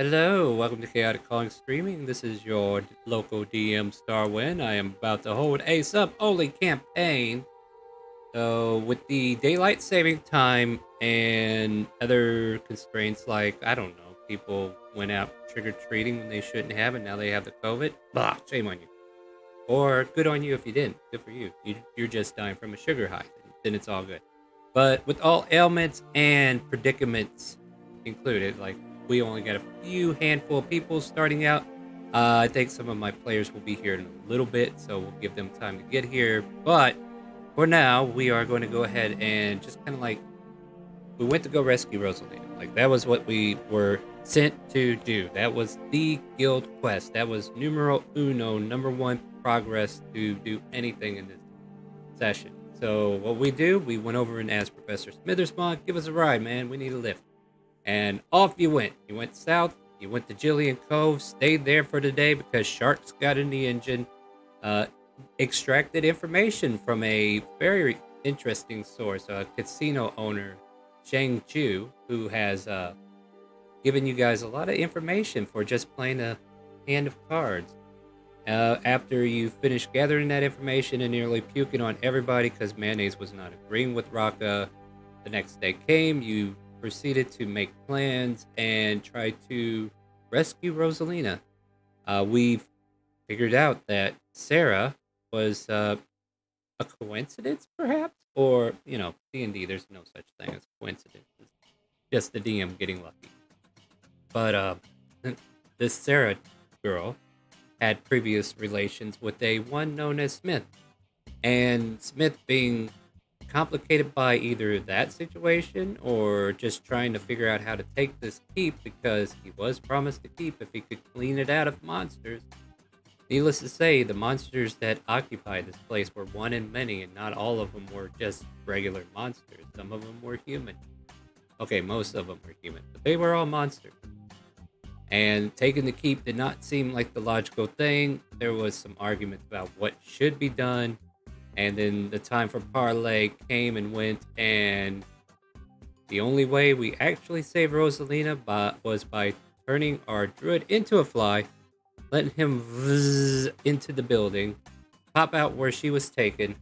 Hello, welcome to Chaotic Calling Streaming. This is your local DM Starwin. I am about to hold a sub-only campaign. So, with the daylight saving time and other constraints like, I don't know, people went out trick-or-treating when they shouldn't have and now they have the COVID. Bah, shame on you. Or good on you if you didn't. Good for you. You're just dying from a sugar high. Then it's all good. But with all ailments and predicaments included, like we only got a few handful of people starting out. I think some of my players will be here in a little bit, so we'll give them time to get here. But for now, we are going to go ahead and just kind of like we went to go rescue Rosalina. Like that was what we were sent to do. That was the guild quest. That was numero uno, number one progress to do anything in this session. So what we do, we went over and asked Professor Smitherspawn, give us a ride, man. We need a lift. And off you went. You went south. You went to Jillian Cove, stayed there for the day because sharks got in the engine. Extracted information from a very interesting source, a casino owner, Shang Chu, who has given you guys a lot of information for just playing a hand of cards. After you finished gathering that information and nearly puking on everybody because mayonnaise was not agreeing with Raka, the next day came. You proceeded to make plans and try to rescue Rosalina. We've figured out that Sarah was a coincidence, perhaps, or D&D. There's no such thing as coincidences. Just the DM getting lucky. But this Sarah girl had previous relations with a one known as Smith. And Smith being complicated by either that situation or just trying to figure out how to take this keep because he was promised to keep if he could clean it out of monsters. Needless to say, the monsters that occupied this place were one in many, and not all of them were just regular monsters. Some of them were human. Okay, most of them were human, but they were all monsters. And taking the keep did not seem like the logical thing. There was some argument about what should be done. And then the time for parlay came and went. And the only way we actually saved Rosalina was by turning our druid into a fly, letting him vzz into the building, pop out where she was taken,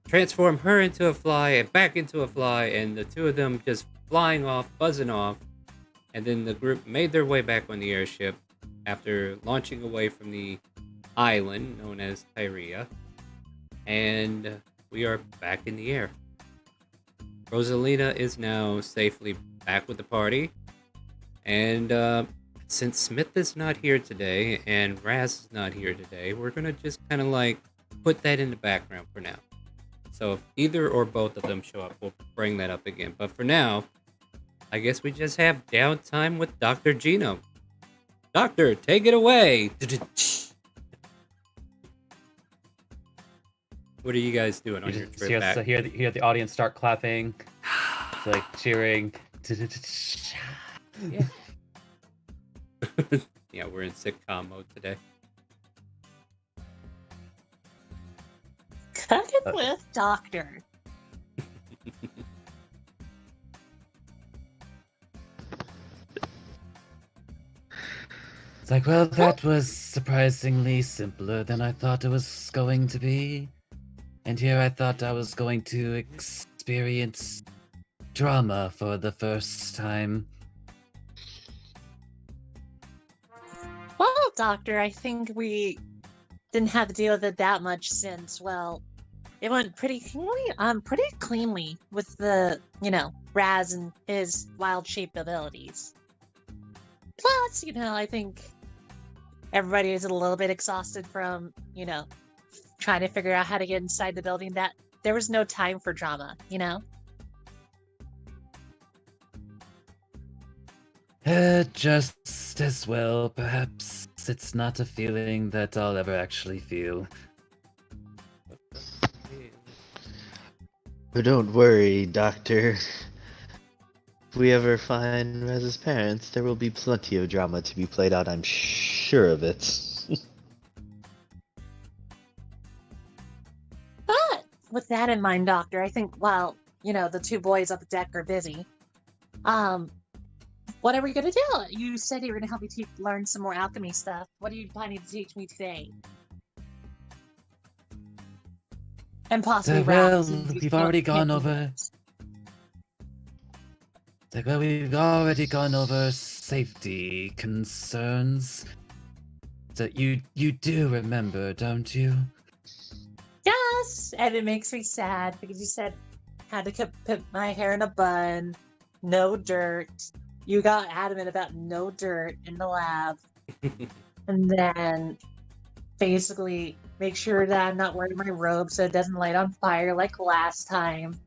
transform her into a fly and back into a fly. And the two of them just flying off, buzzing off. And then the group made their way back on the airship after launching away from the island known as Tyria. And we are back in the air. Rosalina is now safely back with the party. And since Smith is not here today and Raz is not here today, we're going to just kind of like put that in the background for now. So if either or both of them show up, we'll bring that up again. But for now, I guess we just have downtime with Dr. Gino. Doctor, take it away. What are you guys doing on your trip back? So hear the audience start clapping, like cheering. Yeah. Yeah, we're in sitcom mode today. Cut it with Doctor. It's like, well, that was surprisingly simpler than I thought it was going to be. And here I thought I was going to experience drama for the first time. Well, Doctor, I think we didn't have to deal with it that much since, well, it went pretty cleanly with the, Raz and his wild shape abilities. Plus, I think everybody is a little bit exhausted from, trying to figure out how to get inside the building. That there was no time for drama, Just as well, perhaps. It's not a feeling that I'll ever actually feel. But don't worry, Doctor. If we ever find Raz's parents, there will be plenty of drama to be played out, I'm sure of it. But with that in mind, Doctor, I think while, the two boys up the deck are busy, What are we gonna do? You said you were gonna help me learn some more alchemy stuff. What are you planning to teach me today? And possibly Well, since you we've still already can't gone do over. that. Well, we've already gone over safety concerns. So you do remember, don't you? Yes, and it makes me sad because you said had to put my hair in a bun, no dirt. You got adamant about no dirt in the lab, and then basically make sure that I'm not wearing my robe so it doesn't light on fire like last time.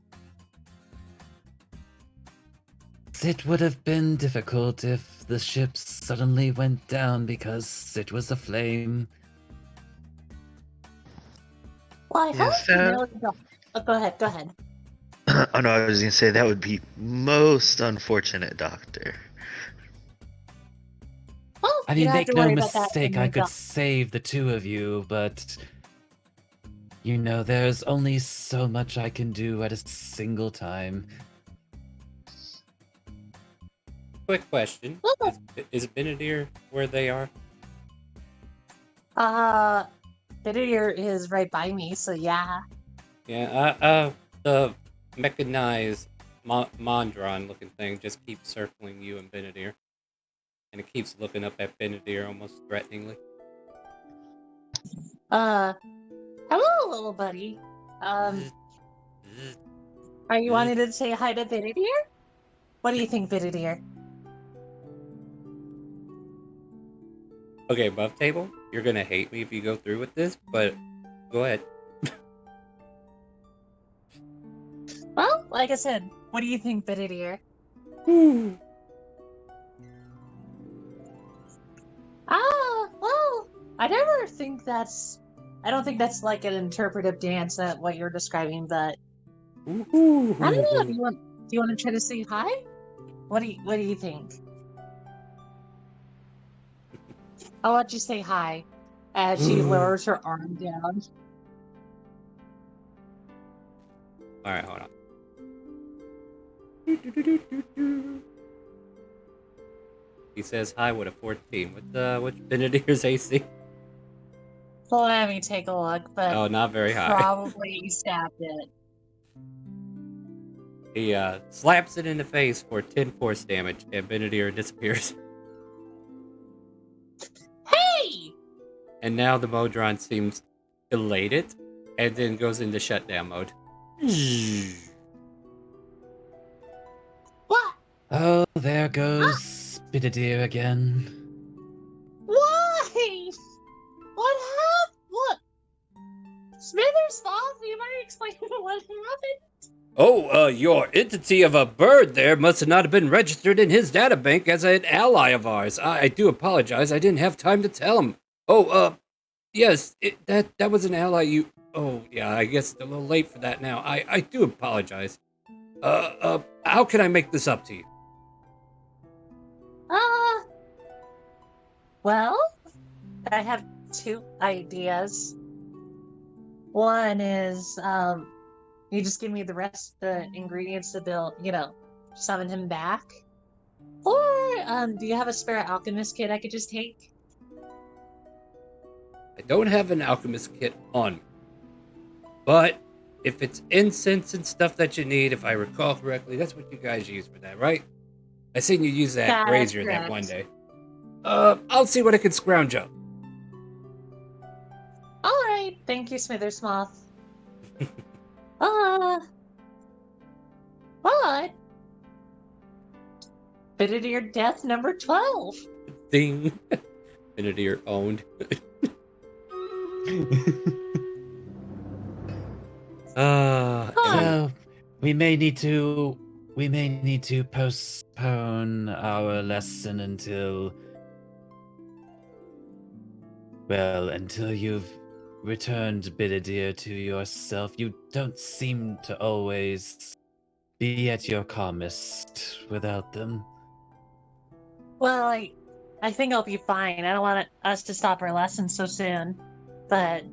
It would have been difficult if the ship suddenly went down because it was aflame. Well, I Yes, hope you really don't. Oh, go ahead, go ahead. Oh no, I was gonna say that would be most unfortunate, Doctor. Well, I you mean, don't have make to no worry about that when mistake, I you're could done. save the two of you, but you know, there's only so much I can do at a single time. Quick question: Well, Is Benedier where they are? Bitter is right by me, so yeah. Yeah. The mechanized Mondron-looking thing just keeps circling you and Benedier, and it keeps looking up at Benedier almost threateningly. Hello, little buddy. Are you wanting to say hi to Bitter? What do you think, Bitter? Okay, above table, you're gonna hate me if you go through with this, but go ahead. Well, like I said, what do you think, Bitter? Well, I never think that's. I don't think that's like an interpretive dance that what you're describing, but I don't know. Do you want to try to say hi? What do you think? I'll let you say hi as she lowers her arm down. All right, hold on. He says hi with a 14. What's Benedier's AC? Let me take a look, but Oh, not very high. probably you stabbed it. He slaps it in the face for 10 force damage, and Benedier disappears. Hey! And now the Modron seems elated, and then goes into shutdown mode. What? Oh, there goes Bidadir again. Why? What happened? What? Smithers' fault? You might explain what happened? Oh, your entity of a bird there must not have been registered in his databank as an ally of ours. I do apologize. I didn't have time to tell him. Oh, yes, that was an ally you... Oh, yeah, I guess it's a little late for that now. I do apologize. How can I make this up to you? Well, I have two ideas. One is, you just give me the rest of the ingredients to build, summon him back. Or, do you have a spare alchemist kit I could just take? I don't have an alchemist kit on me. But if it's incense and stuff that you need, if I recall correctly, that's what you guys use for that, right? I seen you use that Yeah, that's brazier that correct. one day. I'll see what I can scrounge up. Alright, thank you, Smithersmoth. But Bitter death number 12. Ding. Benedier owned. So we may need to postpone our lesson until you've returned Bidadir to yourself. You don't seem to always be at your calmest without them. Well, I think I'll be fine. I don't want us to stop our lesson so soon. But,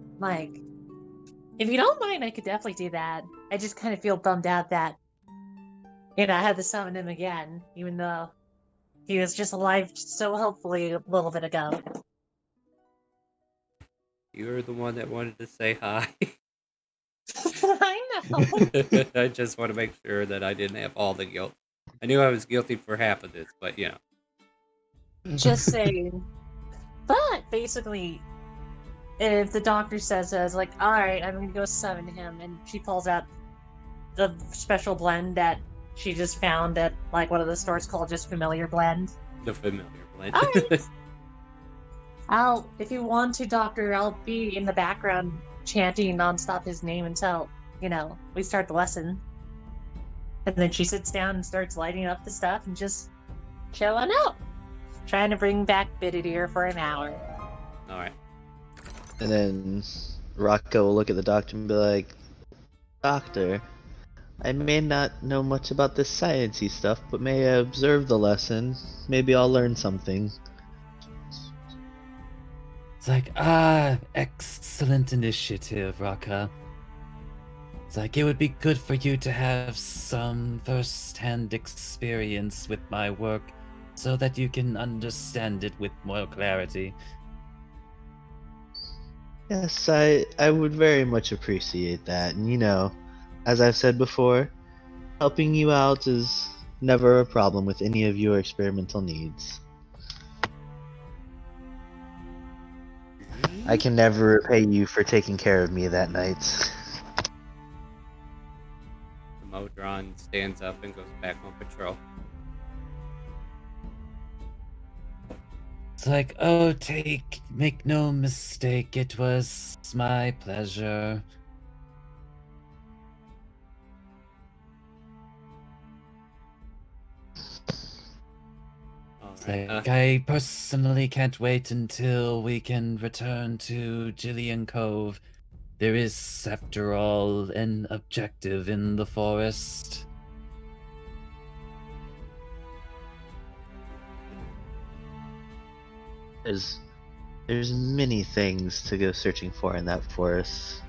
if you don't mind, I could definitely do that. I just kind of feel bummed out that, I had to summon him again, even though He was just alive so helpfully a little bit ago. You're the one that wanted to say hi. I know. I just want to make sure that I didn't have all the guilt. I knew I was guilty for half of this, but you know. Just saying. But basically, if the doctor says it's like, all right, I'm gonna go summon him, and she pulls out the special blend that she just found at like one of the stores called just Familiar Blend. The familiar blend. All right. If you want to, Doctor, I'll be in the background chanting nonstop his name until, we start the lesson. And then she sits down and starts lighting up the stuff and just chilling out. Trying to bring back Bididir for an hour. Alright. And then Rocco will look at the doctor and be like, Doctor, I may not know much about this sciencey stuff, but may I observe the lesson? Maybe I'll learn something. It's like, excellent initiative, Raka. It's like, it would be good for you to have some first-hand experience with my work so that you can understand it with more clarity. Yes, I would very much appreciate that. And as I've said before, helping you out is never a problem with any of your experimental needs. I can never repay you for taking care of me that night. The Modron stands up and goes back on patrol. It's like, make no mistake, it was my pleasure. It's like, I personally can't wait until we can return to Gillian Cove. There is, after all, an objective in the forest. There's many things to go searching for in that forest.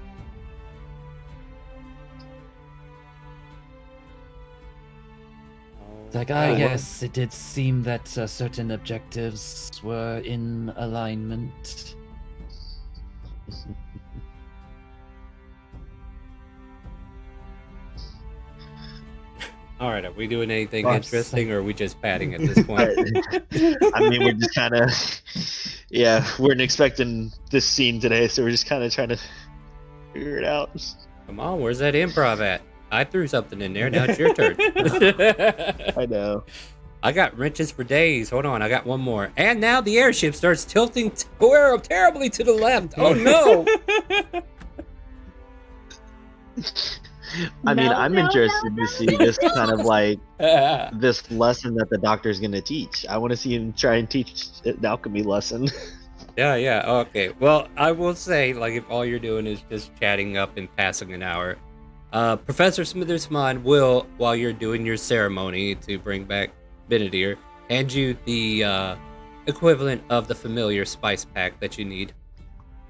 It's like, yes, it did seem that certain objectives were in alignment. Alright, are we doing anything interesting, or are we just padding at this point? I mean, we're just kind of... Yeah, weren't expecting this scene today, so we're just kind of trying to figure it out. Come on, where's that improv at? I threw something in there, now it's your turn. I know. I got wrenches for days. Hold on, I got one more. And now the airship starts tilting terribly to the left. Oh no! I mean, I'm interested to see this kind of like this lesson that the doctor's gonna teach. I want to see him try and teach an alchemy lesson. Yeah, okay. Well, I will say, like, if all you're doing is just chatting up and passing an hour, Professor Smithersmon will, while you're doing your ceremony to bring back Benedier, hand you the equivalent of the familiar spice pack that you need,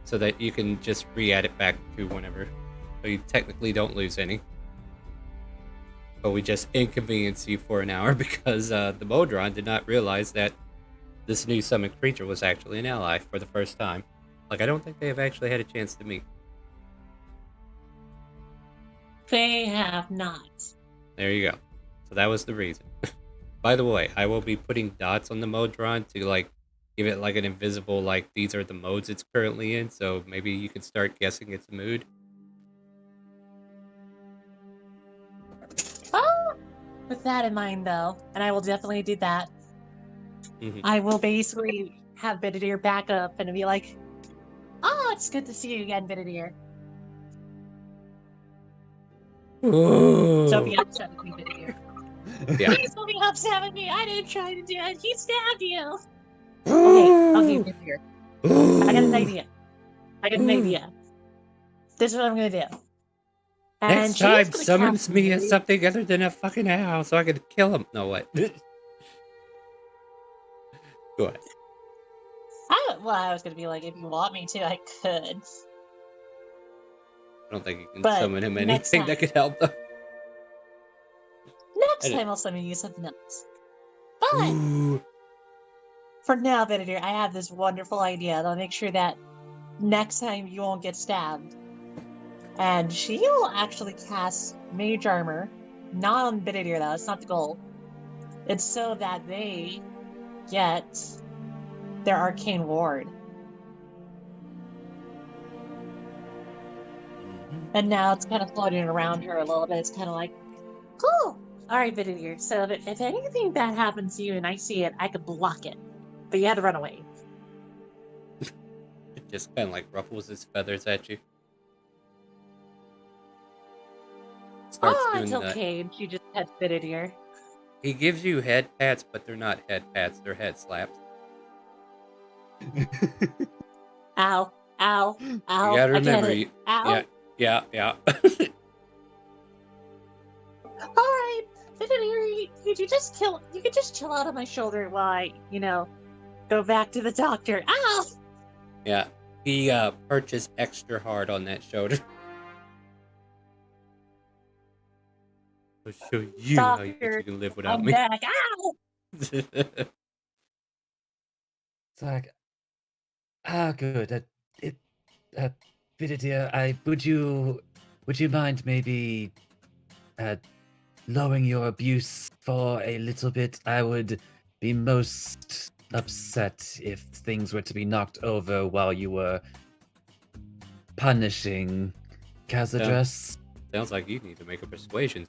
so that you can just re-add it back to whenever. So you technically don't lose any. But we just inconvenience you for an hour because the Modron did not realize that this new summoned creature was actually an ally for the first time. Like, I don't think they have actually had a chance to meet. They have not. There you go. So that was the reason. By the way, I will be putting dots on the Modron to, like, give it, like, an invisible, like, these are the modes it's currently in, so maybe you can start guessing its mood. With that in mind, though, and I will definitely do that, I will basically have Benedier back up and be like, it's good to see you again, Benedier. Don't be upset with me, Benedier. Yeah. Please don't be upset with me. I didn't try to do it. He stabbed you. Okay, Benedier. I got an idea. This is what I'm going to do. And Next time, summons me as something other than a fucking owl so I can kill him. No, what? Go ahead. I was going to be like, if you want me to, I could. I don't think you can But summon him next anything that time. could help them. Next time I'll summon you something else. But Ooh, For now, Benedict, I have this wonderful idea. I'll make sure that next time you won't get stabbed. And she will actually cast Mage Armor. Not on Benedict, though. It's not the goal. It's so that they get their Arcane Ward. And now it's kind of floating around her a little bit. It's kind of like, cool. All right, Benedict. So if anything bad happens to you and I see it, I could block it. But you had to run away. It just kind of like ruffles his feathers at you. Starts Oh, doing it's that. okay. And she just pets Benedict. He gives you head pats, but they're not head pats, they're head slaps. Ow. Ow. Ow. You gotta remember, I get it. Ow. yeah. All right, could you just chill out on my shoulder while I, go back to the doctor. Ow! Yeah, he perches extra hard on that shoulder. I'll show you how you Doctor, can live without I'm me. back. Ow! It's like, good. Vididia, would you mind maybe lowering your abuse for a little bit? I would be most upset if things were to be knocked over while you were punishing Kazadress. Sounds like you need to make a persuasion.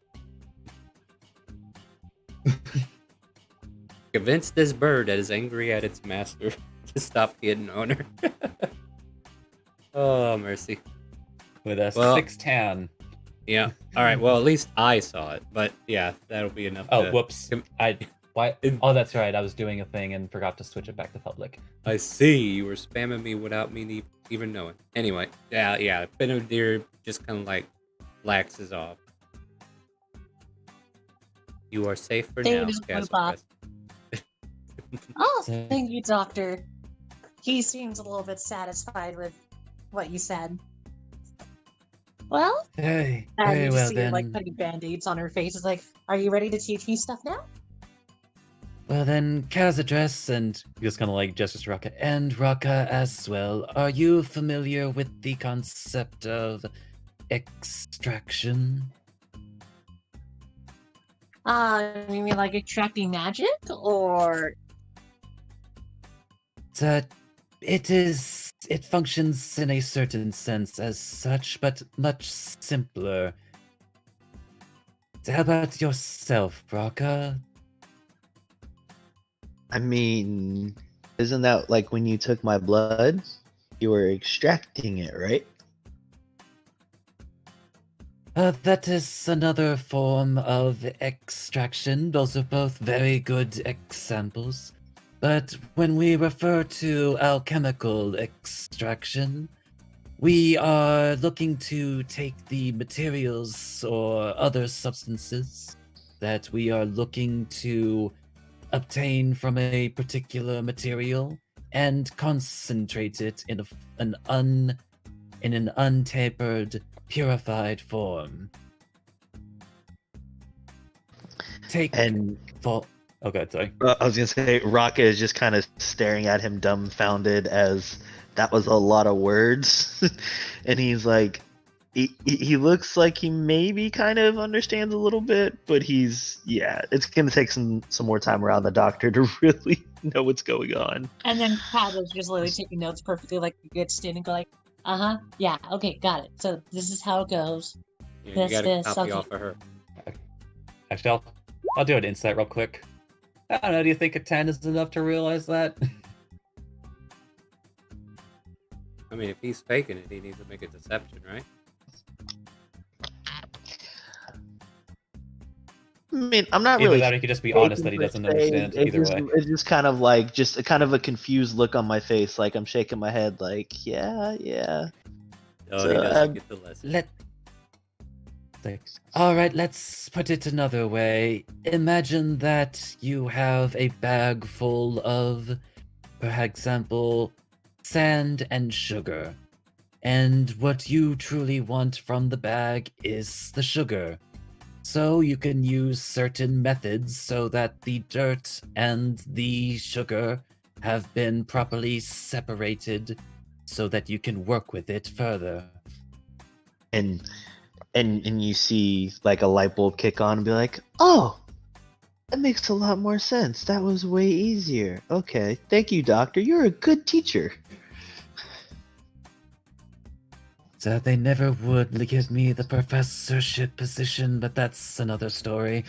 Convince this bird that is angry at its master to stop hitting on her. Oh, mercy. With a Well- 610. Yeah. All right. Well, at least I saw it. But yeah, that'll be enough. Oh, to- whoops. Why? Oh, that's right. I was doing a thing and forgot to switch it back to public. I see. You were spamming me without me even knowing. Anyway, yeah. Benedict just kind of like laxes off. You are safe for They now, just Castle move off. Crest. Oh, So- thank you, doctor. He seems a little bit satisfied with what you said. Well, Very and you just well see her, then. like, putting band-aids on her face. It's like, are you ready to teach me stuff now? Well then, Kazadress and just kind of like gestures to Raka and Raka as well. Are you familiar with the concept of extraction? You mean like extracting magic, or That it functions in a certain sense as such, but much simpler. How about yourself, Raka? I mean, isn't that like when you took my blood? You were extracting it, right? That is another form of extraction. Those are both very good examples. But when we refer to alchemical extraction, we are looking to take the materials or other substances that we are looking to obtain from a particular material and concentrate it in an untapered, purified form. Oh god, sorry. I was gonna say, Raka is just kind of staring at him dumbfounded as that was a lot of words, and he's like, he looks like he maybe kind of understands a little bit, but it's gonna take some more time around the doctor to really know what's going on. and then Pat was just literally taking notes perfectly, like a good student, go like, yeah, okay, got it. So this is how it goes. Yeah, This, you got to this, copy okay. off of her. Actually, I'll do an insight real quick. I don't know, do you think a 10 is enough to realize that? I mean, if he's faking it, he needs to make a deception, right? I mean, I'm not Either really. that or he could just be honest that he doesn't understand. Either way. It's just kind of like just a kind of a confused look on my face, like I'm shaking my head, like yeah. Oh, So, he doesn't get the lesson. Alright, let's put it another way. Imagine that you have a bag full of, for example, sand and sugar. And what you truly want from the bag is the sugar. So you can use certain methods so that the dirt and the sugar have been properly separated so that you can work with it further. And you see like a light bulb kick on and be like, oh, that makes a lot more sense. That was way easier. Okay, thank you, doctor. You're a good teacher. So they never would give me the professorship position, but that's another story.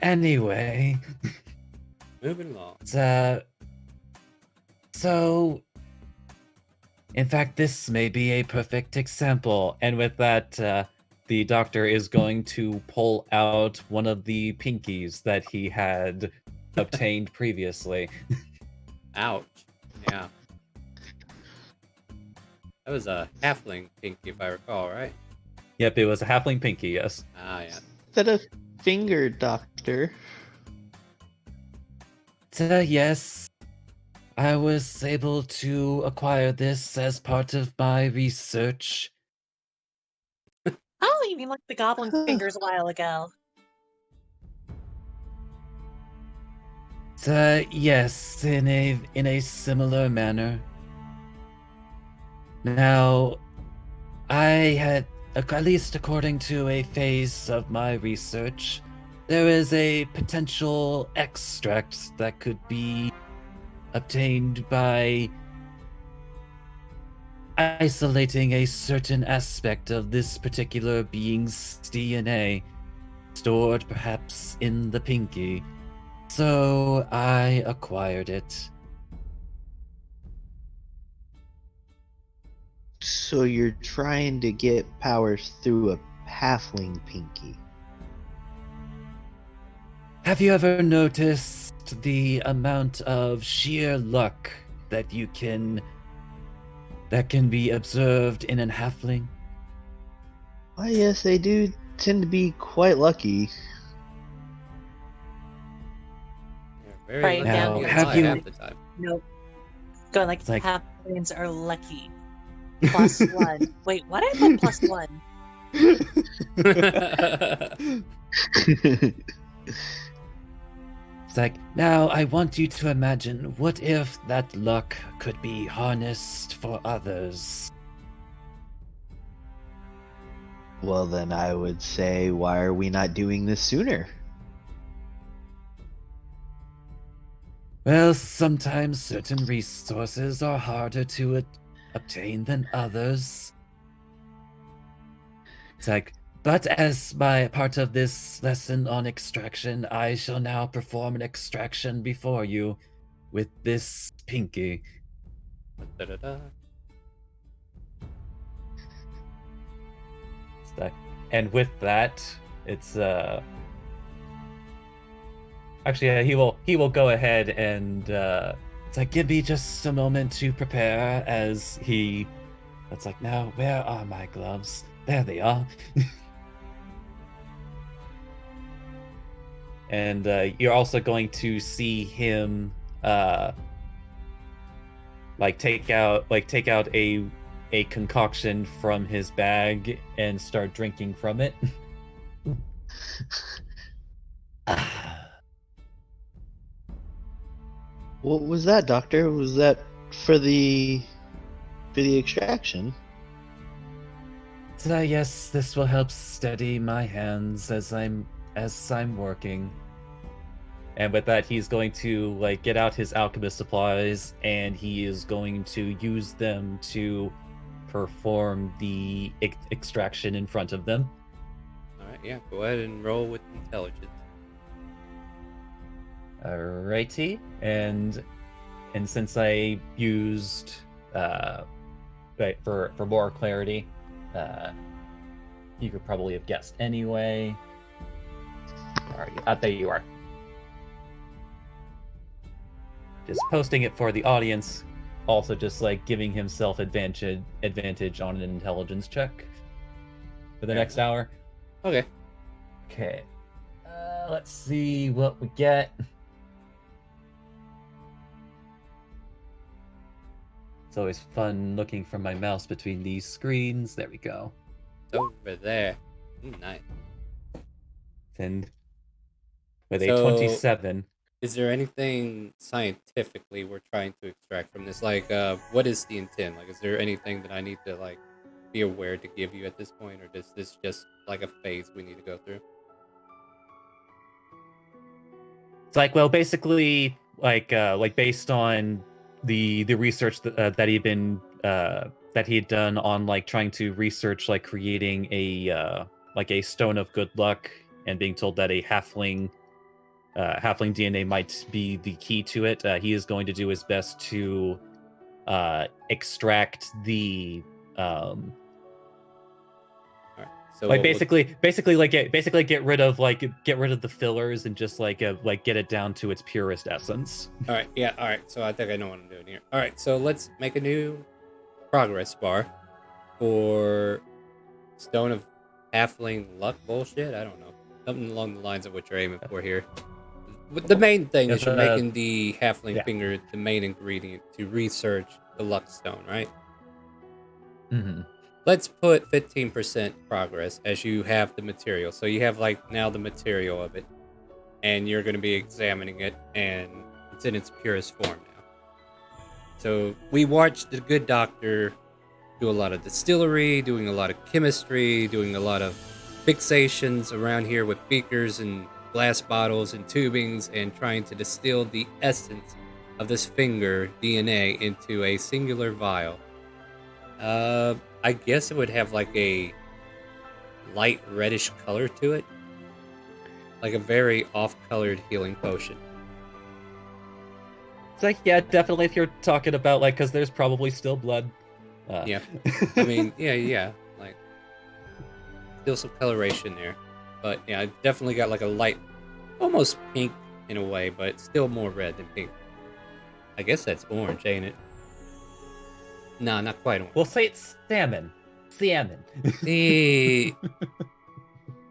Anyway, Moving along. so in fact, this may be a perfect example. And with that, the doctor is going to pull out one of the pinkies that he had obtained previously. Ouch. Yeah. That was a halfling pinky, if I recall, right? Yep, it was a halfling pinky, yes. Ah, yeah. Is that a finger, doctor? So, yes, I was able to acquire this as part of my research. Oh, you mean like the goblin fingers a while ago? So, yes, in a similar manner. Now, I had, at least according to a phase of my research, there is a potential extract that could be obtained by isolating a certain aspect of this particular being's DNA, stored perhaps in the pinky. So I acquired it. So you're trying to get powers through a halfling pinky. Have you ever noticed the amount of sheer luck that can be observed in an halfling? Why, yes, they do tend to be quite lucky. You're very Right, lucky now, to be have alive you- half the time. Nope. Going like It's like- halflings are lucky. Plus one. Wait, what? I put plus one. It's like, now I want you to imagine, what if that luck could be harnessed for others? Well, then I would say, why are we not doing this sooner? Well, sometimes certain resources are harder to obtain than others. It's like, but as my part of this lesson on extraction, I shall now perform an extraction before you with this pinky. Da-da-da. It's like, and with that, it's actually, he will go ahead and it's like, give me just a moment to prepare as he. It's like, now where are my gloves? There they are. And you're also going to see him take out a concoction from his bag and start drinking from it. What was that, doctor? Was that for the extraction? So yes, this will help steady my hands as I'm working. And with that, he's going to get out his alchemist supplies, and he is going to use them to perform the extraction in front of them. Alright, yeah, go ahead and roll with intelligence. Alrighty, and since I used for more clarity, you could probably have guessed anyway. There you are. Just posting it for the audience, also just giving himself advantage on an intelligence check for the next hour. Okay. Okay. Let's see what we get. It's always fun looking from my mouse between these screens. There we go. It's over there. Nice. And with a So- 27. is there anything scientifically we're trying to extract from this? Like, what is the intent? Like, is there anything that I need to like be aware to give you at this point, or is this just like a phase we need to go through? It's like, well, basically, like based on the research that he had done on like trying to research like creating a stone of good luck, and being told that a halfling DNA might be the key to it. He is going to do his best to extract the All right. So like what we'll basically get rid of the fillers and just like get it down to its purest essence. All right, yeah, all right. So I think I know what I'm doing here. All right, so let's make a new progress bar for Stone of Halfling Luck bullshit. I don't know. Something along the lines of what you're aiming for here. But the main thing is you're making the Halfling yeah. finger the main ingredient to research the Luck Stone, right? Mm-hmm. Let's put 15% progress as you have the material. So you have like now the material of it, and you're going to be examining it, and it's in its purest form now. So we watched the good doctor do a lot of distillery, doing a lot of chemistry, doing a lot of fixations around here with beakers and glass bottles and tubings, and trying to distill the essence of this finger DNA into a singular vial. I guess it would have like a light reddish color to it, like a very off-colored healing potion. It's like, yeah, definitely, if you're talking about like, because there's probably still blood. Yeah, I mean, yeah, like still some coloration there, but yeah, I definitely got like a light, almost pink in a way, but still more red than pink. I guess that's orange, ain't it? No, not quite orange. We'll say it's salmon. See,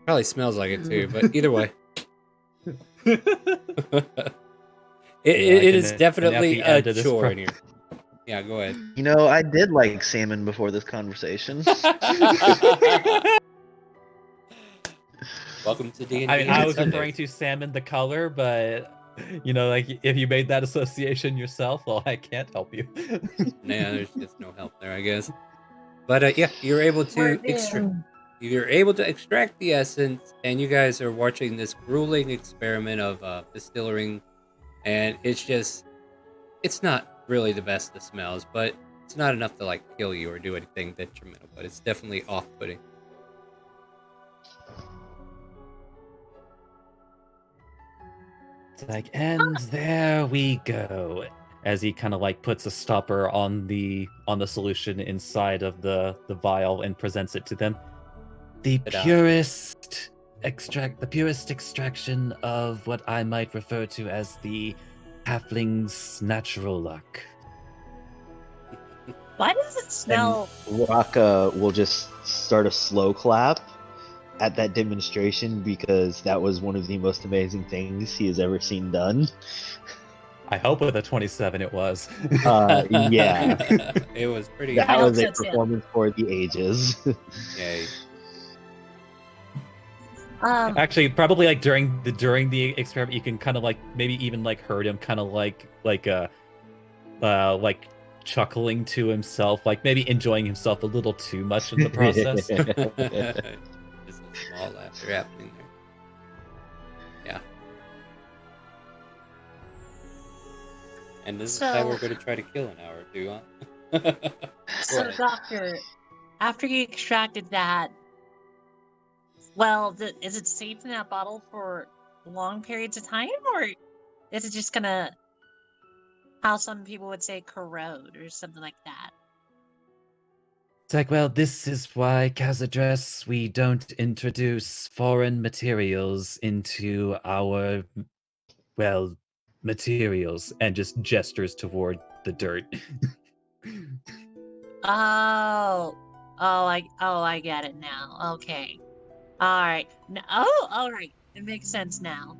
probably smells like it too, but either way, it is definitely a chore in here. Yeah, go ahead. You know, I did like salmon before this conversation. Welcome to D&D. I mean, I was referring to salmon, the color, but you know, like if you made that association yourself, well, I can't help you. Nah, there's just no help there, I guess. But yeah, you're able to extract the essence, and you guys are watching this grueling experiment of distilling, and it's not really the best of smells, but it's not enough to like kill you or do anything detrimental, but it's definitely off-putting. It's like, and there we go. As he kind of like puts a stopper on the solution inside of the vial and presents it to them. The purest extraction of what I might refer to as the halfling's natural luck. Why does it smell? And Raka will just start a slow clap at that demonstration because that was one of the most amazing things he has ever seen done. I hope with a 27 it was. Yeah. It was pretty. That was a performance for the ages. Yay. Actually, probably like during the experiment, you can kind of like maybe even like heard him kind of like chuckling to himself, like maybe enjoying himself a little too much in the process. Just a small laughter happening there. Yeah. And this is how we're going to try to kill an hour or two, huh? So, Doctor, after you extracted that, well, is it safe in that bottle for long periods of time, or is it just gonna, how some people would say, corrode or something like that? It's like, well, this is why, Kazadress, we don't introduce foreign materials into our, well, materials, and just gestures toward the dirt. I get it now. Okay. All right. All right. It makes sense now.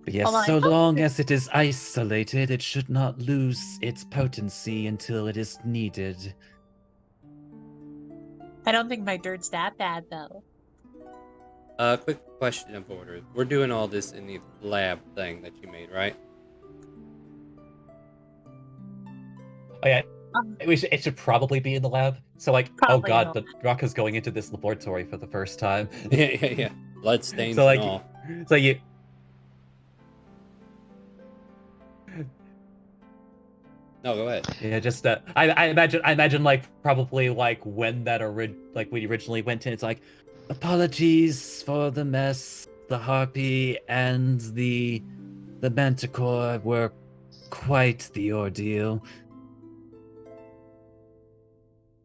But yes, so long as it is isolated, it should not lose its potency until it is needed. I don't think my dirt's that bad, though. Quick question of order. We're doing all this in the lab thing that you made, right? Oh yeah, Um, it should probably be in the lab. So like, oh Probably god, not. the Rocco's going into this laboratory for the first time. Yeah. Blood stains So and like, all. so you. No, go ahead. Yeah, just I imagine like probably like when that like we originally went in, it's like apologies for the mess. The harpy and the manticore were quite the ordeal.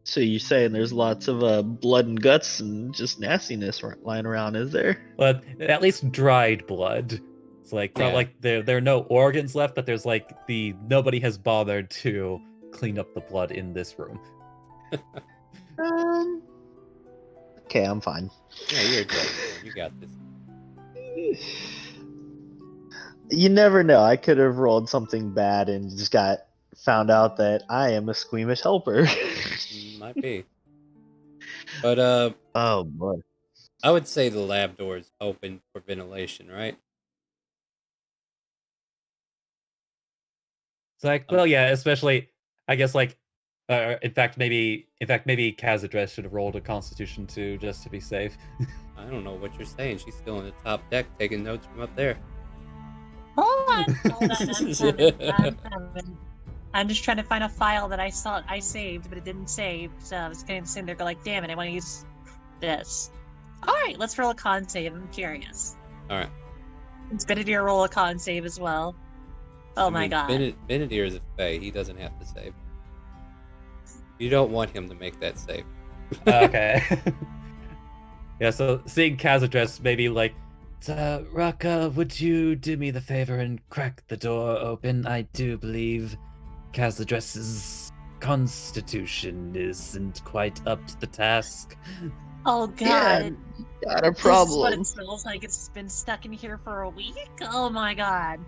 So you're saying there's lots of blood and guts and just nastiness lying around, is there? But at least dried blood. It's like not Yeah. like there are no organs left, but there's like nobody has bothered to clean up the blood in this room. Okay, I'm fine. Yeah, you're a Dragonborn. You got this. You never know. I could have rolled something bad and just got found out that I am a squeamish helper. Might be. But Oh boy. I would say the lab door is open for ventilation, right? It's like, well, yeah, especially I guess like, in fact, maybe Kazadres should have rolled a Constitution too, just to be safe. I don't know what you're saying. She's still on the top deck taking notes from up there. Hold on. I'm coming. I'm just trying to find a file that I saved, but it didn't save. So I was getting sitting there, go like, damn it, I want to use this. All right, let's roll a con save. I'm curious. All right. It's Benedict roll a con save as well. Oh my god. Benedict is a Fae. He doesn't have to save. You don't want him to make that save. Okay. Yeah, so seeing Kazadres maybe like, Raka, would you do me the favor and crack the door open? I do believe Kazadres's constitution isn't quite up to the task. Oh god. Yeah, got a This is what problem. it smells like. It's been stuck in here for a week. Oh my god.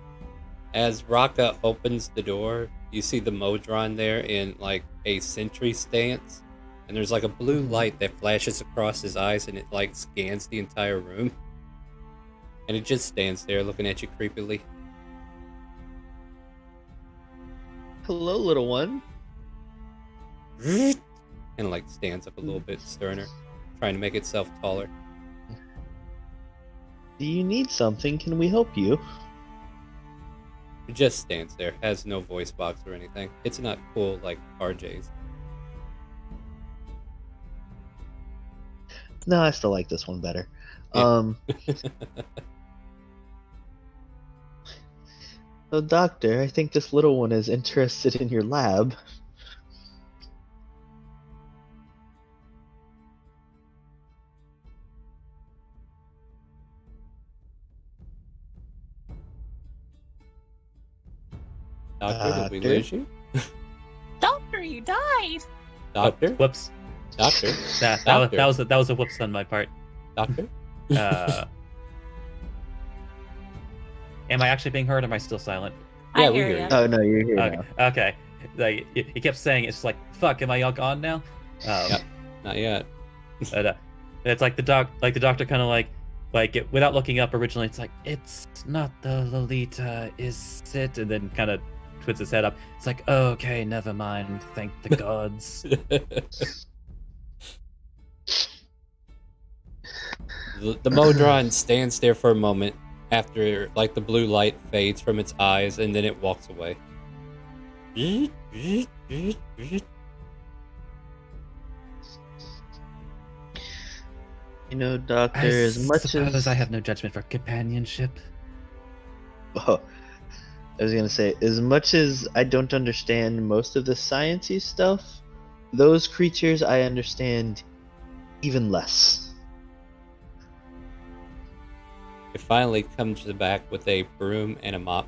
As Raka opens the door, you see the Modron there in like a sentry stance, and there's like a blue light that flashes across his eyes, and it like scans the entire room, and it just stands there looking at you creepily. Hello, little one. And like stands up a little bit sterner, trying to make itself taller. Do you need something? Can we help you? It just stands there, has no voice box or anything. It's not cool like RJ's. No, I still like this one better. Yeah. So, doctor, I think this little one is interested in your lab. Doctor, did we Doctor? lose you? Doctor, you died. Doctor? Oh, whoops. Doctor? That was a whoops on my part. Doctor? Am I actually being heard? Or am I still silent? Yeah, I we hear hear ya. you. Oh no, you're here Okay. now. Okay. Like he kept saying, it's like, fuck, am I all gone now? Yep. Not yet. But, it's like the doctor kind of without looking up originally, it's like, it's not the Lolita, is it? And then kind of twists his head up. It's like, okay, never mind. Thank the gods. The Modron stands there for a moment after like the blue light fades from its eyes, and then it walks away. You know, doctor, I as much suppose as I have no judgment for companionship. Oh, I was gonna say, as much as I don't understand most of the sciencey stuff, those creatures I understand even less. It finally comes back with a broom and a mop.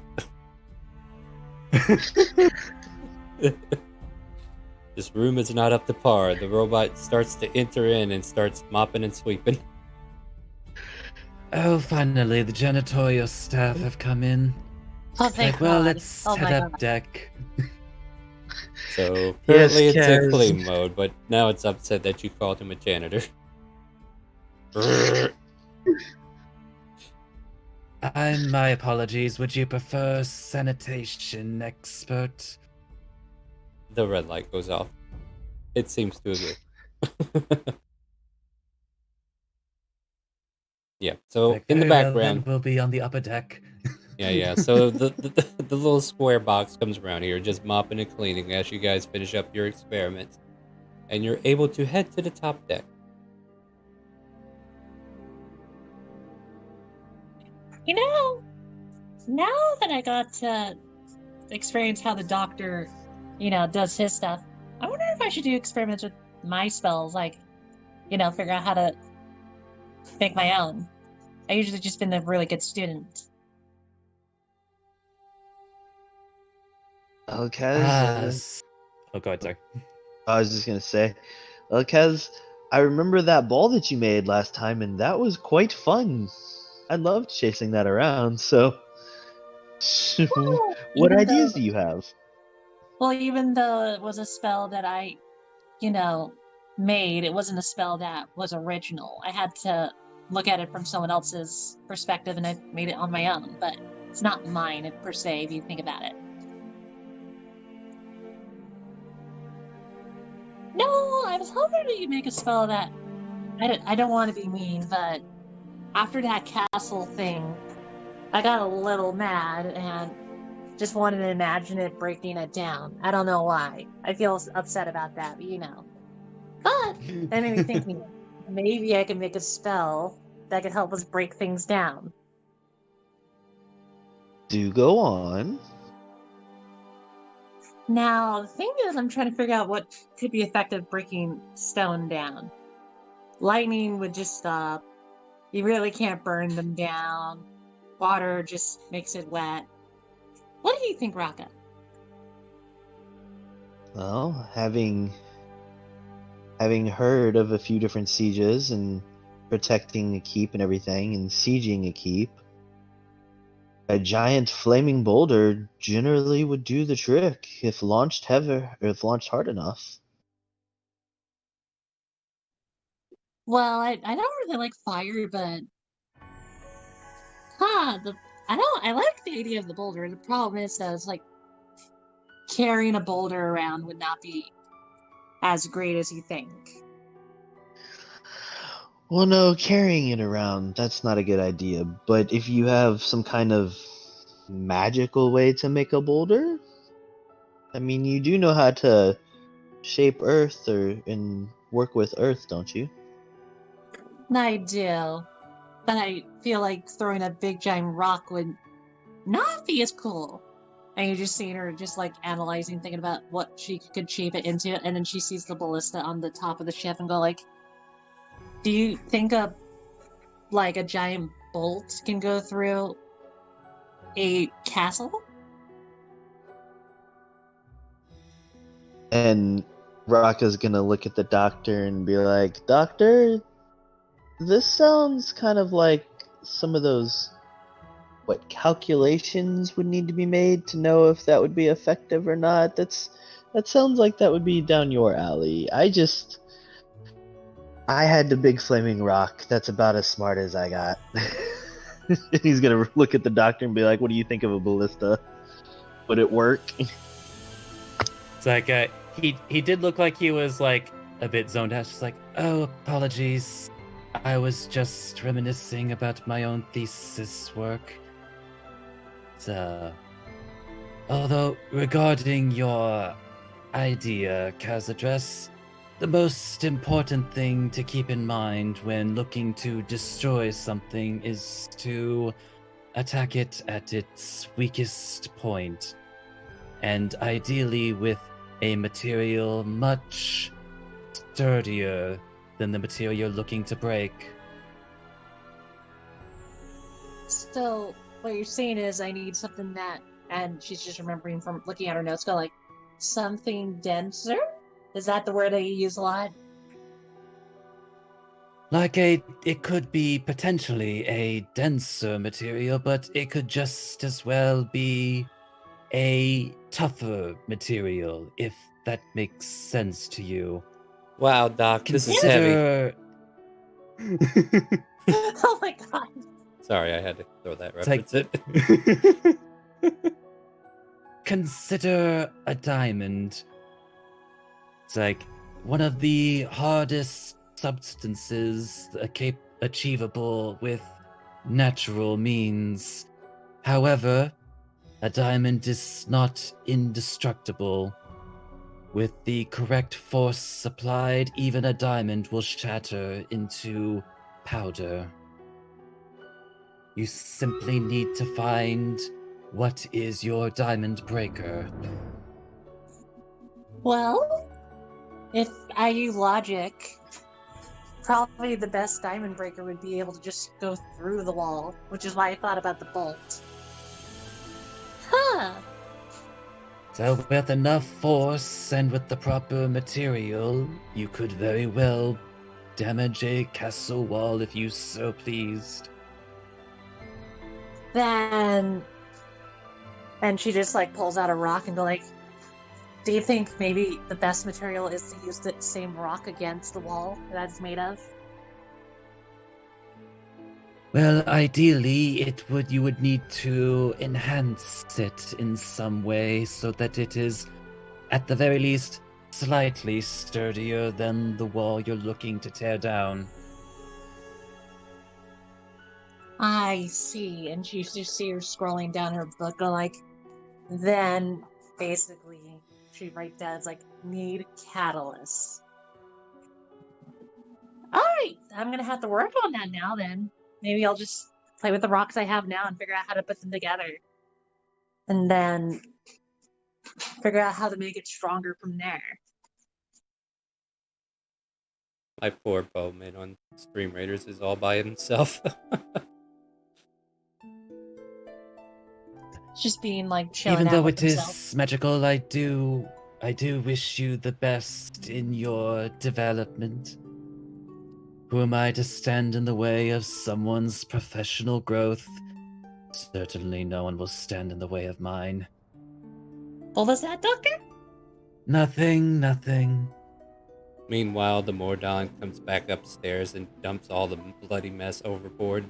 This room is not up to par. The robot starts to enter in and starts mopping and sweeping. Oh, finally, the janitorial staff have come in. Oh, thank Like, well, God. let's Oh my head up God. deck. So currently Yes, it's in Kaz. clean mode, but now it's upset that you called him a janitor. My apologies. Would you prefer sanitation expert? The red light goes off. It seems to agree. Yeah. So Like, in the very well, background, then we'll be on the upper deck. yeah. So the little square box comes around here, just mopping and cleaning as you guys finish up your experiments, and you're able to head to the top deck. You know, now that I got to experience how the doctor, does his stuff, I wonder if I should do experiments with my spells, like, figure out how to make my own. I usually just been a really good student. Kaz, Oh, go ahead, sorry. I was just gonna say, Kaz, I remember that ball that you made last time, and that was quite fun. I loved chasing that around. So, Well, what even ideas though, do you have? even though it was a spell that I, made, it wasn't a spell that was original. I had to look at it from someone else's perspective, and I made it on my own. But it's not mine per se, if you think about it. No, I was hoping that you make a spell that I don't want to be mean, but after that castle thing, I got a little mad and just wanted to imagine it breaking it down. I don't know why. I feel upset about that, but. But that made me think, maybe I can make a spell that could help us break things down. Do go on. Now, the thing is, I'm trying to figure out what could be effective breaking stone down. Lightning would just stop. You really can't burn them down. Water just makes it wet. What do you think, Raka? Well, having heard of a few different sieges and protecting a keep and everything, and sieging a keep, a giant flaming boulder generally would do the trick if launched heavy or if launched hard enough. Well, I don't really like fire, but huh, I like the idea of the boulder. The problem is that it's like carrying a boulder around would not be as great as you think. Well, no, carrying it around, that's not a good idea. But if you have some kind of magical way to make a boulder, I mean, you do know how to shape earth and work with earth, don't you? I do, but I feel like throwing a big giant rock would not be as cool. And you're just seeing her just like analyzing, thinking about what she could shape it into, and then she sees the ballista on the top of the ship and go like, "Do you think a giant bolt can go through a castle?" And Raka's gonna look at the doctor and be like, Doctor, this sounds kind of like some of those what calculations would need to be made to know if that would be effective or not. That sounds like that would be down your alley. I had the big flaming rock. That's about as smart as I got. He's gonna look at the doctor and be like, "What do you think of a ballista? Would it work?" It's like he did look like he was like a bit zoned out. Just like, oh, apologies. I was just reminiscing about my own thesis work. So, although regarding your idea, Kazadress, the most important thing to keep in mind when looking to destroy something is to attack it at its weakest point, and ideally with a material much sturdier than the material you're looking to break. So what you're saying is I need something that, and she's just remembering from looking at her notes, go like, something denser? Is that the word that you use a lot? It could be potentially a denser material, but it could just as well be a tougher material, if that makes sense to you. Wow, Doc, this is heavy. Consider. Oh my god. Sorry, I had to throw that It's like- reference in. Consider a diamond. It's like one of the hardest substances achievable with natural means. However, a diamond is not indestructible. With the correct force applied, even a diamond will shatter into powder. You simply need to find what is your diamond breaker. Well, if I use logic, probably the best diamond breaker would be able to just go through the wall, which is why I thought about the bolt. Huh. So, with enough force and with the proper material, you could very well damage a castle wall if you so pleased. Then, and she just like pulls out a rock and go like, do you think maybe the best material is to use the same rock against the wall that it's made of? Well, ideally, you would need to enhance it in some way so that it is, at the very least, slightly sturdier than the wall you're looking to tear down. I see. And you just see her scrolling down her book, go like, then basically she writes down, it's like, need catalyst. Alright, I'm gonna have to work on that now then. Maybe I'll just play with the rocks I have now and figure out how to put them together. And then figure out how to make it stronger from there. My poor Bowman on StreamRaiders is all by himself. Just being like chilling Even out though with it himself. is magical, I do wish you the best in your development. Who am I to stand in the way of someone's professional growth? Certainly no one will stand in the way of mine. What was that, Doctor? Nothing. Meanwhile, the Mordon comes back upstairs and dumps all the bloody mess overboard.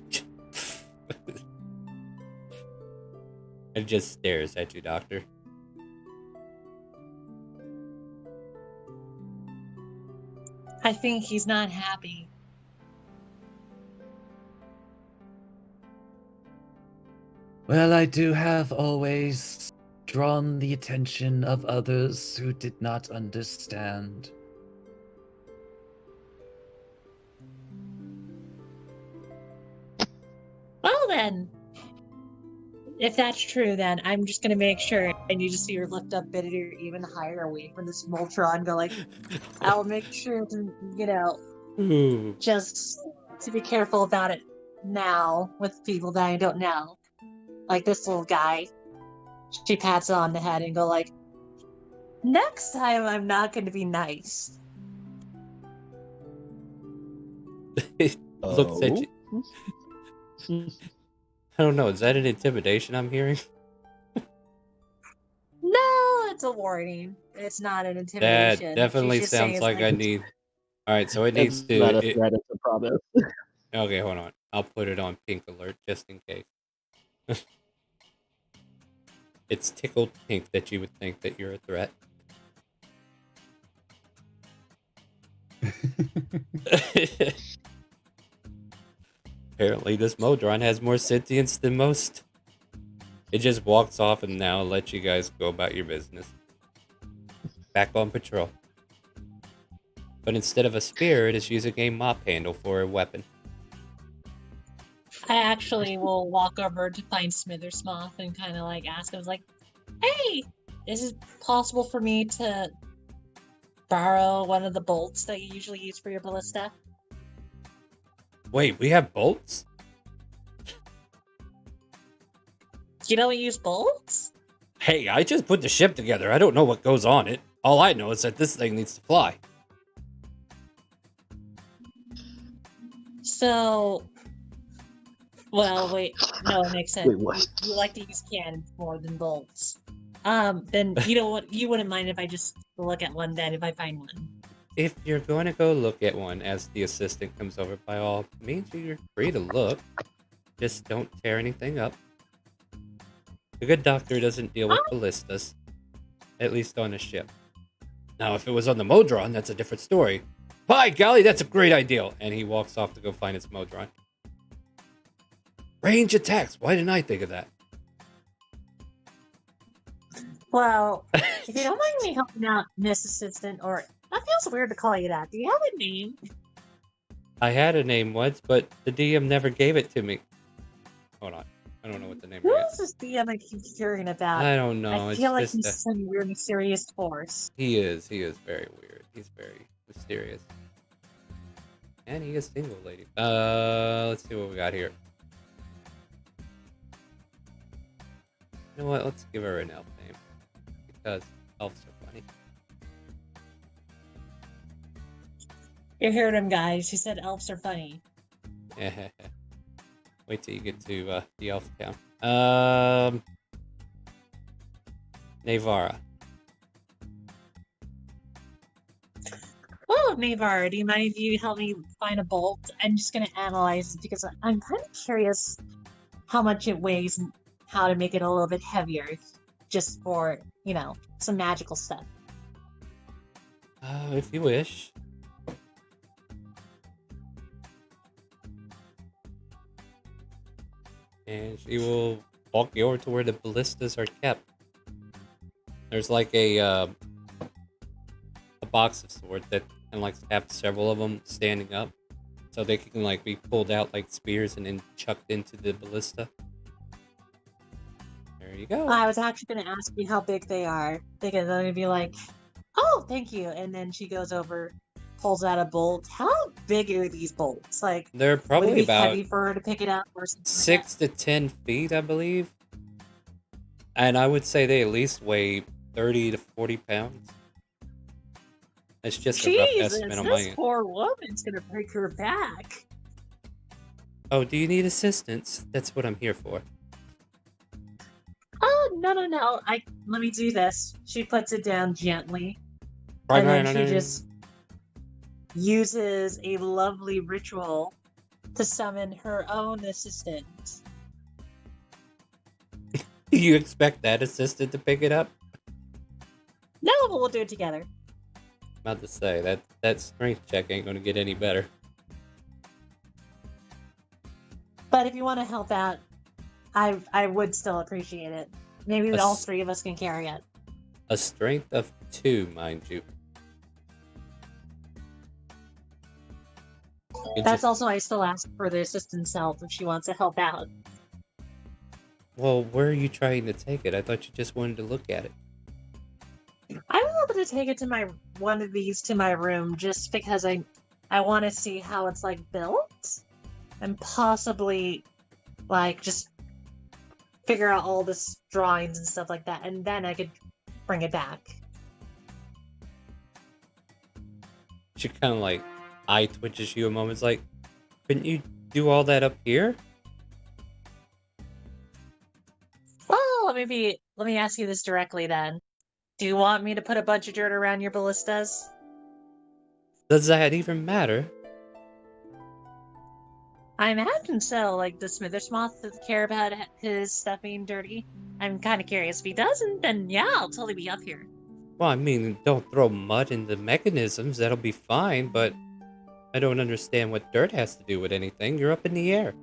And just stares at you, Doctor. I think he's not happy. Well, I do have always drawn the attention of others who did not understand. Well then, if that's true, then I'm just gonna make sure. And you just see her lift up Bitter even higher away from this Moltron. Go like, I'll make sure to, Ooh. just to be careful about it now with people that I don't know. Like this little guy. She pats it on the head and go like, next time I'm not going to be nice. Looks at you. I don't know, is that an intimidation I'm hearing? No, it's a warning. It's not an intimidation. That definitely She's just saying sounds it's like I need... Alright, so it needs It's to... not a threat, it's a promise. Okay, hold on. I'll put it on pink alert just in case. It's tickled pink that you would think that you're a threat. Apparently this Modron has more sentience than most. It just walks off and now lets you guys go about your business. Back on patrol. But instead of a spear, it is using a mop handle for a weapon. I actually will walk over to find Smithersmoth and kind of like ask him, like, hey, is it possible for me to borrow one of the bolts that you usually use for your ballista? Wait, we have bolts? You don't use bolts? Hey, I just put the ship together. I don't know what goes on it. All I know is that this thing needs to fly. So, well, wait, no, it makes sense. Wait, what? You like to use cannons more than bolts. Then you know what? You wouldn't mind if I just look at one then if I find one. If you're going to go look at one as the assistant comes over, by all means, you're free to look. Just don't tear anything up. A good doctor doesn't deal with ballistas, at least on a ship. Now, if it was on the Modron, that's a different story. By golly, that's a great idea! And he walks off to go find his Modron. Range attacks! Why didn't I think of that? Well, if you don't mind me helping out, Miss Assistant, or that feels weird to call you that. Do you have a name? I had a name once, but the DM never gave it to me. Hold on. I don't know what the name Who is. is this DM I keep hearing about? I don't know. I It's feel like just he's some weird, mysterious force. He is very weird. He's very mysterious. And he is single, lady. Let's see what we got here. You know what? Let's give her an elf name. Because elves are funny. You heard him, guys. He said elves are funny. Wait till you get to the elf town. Navara. Oh, Navar, do you mind if you help me find a bolt? I'm just going to analyze it because I'm kind of curious how much it weighs and how to make it a little bit heavier just for, you know, some magical stuff. If you wish. And she will walk you over to where the ballistas are kept. There's like a box of swords that can like have several of them standing up, so they can like be pulled out like spears and then chucked into the ballista. There you go. I was actually going to ask you how big they are because I'm going to be like, oh, thank you. And then she goes over, pulls out a bolt. How big are these bolts? Like, They're would it probably be about heavy for her to pick it up or something like 6 to 10 feet, I believe. And I would say they at least weigh 30 to 40 pounds. It's that? just a rough Jesus, estimate on my this end. poor woman's going to break her back. Oh, do you need assistance? That's what I'm here for. Oh, no. Let me do this. She puts it down gently. And then she just uses a lovely ritual to summon her own assistant. You expect that assistant to pick it up? No, but we'll do it together. About to say that strength check ain't gonna get any better. But if you want to help out, I would still appreciate it. Maybe all three of us can carry it. A strength of 2, mind you. That's also I still ask for the assistant's help if she wants to help out. Well, where are you trying to take it? I thought you just wanted to look at it. I'm able to take it to one of these to my room just because I want to see how it's like built and possibly like just figure out all this drawings and stuff like that, and then I could bring it back. She kind of like eye twitches you a moment. It's like, couldn't you do all that up here? Well, let me ask you this directly then. Do you want me to put a bunch of dirt around your ballistas? Does that even matter? I imagine so. Like, does Smithersmoth care about his stuff being dirty? I'm kind of curious. If he doesn't, then yeah, I'll totally be up here. Well, I mean, don't throw mud in the mechanisms. That'll be fine, but I don't understand what dirt has to do with anything. You're up in the air.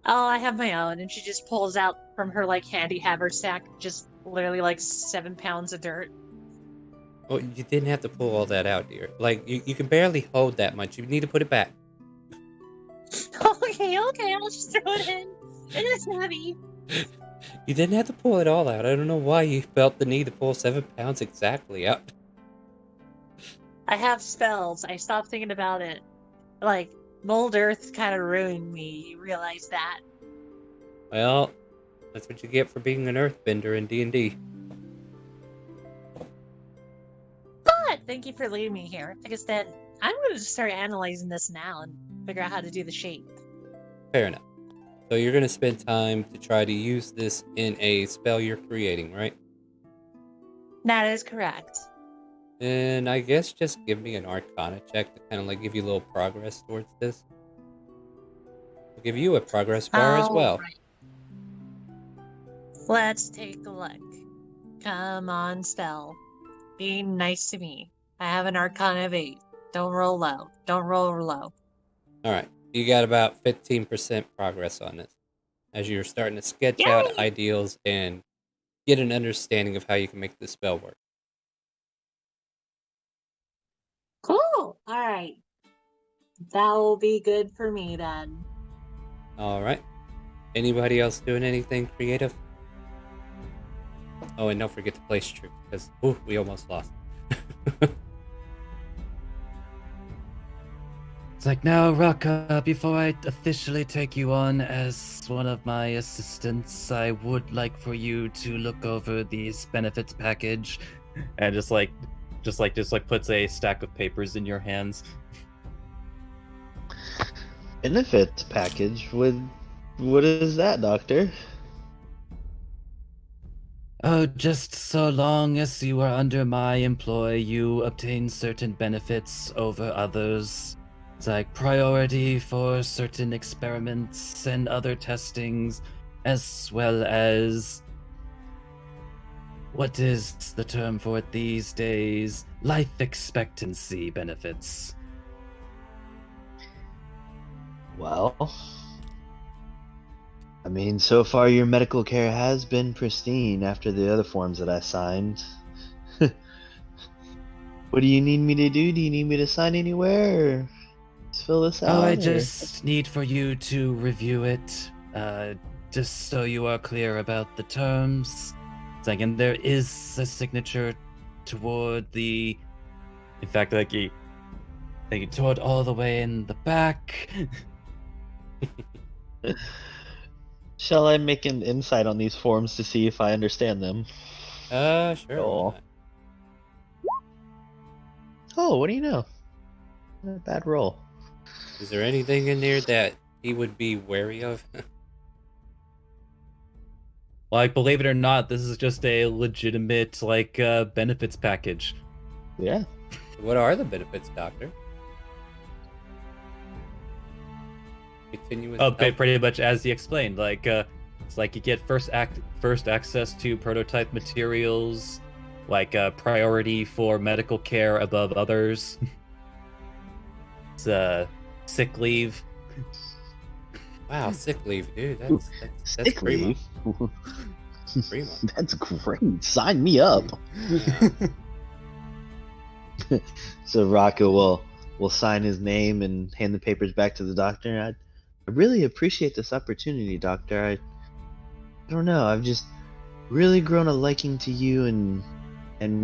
Oh, I have my own, and she just pulls out from her like handy haversack just literally like 7 pounds of dirt. Well, you didn't have to pull all that out, dear. Like, you can barely hold that much. You need to put it back. Okay, I'll just throw it in. It is heavy. You didn't have to pull it all out. I don't know why you felt the need to pull 7 pounds exactly out. I have spells. I stopped thinking about it. Like, mold earth kind of ruined me. You realize that? Well, that's what you get for being an earthbender in D&D. But thank you for leading me here. Like I said, I'm going to start analyzing this now and figure out how to do the shape. Fair enough. So you're going to spend time to try to use this in a spell you're creating, right? That is correct. And I guess just give me an Arcana check to kind of like give you a little progress towards this. I'll give you a progress bar as well. Alright. Let's take a look. Come on, spell. Be nice to me. I have an Arcana of 8. Don't roll low. Don't roll low. All right, you got about 15% progress on this as you're starting to sketch Yay! out ideals and get an understanding of how you can make the spell work. Cool. Alright. That will be good for me then. All right. Anybody else doing anything creative? Oh, and don't forget to place troops because we almost lost. It's like, now, Raka, before I officially take you on as one of my assistants, I would like for you to look over these benefits package. And just puts a stack of papers in your hands. Benefits package? What is that, Doctor? Oh, just so long as you are under my employ, you obtain certain benefits over others. It's like priority for certain experiments and other testings, as well as what is the term for it these days? Life expectancy benefits. Well, I mean, so far your medical care has been pristine after the other forms that I signed. What do you need me to do? Do you need me to sign anywhere? Or just fill this out? Oh, I or- just need for you to review it, just so you are clear about the terms. It's like, and there is a signature toward the, in fact, toward all the way in the back. Shall I make an insight on these forms to see if I understand them? Sure. Oh. why not? Oh, what do you know? Not a bad roll. Is there anything in there that he would be wary of? Like, believe it or not, this is just a legitimate, benefits package. Yeah. What are the benefits, Doctor? Continuous. Oh, health- pretty much as he explained. It's like you get first access to prototype materials, priority for medical care above others. It's sick leave. Wow, sick leave, dude. That's Sick primo. leave? Primo. That's great. Sign me up. Yeah. So Rocco will sign his name and hand the papers back to the doctor. I really appreciate this opportunity, Doctor. I don't know. I've just really grown a liking to you and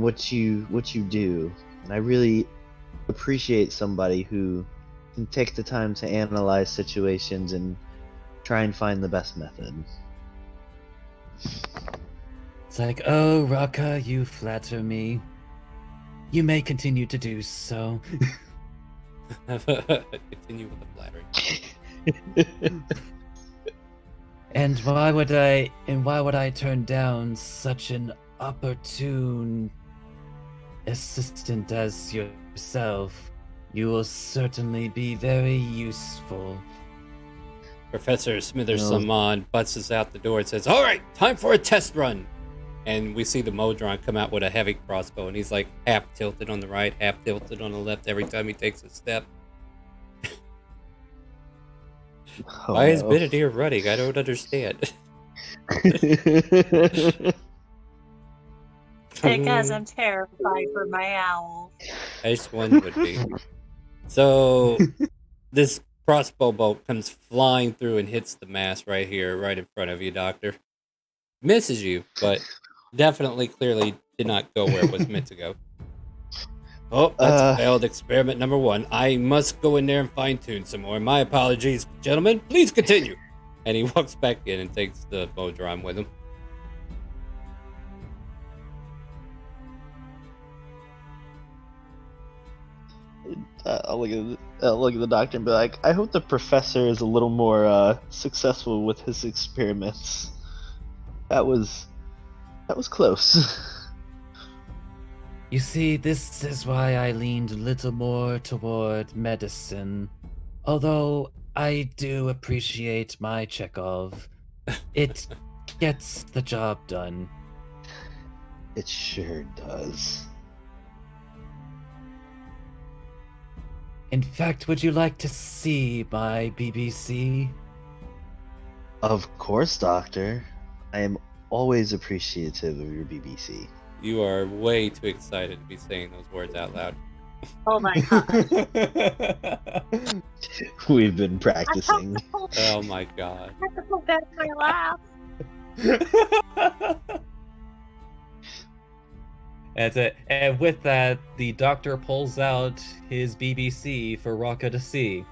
what you do, and I really appreciate somebody who can take the time to analyze situations and try and find the best method. It's like, oh, Raka, you flatter me. You may continue to do so. Continue with the flattery. And why would I turn down such an opportune assistant as yourself? You will certainly be very useful. Professor Smithers No. Saman butts us out the door and says, "All right, time for a test run." And we see the Modron come out with a heavy crossbow, and he's like half tilted on the right, half tilted on the left every time he takes a step. Oh, Why is no. Benedict running? I don't understand. Because I'm terrified for my owl. As one would be. So this crossbow bolt comes flying through and hits the mast right here, right in front of you, Doctor. Misses you, but definitely, clearly did not go where it was meant to go. Oh, that's failed experiment number 1. I must go in there and fine-tune some more. My apologies, gentlemen. Please continue. And he walks back in and takes the Modron with him. I'll look at the doctor and be like, I hope the professor is a little more successful with his experiments. That was close. You see, this is why I leaned a little more toward medicine. Although I do appreciate my Chekhov. It gets the job done. It sure does. In fact, would you like to see my BBC? Of course, Doctor. I am always appreciative of your BBC. You are way too excited to be saying those words out loud. Oh my god. We've been practicing. Oh my god. I have to put that in my laugh. That's it. And with that, the doctor pulls out his BBC for Raka to see.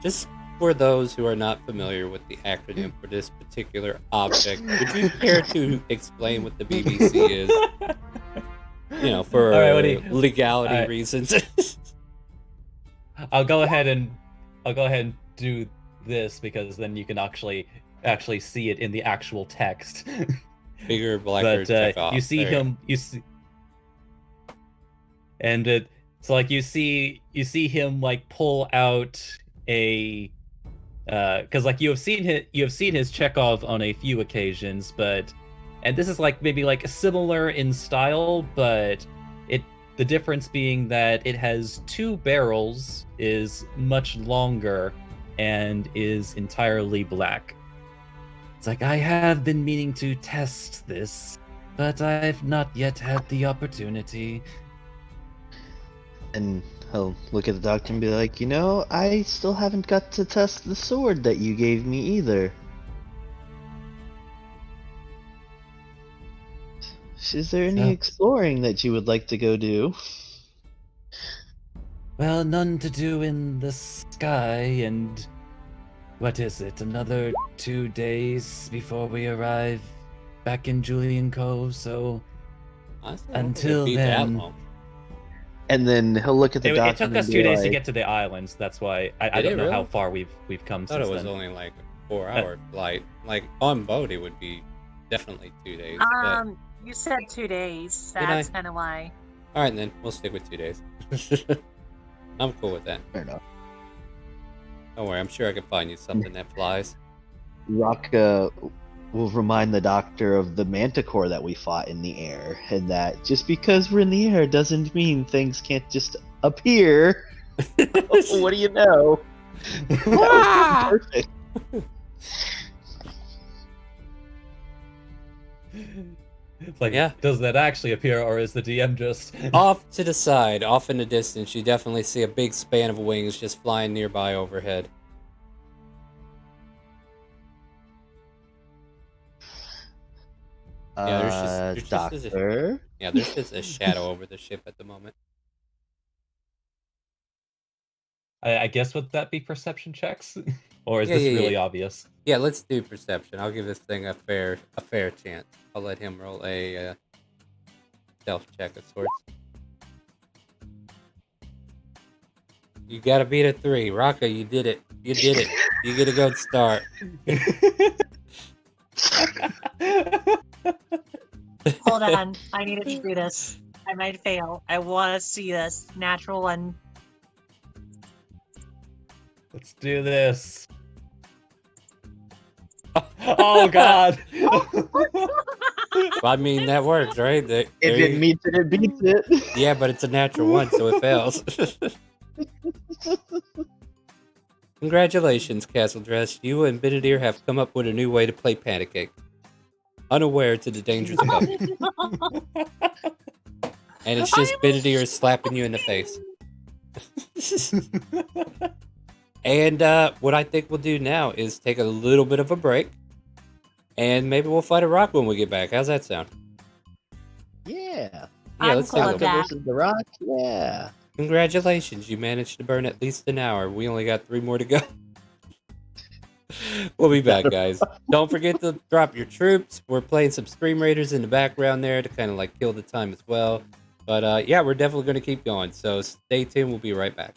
Just for those who are not familiar with the acronym for this particular object, would you care to explain what the BBC is? You know, for legality reasons. I'll go ahead and do this because then you can actually see it in the actual text. Bigger, blacker, check off. You see him. You see, and it's like you see him like pull out a because like you have seen his Chekhov on a few occasions, and this is like maybe like similar in style, but the difference being that it has two barrels, is much longer, and is entirely black. It's like, I have been meaning to test this, but I've not yet had the opportunity. And he'll look at the doctor and be like, you know, I still haven't got to test the sword that you gave me either. Is there any exploring that you would like to go do? Well, none to do in the sky, and what is it, another 2 days before we arrive back in Julian Cove, so Honestly, until then... And then he'll look at the doctor. It took us 2 days to get to the islands, that's why I don't know how far we've come since then. I thought it was only like a 4-hour flight. Like, on boat it would be definitely 2 days. But... You said 2 days. That's kind of why. Alright then, we'll stick with 2 days. I'm cool with that. Fair enough. Don't worry, I'm sure I can find you something that flies. Raka will remind the doctor of the manticore that we fought in the air, and that just because we're in the air doesn't mean things can't just appear. What do you know? That was perfect. Like, yeah. Does that actually appear, or is the DM just... Off to the side, off in the distance, you definitely see a big span of wings just flying nearby overhead. There's just a shadow over the ship at the moment. I guess would that be perception checks? Or is this really obvious? Yeah, let's do perception. I'll give this thing a fair chance. I'll let him roll a stealth check of sorts. You gotta beat a 3. Raka, you did it. You did it. You get a good start. Hold on. I need to do this. I might fail. I want to see this. Natural one. Let's do this. Oh god. Well, I mean, that works, right? If it meets it, it beats it. Yeah, but it's a natural 1, so it fails. Congratulations, Castle Dress. You and Benedier have come up with a new way to play Pancake. Unaware to the dangers above you. And it's just Benedier slapping you in the face. And what I think we'll do now is take a little bit of a break. And maybe we'll fight a rock when we get back. How's that sound? Yeah. Yeah, let's do it. Versus the rock. Yeah. Congratulations, you managed to burn at least an hour. We only got 3 more to go. We'll be back, guys. Don't forget to drop your troops. We're playing some StreamRaiders in the background there to kind of like kill the time as well. But yeah, we're definitely going to keep going. So stay tuned. We'll be right back.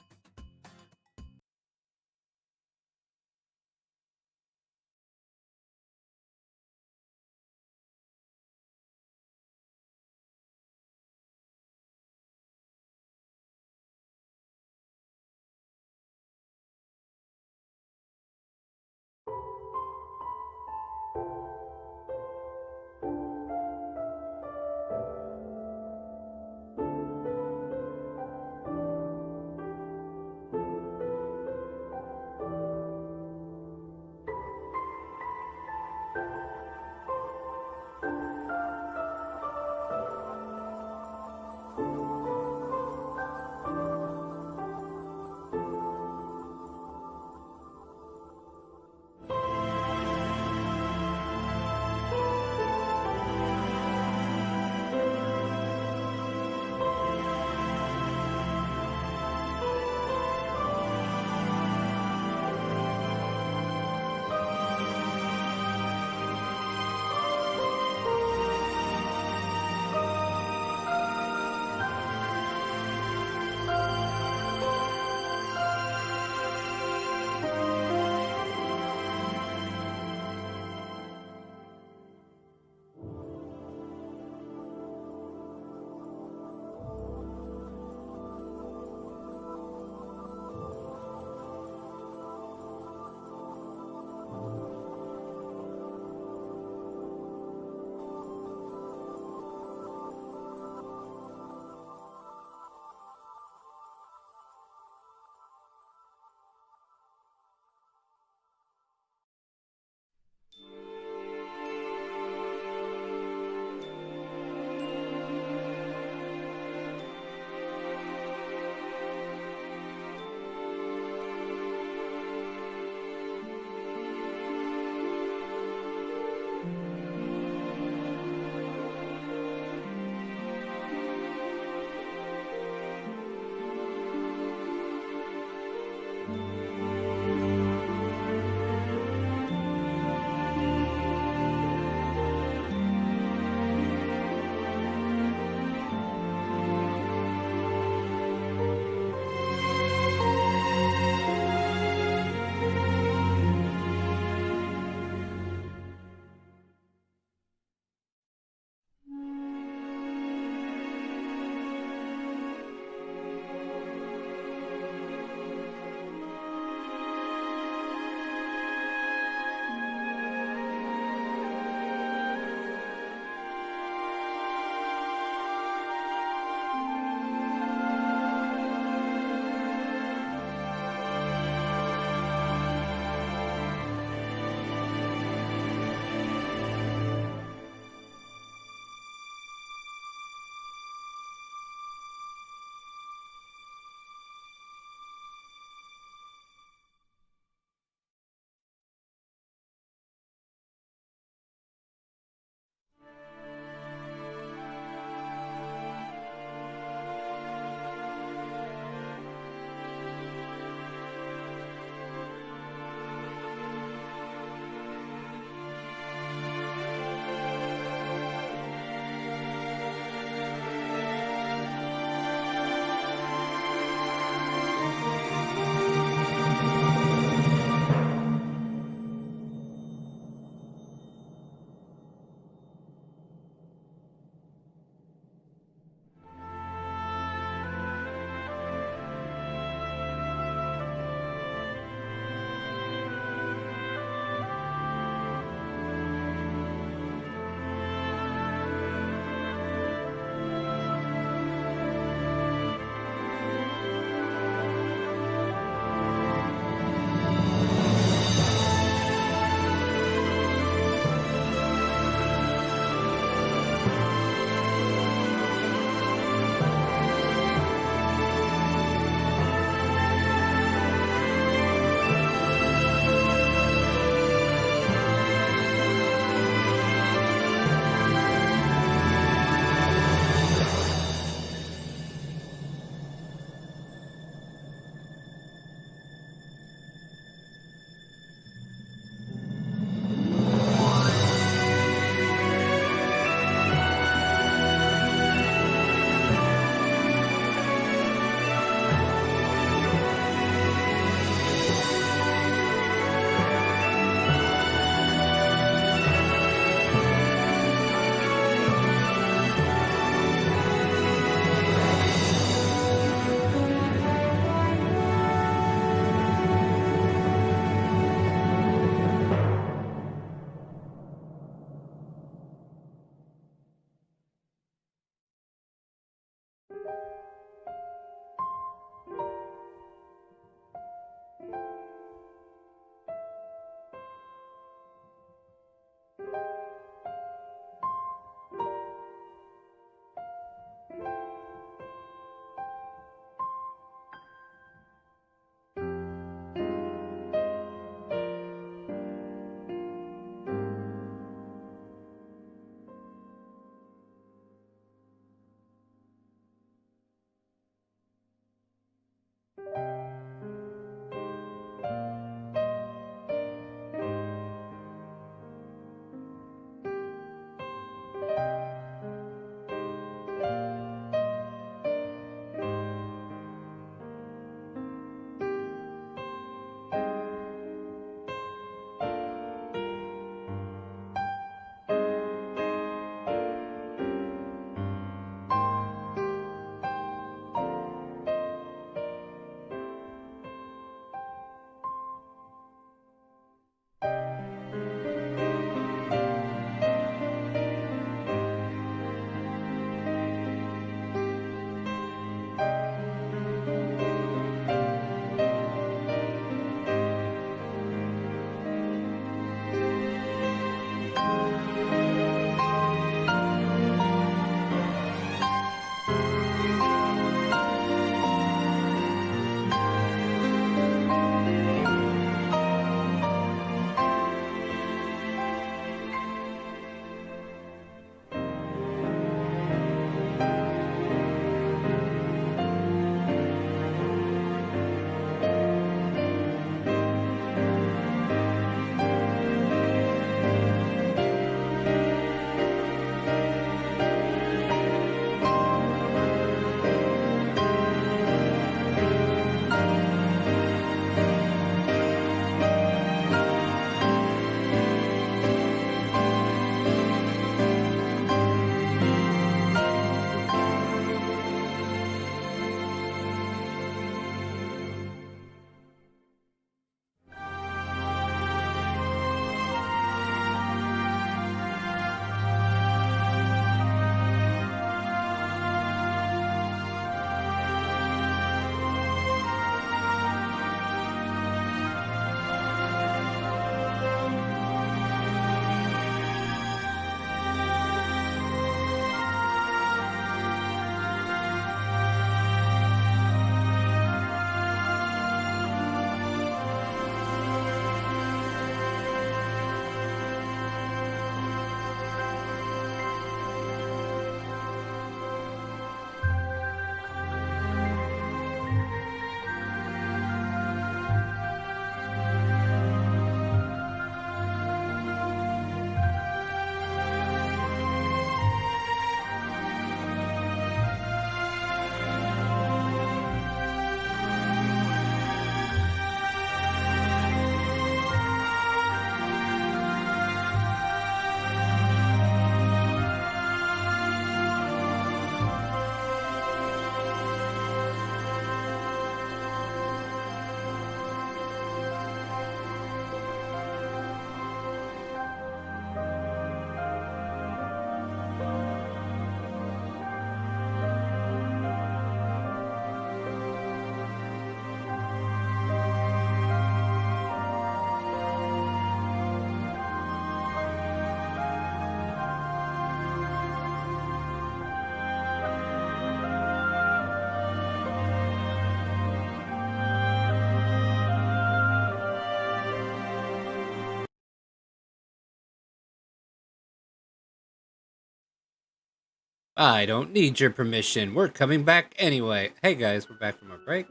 I don't need your permission. We're coming back anyway. Hey guys, we're back from our break.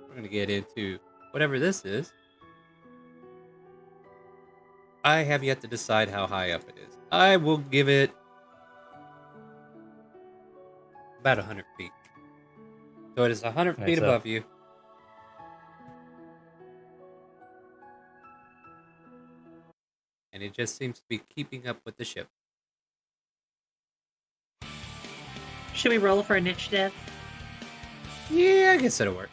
We're gonna get into whatever this is. I have yet to decide how high up it is. I will give it about 100 feet. So it is 100 feet so- above you. And it just seems to be keeping up with the ship. Should we roll for initiative? Yeah, I guess that'll work.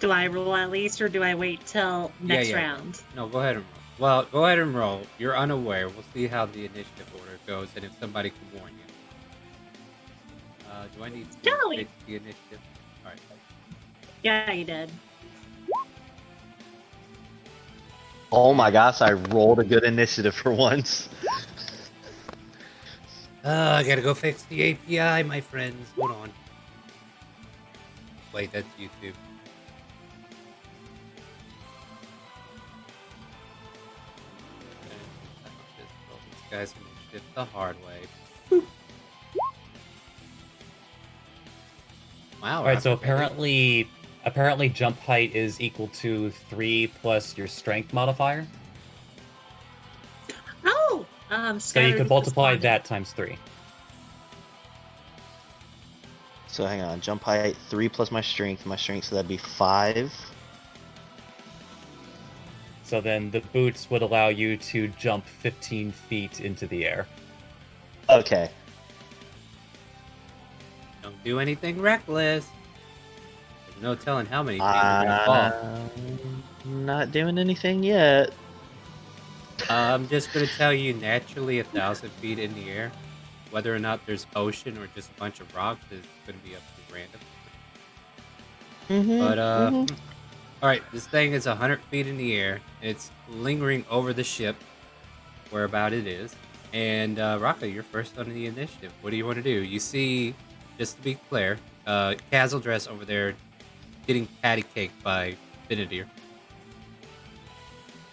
Do I roll at least, or do I wait till next yeah. round? No, go ahead and roll. Well, go ahead and roll. You're unaware. We'll see how the initiative order goes and if somebody can warn you. Do I need to Golly. fix the initiative? Alright. Yeah, you did. Oh my gosh, I rolled a good initiative for once. I gotta go fix the API, my friends. Hold on. Wait, that's YouTube. Just roll this guy's initiative the hard way. Boop. Wow. All right, so Rocket Baby. apparently jump height is equal to 3 plus your strength modifier. Oh, So you could multiply that times 3. So hang on, jump height 3 plus my strength, so that'd be 5. So then the boots would allow you to jump 15 feet into the air. Okay. Don't do anything reckless. There's no telling how many feet you're gonna fall. Not doing anything yet. I'm just gonna tell you, naturally, 1,000 feet in the air, whether or not there's ocean or just a bunch of rocks is gonna be up to random. But all right, this thing is 100 feet in the air. It's lingering over the ship, where about it is. And Raka, you're first on the initiative. What do you want to do? You see, just to be clear, Kazzledress over there getting patty caked by Benedier.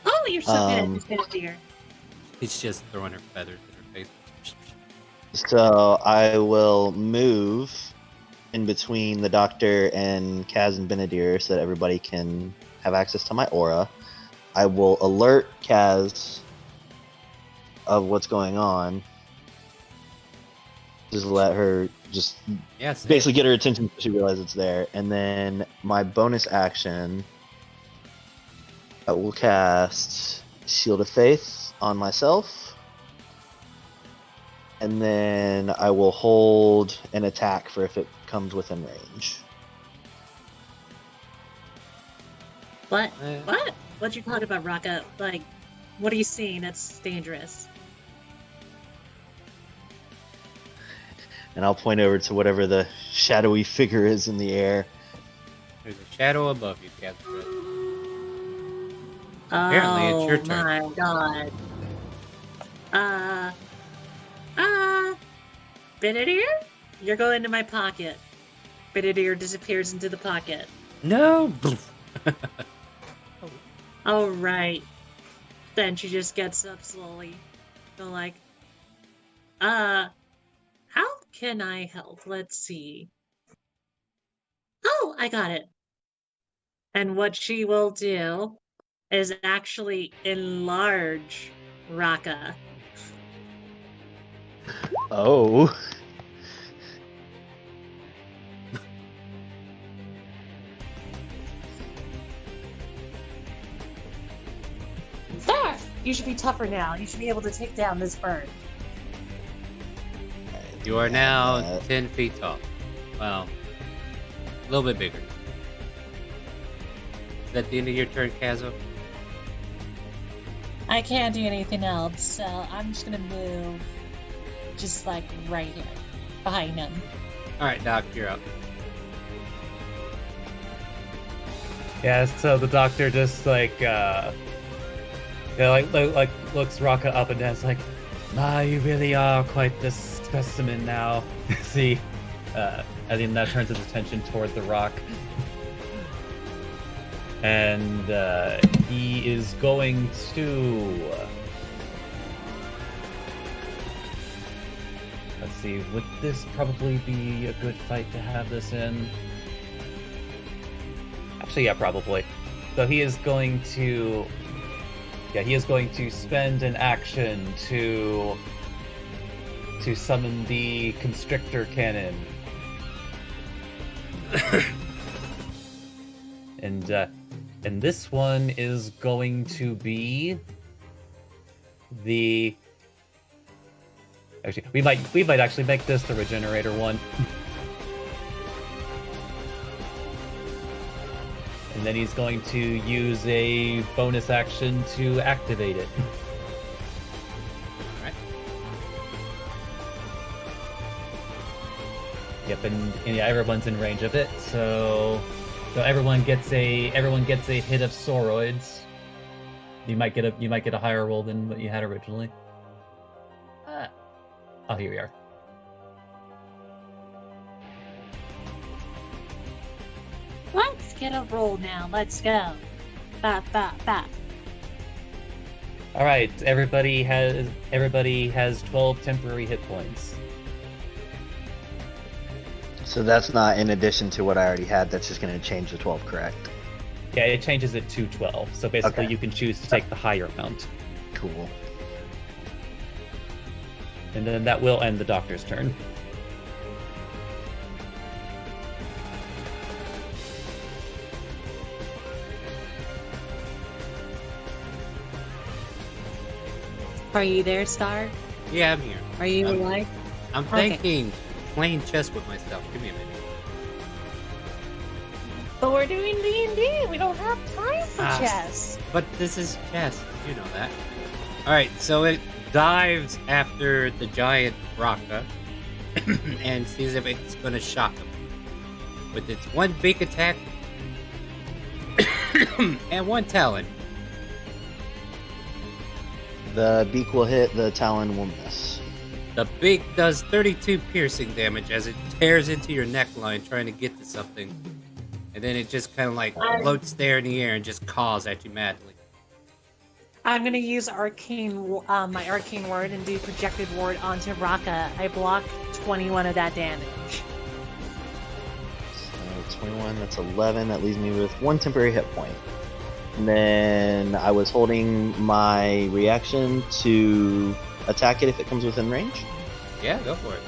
Oh, you're so good at this, dear. He's just throwing her feathers in her face. So I will move in between the Doctor and Kaz and Benedier so that everybody can have access to my aura. I will alert Kaz of what's going on. Just let her basically get her attention so she realizes it's there. And then my bonus action, I will cast Shield of Faith on myself. And then I will hold an attack for if it comes within range. What? What? What'd you talk about, Raka? Like, what are you seeing that's dangerous? And I'll point over to whatever the shadowy figure is in the air. There's a shadow above you, Kazzledress. Apparently, it's your turn. Oh my god. Benedier? You're going into my pocket. Benedier disappears into the pocket. No! Oh, right. Then she just gets up slowly. So like, how can I help? Let's see. Oh, I got it. And what she will do is actually enlarge Raka. Oh. There! You should be tougher now. You should be able to take down this bird. You are now 10 feet tall. Well, a little bit bigger. Is that the end of your turn, Kazzo? I can't do anything else, so I'm just gonna move just like right here, behind him. Alright, Doc, you're up. Yeah, so the Doctor just like looks Raka up and down. It's like, you really are quite the specimen now. See, and then that turns his attention toward the rock, and he is going to. Let's see, would this probably be a good fight to have this in? Actually, yeah, probably. So he is going to... Yeah, he is going to spend an action to summon the Constrictor Cannon. And this one is going to be the... Actually, we might actually make this the Regenerator one. And then he's going to use a bonus action to activate it. Alright. Yep, and yeah, everyone's in range of it, so everyone gets a hit of Soroids. You might get a higher roll than what you had originally. Oh, here we are. Let's get a roll now. Let's go. Bop, bop, bop. All right, everybody has 12 temporary hit points. So that's not in addition to what I already had. That's just going to change the 12, correct? Yeah, it changes it to 12. So basically, Okay. you can choose to take the higher amount, Cool. and then that will end the doctor's turn. Are you there, Star? Yeah, I'm here. Are you I'm- alive? I'm Okay. thinking playing chess with myself. Give me a minute. But we're doing D&D. We don't have time for Ah. chess. But this is chess. You know that. Alright, so it dives after the giant Raka and sees if it's going to shock him. With its one big attack and one talon. The beak will hit, the talon will miss. The beak does 32 piercing damage as it tears into your neckline trying to get to something. And then it just kind of like floats there in the air and just caws at you madly. I'm gonna use my arcane word and do projected ward onto Raka. I block 21 of that damage. So 21, that's 11. That leaves me with 1 temporary hit point. And then I was holding my reaction to attack it if it comes within range. Yeah, go for it.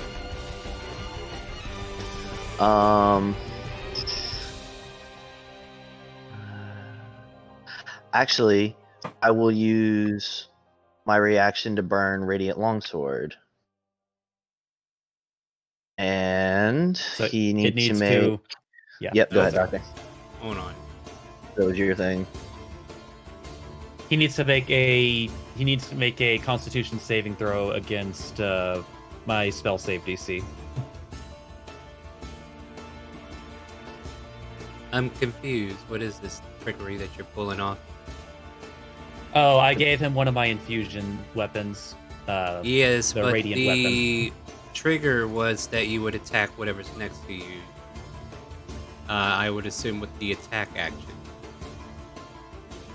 Actually, I will use my reaction to burn Radiant Longsword. And So he it needs to needs make. to. Yeah. Yep, go Okay. ahead, Doctor. Hold on. That was your thing. He needs to make a Constitution saving throw against my spell save DC. I'm confused. What is this trickery that you're pulling off? Oh, I gave him one of my infusion weapons. Yes, the but radiant the trigger was that you would attack whatever's next to you. I would assume with the attack action.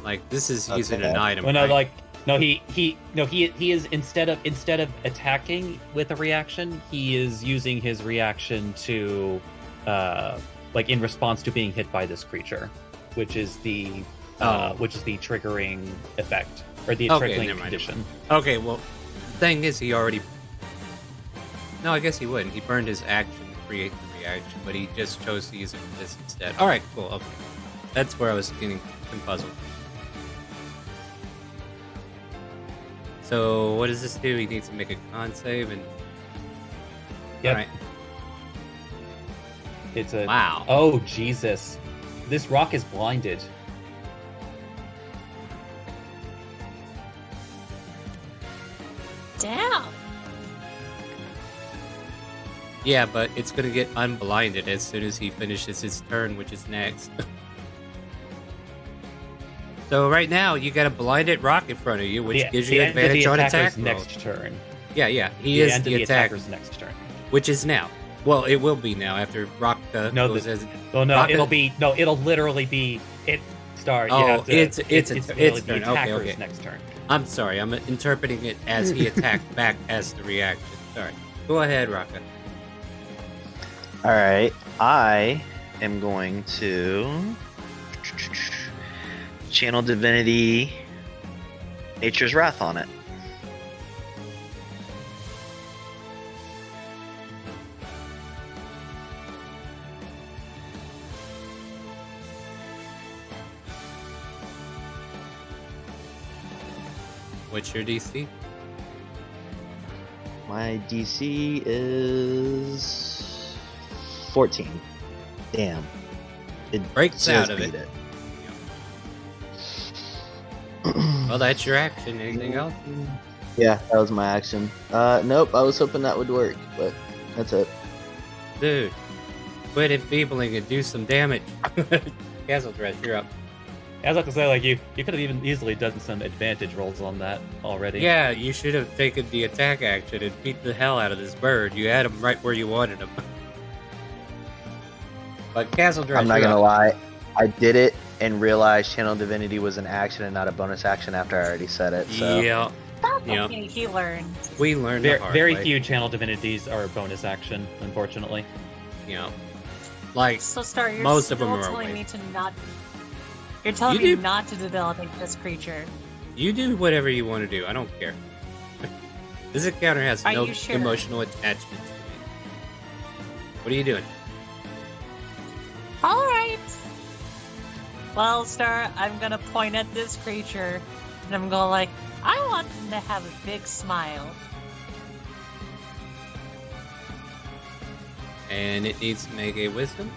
Like this is using an item. Well, no, right? he is instead of attacking with a reaction, he is using his reaction to like in response to being hit by this creature, which is the triggering effect or the Okay, triggering never mind. condition. Okay, well, the thing is, he already. No, I guess he wouldn't. He burned his action to create the reaction, but he just chose to use it for this instead. All right, cool. Okay, that's where I was getting puzzled. So, what does this do? He needs to make a con save, and Yep. all right. It's a Wow. Oh Jesus, this rock is blinded. Damn. Yeah, but it's gonna get unblinded as soon as he finishes his turn, which is next. So right now you got a blinded rock in front of you, which gives you the end of the advantage on attack attacker's roll. next turn. Yeah, he The is end the of the attacker, attacker's next turn. which is now. Well, it will be now after Rock No, goes the- as. Well, no, Rocket- it'll literally be it. Start. Oh, you have to, it's literally its the turn. Okay, attacker's okay. next turn. I'm sorry, I'm interpreting it as he attacked back as the reaction. Sorry. Go ahead, Raka. Alright, I am going to channel Divinity Nature's Wrath on it. What's your DC? My DC is 14. Damn. It Breaks just out of beat it. Well, that's your action. Anything else? Yeah, that was my action. Nope, I was hoping that would work, but that's it. Dude, quit enfeebling and do some damage. Castle Dress, you're up. I was about to say, like, you could have even easily done some advantage rolls on that already. Yeah, you should have taken the attack action and beat the hell out of this bird. You had him right where you wanted him. But Castle Dress, I'm not you're gonna up. lie, I did it and realized Channel Divinity was an action and not a bonus action after I already said it, so... Yeah, That's Yeah. okay, he learned. we learned the hard Very way. few channel divinities are bonus action, unfortunately. You know, like So, Star, you're most of still them are telling always. me to not... You're telling You me do- not to debilitate this creature. You do whatever you want to do. I don't care. This encounter has Are no you sure? emotional attachment to me. What are you doing? Alright. Well, Star, I'm gonna point at this creature, and I'm going like, I want him to have a big smile. And it needs to make a wisdom.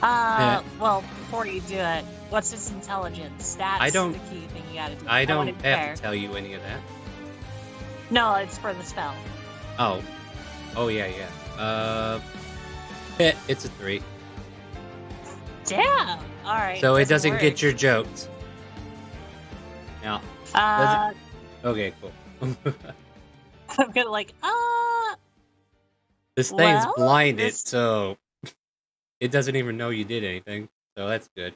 Well, before you do it, what's its intelligence? That's I don't- the key thing you gotta do. I want don't it have fair. to tell you any of that. No, it's for the spell. Oh. Oh, yeah, yeah. It's a 3. Damn! Alright. So it doesn't work. get your jokes. Now, okay, cool. I'm gonna like, This thing's Well, blinded, this- so it doesn't even know you did anything. So that's good.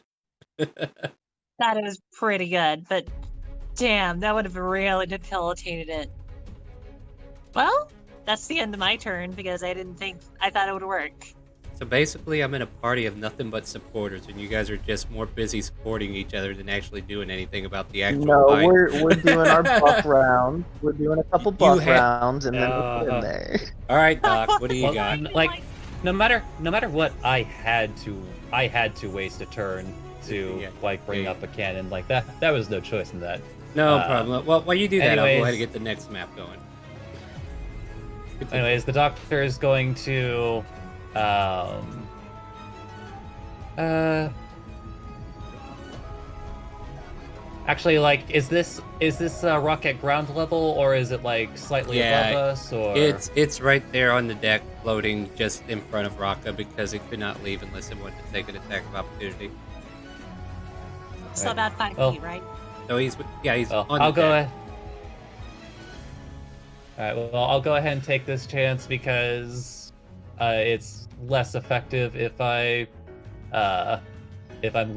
that is pretty good, but damn, that would have really debilitated it. Well, that's the end of my turn because I thought it would work. So basically, I'm in a party of nothing but supporters, and you guys are just more busy supporting each other than actually doing anything about the actual No, fight. we're doing our buff round. We're doing a couple You buff have- rounds, and then we'll put in there. All right, Doc, what do you Well, got? like, no matter what, I had to waste a turn to Yeah. like bring Yeah. up a cannon like that. That was no choice in that. No problem. Well, while you do that, I'll go anyways- ahead and get the next map going. Anyways, the doctor is going to, actually, like, is this rock at ground level, or is it like slightly Yeah, above us, or It's right there on the deck, floating just in front of Raka because it could not leave unless it wanted to take an attack of opportunity. It's Right. about 5 Well- feet, right? So he's Well, on I'll the go deck. ahead. All right. Well, I'll go ahead and take this chance because it's less effective if I'm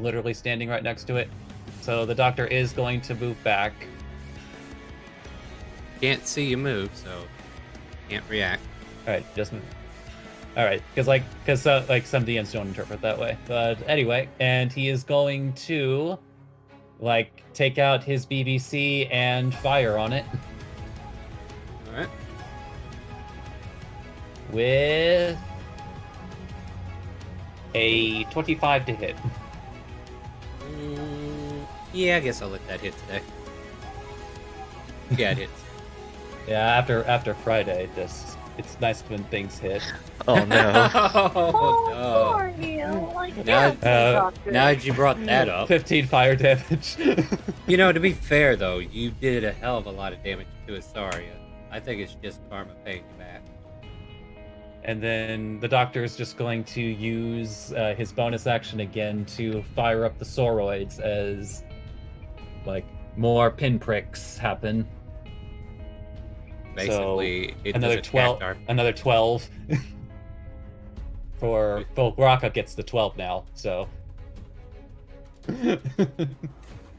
literally standing right next to it. So the doctor is going to move back. Can't see you move, so can't react. All right, just move. All right, because some DMs don't interpret that way. But anyway, and he is going to like take out his BBC and fire on it All right. with a 25 to hit. Yeah, I guess I'll let that hit today. Yeah, it hits. Yeah, after Friday, it's nice when things hit. Oh no. Oh, poor you. Like, Now- yeah, Uh, doctor. no. Now that you brought that up. 15 fire damage. You know, to be fair, though, you did a hell of a lot of damage to Asaria. I think it's just karma paying you back. And then the doctor is just going to use his bonus action again to fire up the soroids as like more pinpricks happen. Basically, it Another does a 12. cactar. Another 12. For Raka gets the 12 now. So.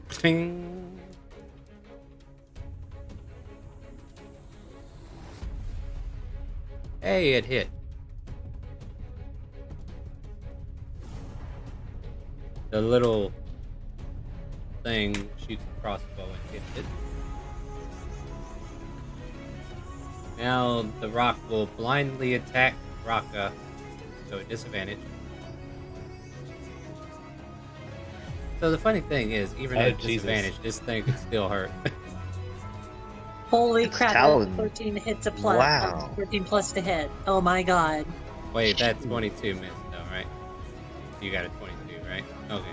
Ting. Hey, it hit. The little thing shoots a crossbow and hits it. Now the rock will blindly attack Raka, so at disadvantage. So the funny thing is, even at disadvantage, this thing could still hurt. Holy It's crap! Talon. 14 hits a plus. Wow. 14 plus to hit. Oh my god. Wait, that 22 missed though, right? You got a 22, right? Okay.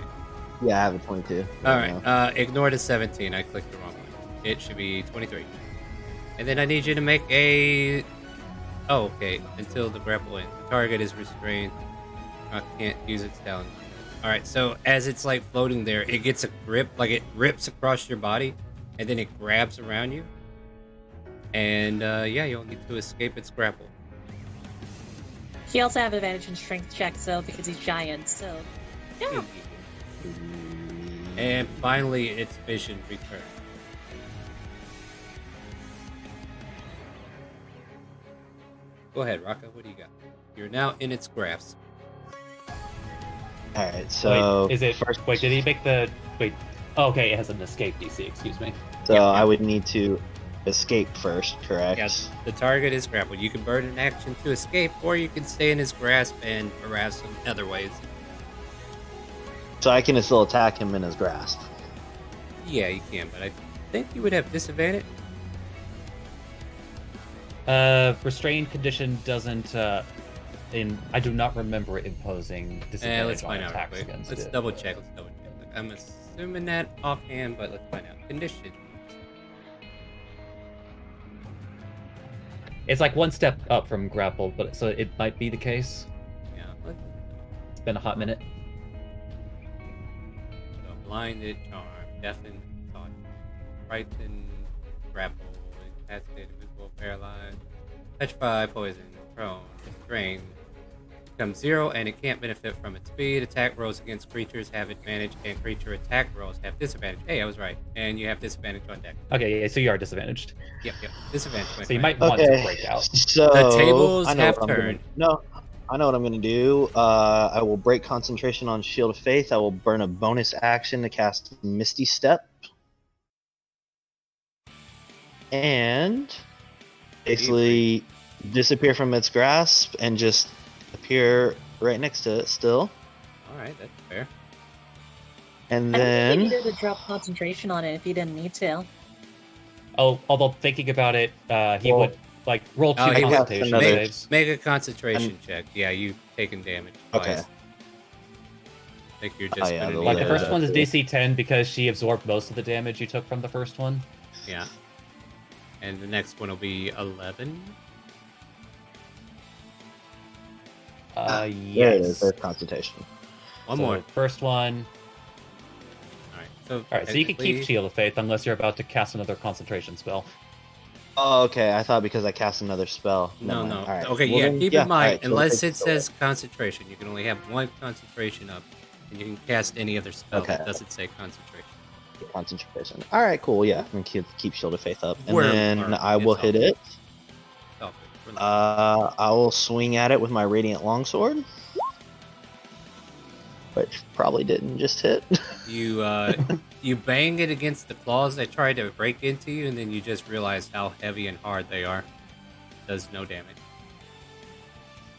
Yeah, I have a 22. Alright, ignore the 17. I clicked the wrong one. It should be 23. And then I need you to make a... Oh, okay. Until the grapple ends. The target is restrained. I can't use its talon. Alright, so as it's like floating there, it gets a grip, like it rips across your body, and then it grabs around you. And yeah, you'll need to escape its grapple. He also have advantage in strength checks though because he's giant. So yeah. And finally, its vision returns. Go ahead, Raka. What do you got? You're now in its grasp. Alright, so... Wait, is it... First, Wait, did he make the... Wait... Oh, okay, it has an escape DC, excuse me. so Yep. I would need to escape first, correct? Yes, the target is grappled. You can burn an action to escape, or you can stay in his grasp and harass him other ways. So I can still attack him in his grasp. Yeah, you can, but I think you would have disadvantage. Restrained condition doesn't, I do not remember it imposing disadvantage Let's on find out real attacks quick. against Let's it. double check. I'm assuming that offhand, but let's find out. Condition. It's like one step up from grapple, but so it might be the case. Yeah, It's been a hot minute. so blinded, charm, deafened, taught, frightened, grapple, incapacitated, invisible, paralyzed, petrified, poison, prone, restrained. Becomes 0 and it can't benefit from its speed. Attack rolls against creatures have advantage, and creature attack rolls have disadvantage. Hey, I was right. And you have disadvantage on deck. Okay, yeah, so you are disadvantaged. Yep. Disadvantage. So you might want to break out. So The tables I know have what I'm turned. I know what I'm gonna do. I will break concentration on Shield of Faith. I will burn a bonus action to cast Misty Step. And basically disappear from its grasp and just appear right next to it still. Alright, that's fair. And I don't think you then needed to drop concentration on it if you didn't need to. Oh, although thinking about it, he would like roll 2 Oh, he would concentration another- saves. Make a concentration check. Yeah, you've taken damage twice. Okay. I think you're just yeah, gonna the need Like the Yeah, first one is that's DC 10 because she absorbed most of the damage you took from the first one. Yeah. And the next one will be 11. there it is. Yes. There's concentration. One So, more. First one. Alright, So you can keep technically- Shield of Faith unless you're about to cast another concentration spell. Oh, okay. I thought because I cast another spell. No, Never no. mind. All right. Okay, Well, yeah, then, keep in mind, all right, so unless take it this away. says concentration, you can only have one concentration up, and you can cast any other spell that Okay. doesn't say concentration. Concentration. All right, cool. Yeah, I'm gonna keep Shield of Faith up, and We're then learning. I will It's hit all it. Oh, we're not- I will swing at it with my Radiant Longsword, which probably didn't just hit. You you bang it against the claws that try to break into you, and then you just realize how heavy and hard they are. Does no damage.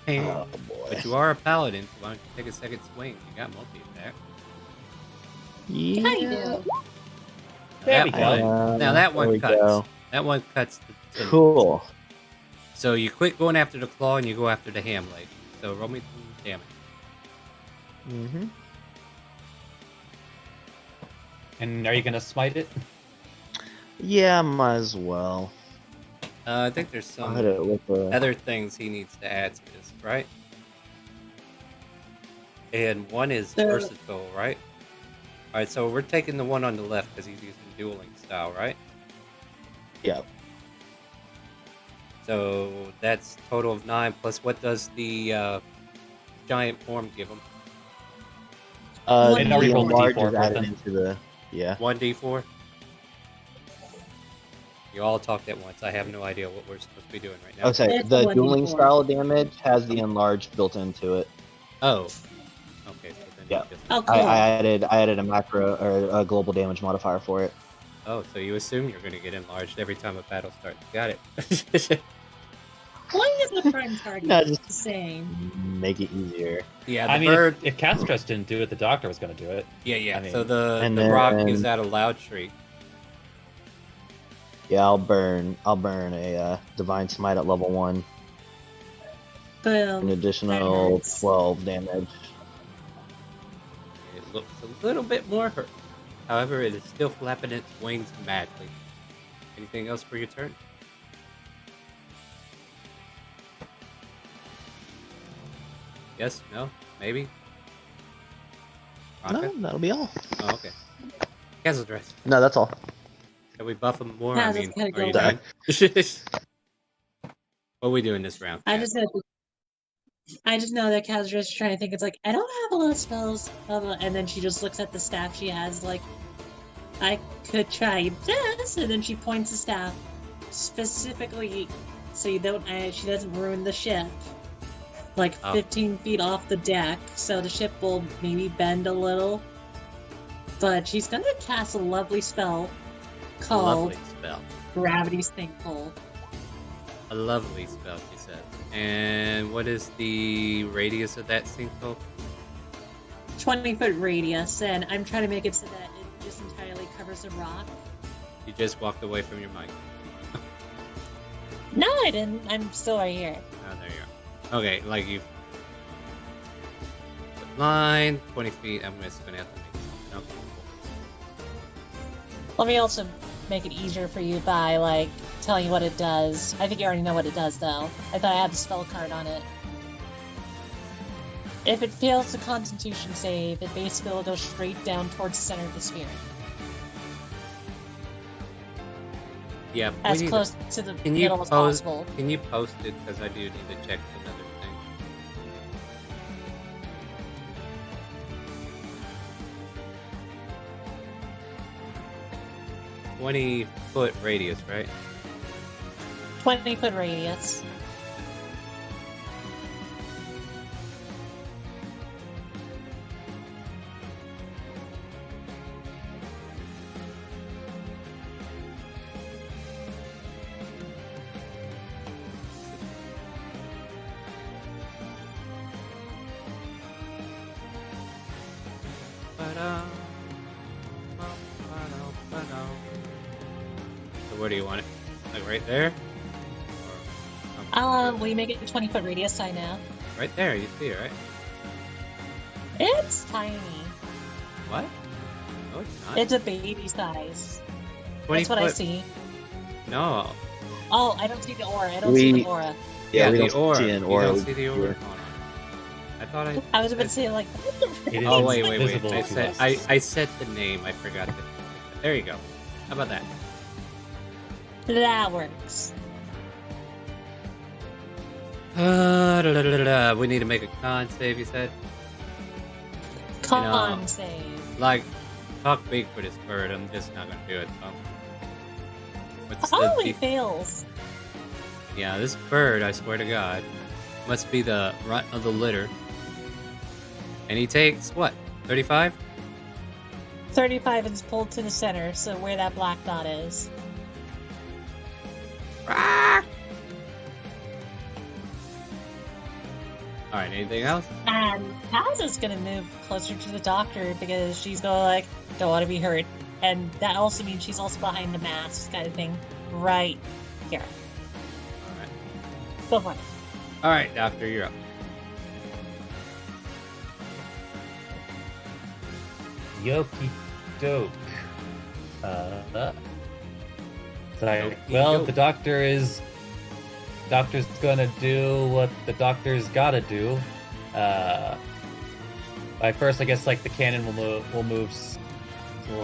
Oh boy. But you are a paladin, so why don't you take a second swing? You got multi-attack. Yeah, you do. There we That go. one- now that one there we cuts. go. That one cuts the tendon. Cool. So you quit going after the claw and you go after the ham leg. So roll me some damage. Mm-hmm. And are you gonna smite it? Yeah, might as well. I think there's I'll some hit it with a. other things he needs to add to this, right? And one is The- versatile, right? Alright, so we're taking the one on the left because he's using dueling style, right? Yeah. So that's total of 9, plus what does the giant form give him? It already the rolled a enlarge D4 is for added them. into the. Yeah. 1d4? You all talked at once. I have no idea what we're supposed to be doing right now. Okay, It's the 1d4. dueling style damage has the enlarged built into it. Oh. Okay, so then Yeah. you just... Oh, cool. I added a macro or a global damage modifier for it. Oh, so you assume you're going to get enlarged every time a battle starts. Got it. Why is the prime target No, just the same? make it easier. Yeah, the I mean, bird... if Castros didn't do it, the doctor was going to do it. Yeah. I mean, so the and rock then- gives out a loud shriek. Yeah, I'll burn a divine smite at level 1, Boom. an additional hurts. 12 damage. It looks a little bit more hurt. However, it is still flapping its wings madly. Anything else for your turn? Yes? No? Maybe? No, Rocket? that'll be all. Oh, okay. Castle dress. No, that's all. Can we buff him more? Yeah, I that's mean, kinda are you cool. done? What are we doing this round? I Kat? just know that Kazra's just trying to think. It's like, I don't have a lot of spells, blah, blah, and then she just looks at the staff she has, like, I could try this, and then she points the staff specifically so you don't. She doesn't ruin the ship. Like Oh. 15 feet off the deck, so the ship will maybe bend a little. But she's gonna cast a lovely spell A called lovely spell. Gravity Sinkhole. A lovely spell, she says. And what is the radius of that sinkhole? 20-foot radius, and I'm trying to make it so that it just entirely covers a rock. You just walked away from your mic. No, I didn't. I'm still right here. Oh, there you go. Okay, like you... Line, 20 feet. I'm just gonna have to make something. Okay, cool. Let me also make it easier for you by, like, telling you what it does. I think you already know what it does, though. I thought I had the spell card on it. If it fails the Constitution save, it basically will go straight down towards the center of the sphere. Yeah, As we need close to the Can you middle as post? possible. Can you post it? Because I do need to check another thing. "20-foot radius, right? 20-foot radius. So where do you want it? Like right there? Or, Will you make it a 20-foot radius sign now? right there, you see it, right? It's tiny. What? No, it's not. It's a baby size. 20 That's what I foot- see. No. Oh, I don't see the aura. I don't see the aura. Yeah, we the don't aura. see an You aura. don't see the aura? Yeah. Oh, no. I thought I... I was about to say, like, It is Oh, wait. visible I to said, us. I said the name. I forgot the... There you go. How about that? that works. We need to make a con save, you said? Con save. Like, talk big for this bird. I'm just not gonna do it. What's Oh, the... he fails. Yeah, this bird, I swear to God, must be the runt of the litter. And he takes, what, 35? 35 is pulled to the center, so where that black dot is. Alright, anything else? And Kaz is gonna move closer to the doctor because she's gonna, like, don't want to be hurt. And that also means she's also behind the mask kind of thing. Right here. Alright. Go for it. Alright, Doctor, you're up. Yoki doke. Sorry. Okie Well, doke. the doctor's gonna do what the doctor's gotta do. Like first, I guess like the cannon will move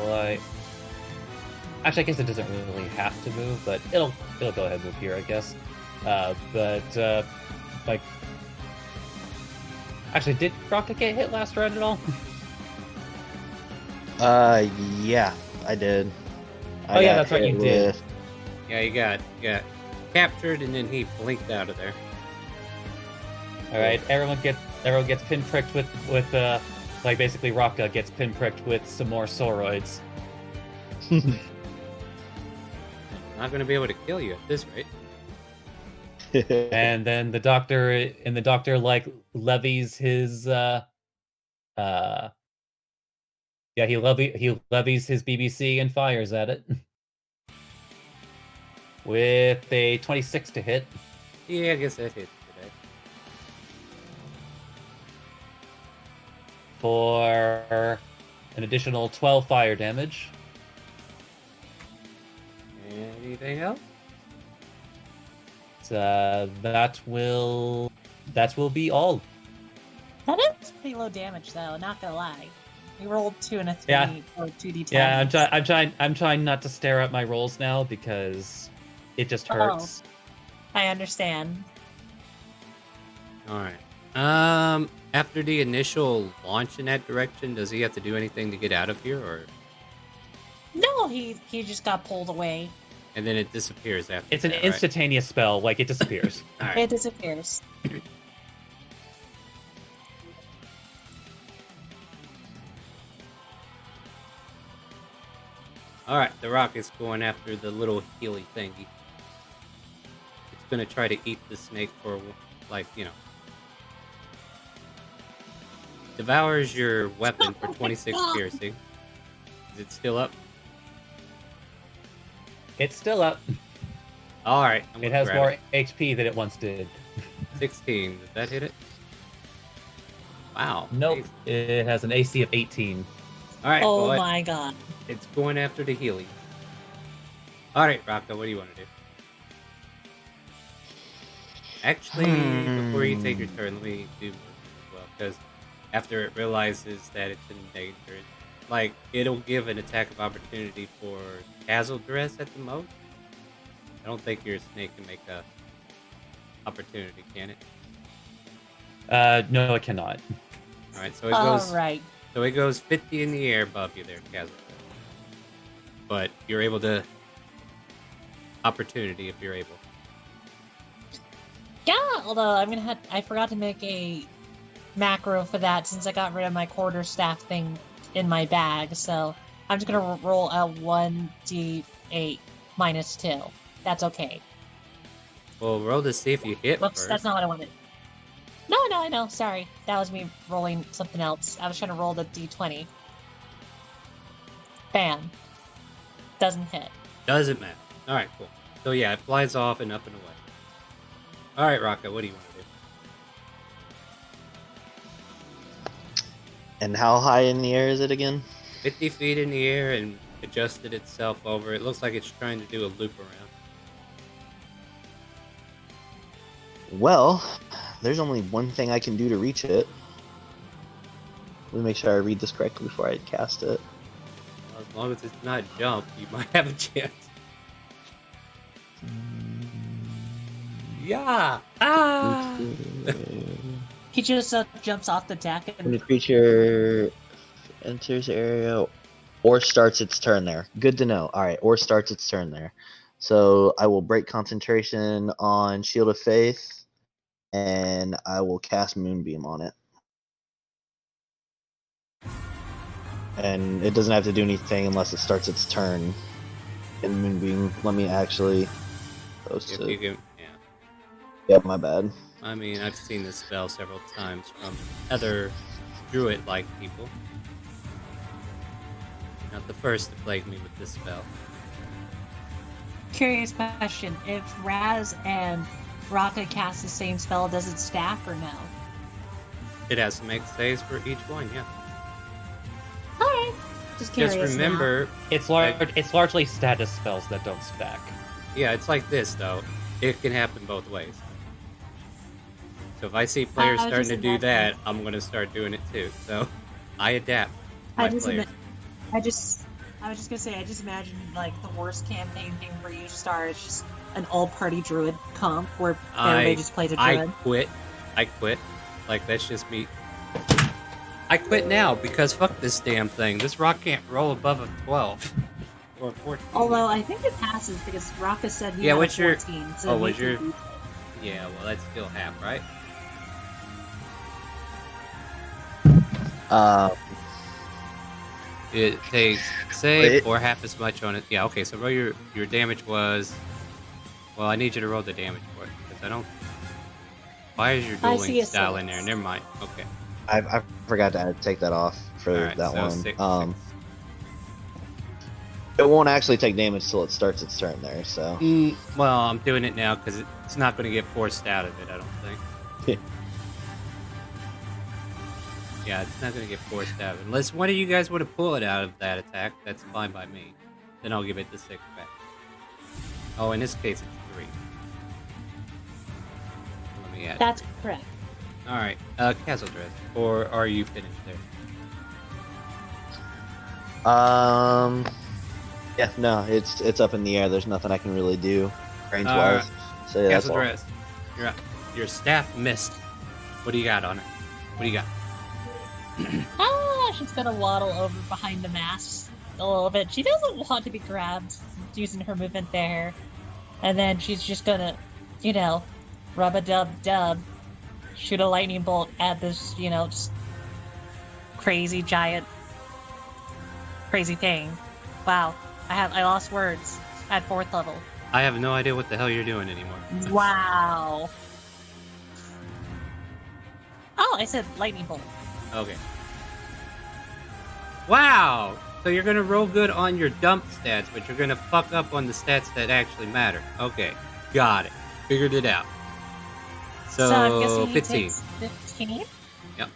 like. Actually, I guess it doesn't really have to move, but it'll go ahead and move here, I guess. Like, actually, did Rocket get hit last round at all? Yeah, I did. Oh, yeah, got that's right, hit you did. Yeah, he got captured and then he blinked out of there. All right, everyone gets pinpricked with like basically Raka gets pinpricked with some more soroids. Not gonna be able to kill you at this rate. And then the doctor like levies his he levies his BBC and fires at it with a 26 to hit. Yeah, I guess that hits today. For an additional 12 fire damage. Anything else? That will be all. That is pretty low damage, though. Not gonna lie. We rolled 2 and a 3 Yeah. or 2d10. Yeah, I'm trying not to stare at my rolls now because it just hurts. I understand. All right. After the initial launch in that direction, does he have to do anything to get out of here, or? No, he just got pulled away. And then it disappears after. It's an that, right? instantaneous spell, like it disappears. All right. It disappears. All right. The rocket's going after the little healy thingy. It's gonna try to eat the snake for, like, devours your weapon for 26 piercing. Is it still up? It's still up. All right. It has more HP than it once did. 16. Does that hit it? Wow. Nope. Nice. It has an AC of 18. All right. Oh well, my god. It's going after the Healy. All right, Rocco, what do you want to do? Actually, before you take your turn, let me do this as well, because after it realizes that it's endangered, like, it'll give an attack of opportunity for Dazzle Dress at the most. I don't think your snake can make a opportunity, can it? No, it cannot. All right, so it goes. All right. So it goes 50 in the air above you there, Dazzle Dress. But you're able to opportunity if you're able. Yeah, although I forgot to make a macro for that since I got rid of my quarterstaff thing in my bag, so I'm just gonna roll a 1d8 minus 2. That's okay. Well, roll to see if you hit Whoops, first. that's not what I wanted. No, I know. Sorry. That was me rolling something else. I was trying to roll the d20. Bam. Doesn't hit. Doesn't matter. Alright, cool. So yeah, it flies off and up and away. Alright, Rocco, what do you want to do? And how high in the air is it again? 50 feet in the air and adjusted itself over. It looks like it's trying to do a loop around. Well, there's only one thing I can do to reach it. Let me make sure I read this correctly before I cast it. Well, as long as it's not jump, you might have a chance. Yeah! Ah! He just jumps off the deck When and the creature enters the area or starts its turn there. Good to know. Alright, or starts its turn there. So I will break concentration on Shield of Faith, and I will cast Moonbeam on it. And it doesn't have to do anything unless it starts its turn. In Moonbeam, let me actually post If it. you can, yeah. Yep, my bad. I mean, I've seen this spell several times from other druid-like people. Not the first to plague me with this spell. curious question. If Raz and Raka cast the same spell, does it stack or no? It has to make saves for each one, yeah. Alright. Just curious. Just remember, It's largely status spells that don't stack. yeah, it's like this, though. It can happen both ways. So if I see players I was starting to just do that, imagining- I'm going to start doing it too. So I adapt I my just players. I was just gonna say, I just imagine like the worst campaign thing for you to start is just an all-party druid comp where everybody just plays a druid. I quit. Like, that's just me. I quit now because fuck this damn thing. This rock can't roll above a 12. or 14. Although I think it passes because Raka said he Yeah, had what's a your- 14. oh, he what's your- can- Yeah, well, that's still half, right? It takes save Wait. or half as much on it. Yeah, okay, so roll your damage was... Well, I need you to roll the damage for it, because I don't... Why is your I dueling see a style in 6. there? Never mind. Okay. I forgot to take that off for Alright, that so one. 6. It won't actually take damage till it starts its turn there. So Well, I'm doing it now because it's not going to get forced out of it, I don't think. Yeah, it's not going to get forced out. Unless one of you guys want to pull it out of that attack, that's fine by me. Then I'll give it the 6 back. Oh, in this case, it's 3. Let me add. That's correct. Alright, Castle Dress. Or are you finished there? yeah, no, it's up in the air. There's nothing I can really do range wise. So yeah, that's Castle all. Dress. You're up. Your staff missed. What do you got on it? What do you got? She's gonna waddle over behind the mast a little bit. She doesn't want to be grabbed using her movement there. And then she's just gonna, rub-a-dub-dub, shoot a lightning bolt at this, just crazy giant, crazy thing. Wow. I lost words at 4th level. I have no idea what the hell you're doing anymore. Wow. Oh, I said lightning bolt. Okay. Wow! So you're gonna roll good on your dump stats, but you're gonna fuck up on the stats that actually matter. Okay. Got it. Figured it out. So, I'm guessing he 15. takes 15? Yep.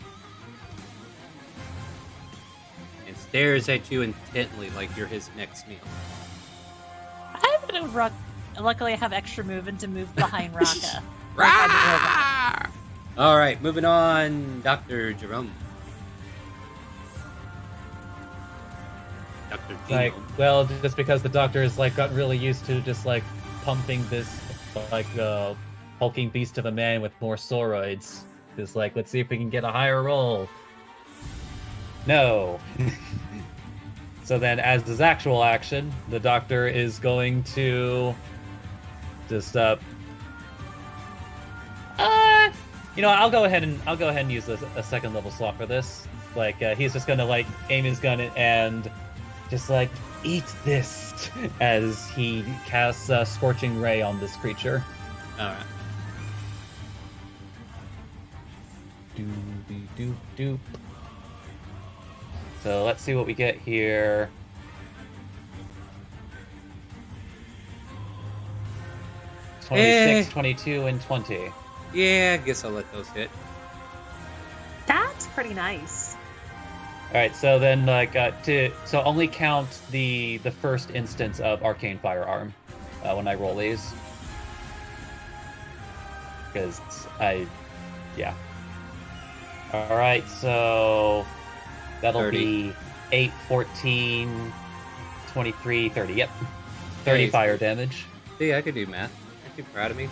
And stares at you intently like you're his next meal. I'm gonna luckily I have extra movement to move behind Raka. Alright, moving on. Dr. Jerome. Dr. Like, Gino. well, just because the doctor is like got really used to just like pumping this like hulking beast of a man with more steroids. Just like, let's see if we can get a higher roll. No. So then, as his actual action, the doctor is going to just I'll go ahead and use a second level slot for this. Like, he's just gonna like aim his gun and just like eat this as he casts Scorching Ray on this creature. Alright. Doop. So let's see what we get here. 26, 22, and 20. Yeah, I guess I'll let those hit. That's pretty nice. All right, so then so only count the first instance of Arcane Firearm when I roll these, because yeah. All right, so that'll 30. be 8, 14, 23, 30. Yep, 30 Hey, fire damage. See, I could do math. Aren't you proud of me?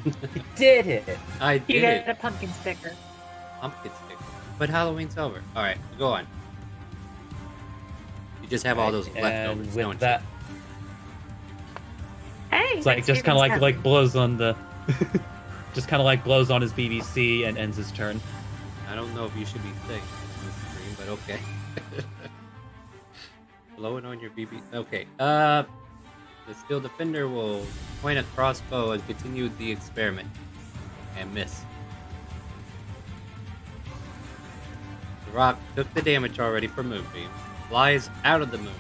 You did it. I You did get it. a pumpkin sticker. Pumpkin stick. But Halloween's over. Alright, go on. You just have all those And leftovers, with don't that, Hey, it's like just kind of like blows on the, just kind of like blows on his BBC and ends his turn. you? I don't know if you should be saying this on the stream, but okay. Blowing on your BB. Okay. The Steel Defender will point a crossbow and continue the experiment. And miss. The rock took the damage already from Moonbeam. Flies out of the Moonbeam.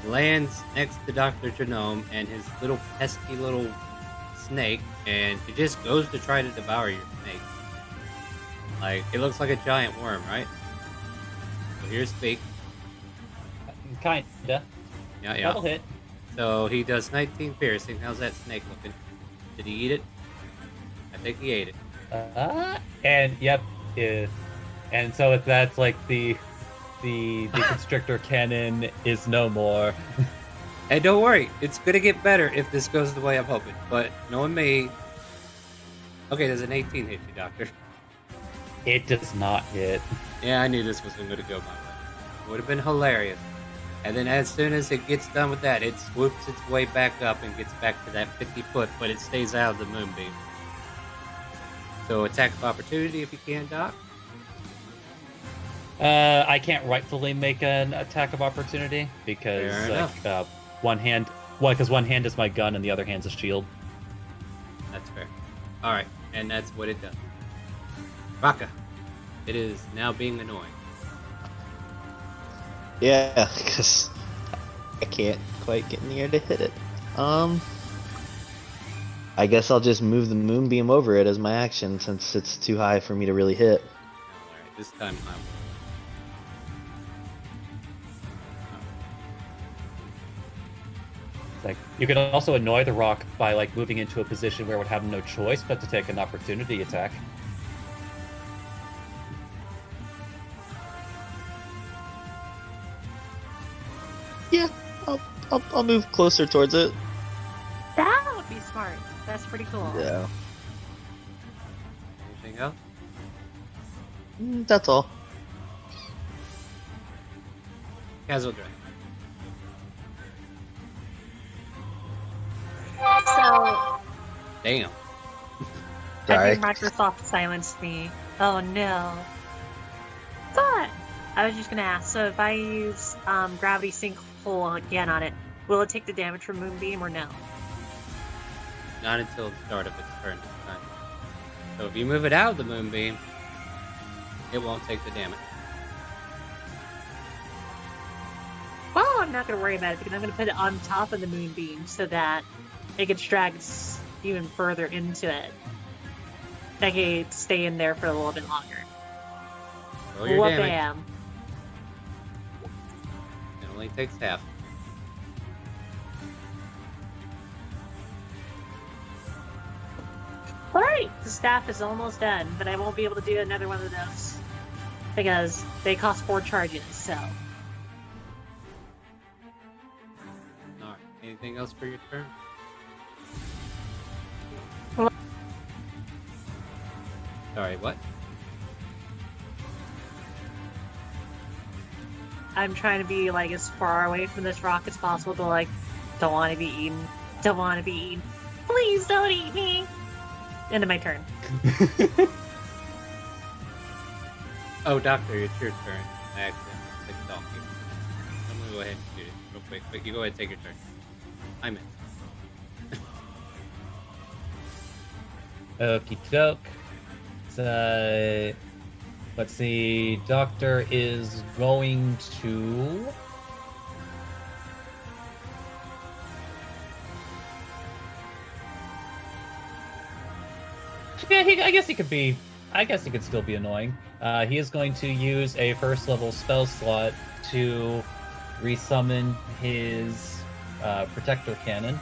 Lands next to Dr. Genome and his little pesky little snake, and it just goes to try to devour your snake. Like, it looks like a giant worm, right? So here's Speak. Kinda. Yeah, yeah. Double hit. So he does 19 piercing. How's that snake looking? Did he eat it? I think he ate it. And yep, and so if that's like the constrictor cannon is no more. Hey, don't worry. It's gonna get better if this goes the way I'm hoping. But knowing me... Okay, there's an 18 hit you, Doctor. It does not hit. Yeah, I knew this was gonna go my way. Would have been hilarious. And then as soon as it gets done with that, it swoops its way back up and gets back to that 50 foot, but it stays out of the moonbeam. So attack of opportunity if you can, Doc. I can't rightfully make an attack of opportunity because one hand is my gun and the other hand's a shield. That's fair. Alright, and that's what it does. Raka, it is now being annoying. Yeah, because I can't quite get in the air to hit it. I guess I'll just move the moonbeam over it as my action since it's too high for me to really hit. Alright, this time I will. Like, you could also annoy the rock by like moving into a position where it would have no choice but to take an opportunity attack. Yeah, I'll move closer towards it. That would be smart. That's pretty cool. Yeah. Anything else? That's all. Casual draft. So, Damn. I Sorry. think Microsoft silenced me. Oh no. But I was just gonna ask, so if I use gravity sinkhole again on it, will it take the damage from Moonbeam or no? Not until the start of its turn this time. So if you move it out of the moonbeam, it won't take the damage. Well, I'm not gonna worry about it because I'm gonna put it on top of the Moonbeam so that it gets dragged even further into it. I can stay in there for a little bit longer. Roll your damage. Bam. It only takes half. Alright, the staff is almost done, but I won't be able to do another one of those because they cost 4 charges, so. Alright, anything else for your turn? Well- Sorry, what? I'm trying to be like as far away from this rock as possible, but like, don't want to be eaten. Don't want to be eaten. Please don't eat me. End of my turn. Oh, Doctor, it's your turn. I accidentally clicked off you. I'm gonna go ahead and shoot it real quick, but you go ahead and take your turn. I'm in. Okie doke. So, let's see. Doctor is going to. Yeah, I guess he could be. I guess he could still be annoying. He is going to use a first level spell slot to resummon his protector cannon.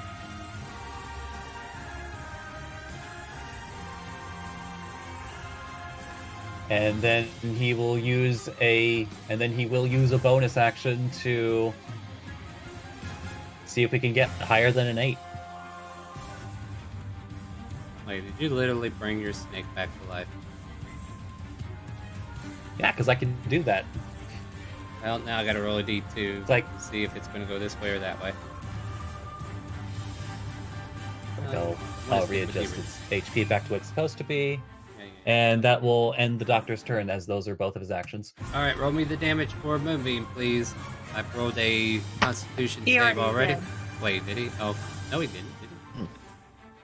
And then he will use a bonus action to see if we can get higher than an 8. Wait, did you literally bring your snake back to life? Yeah, because I can do that. Well, now I gotta roll a d2 It's like- to see if it's gonna go this way or that way. I'll readjust its HP back to what it's supposed to be, Yeah. and that will end the Doctor's turn, as those are both of his actions. Alright, roll me the damage for Moonbeam, please. I've rolled a Constitution He save already already. did. Wait, did he? Oh, no, he didn't. Did he?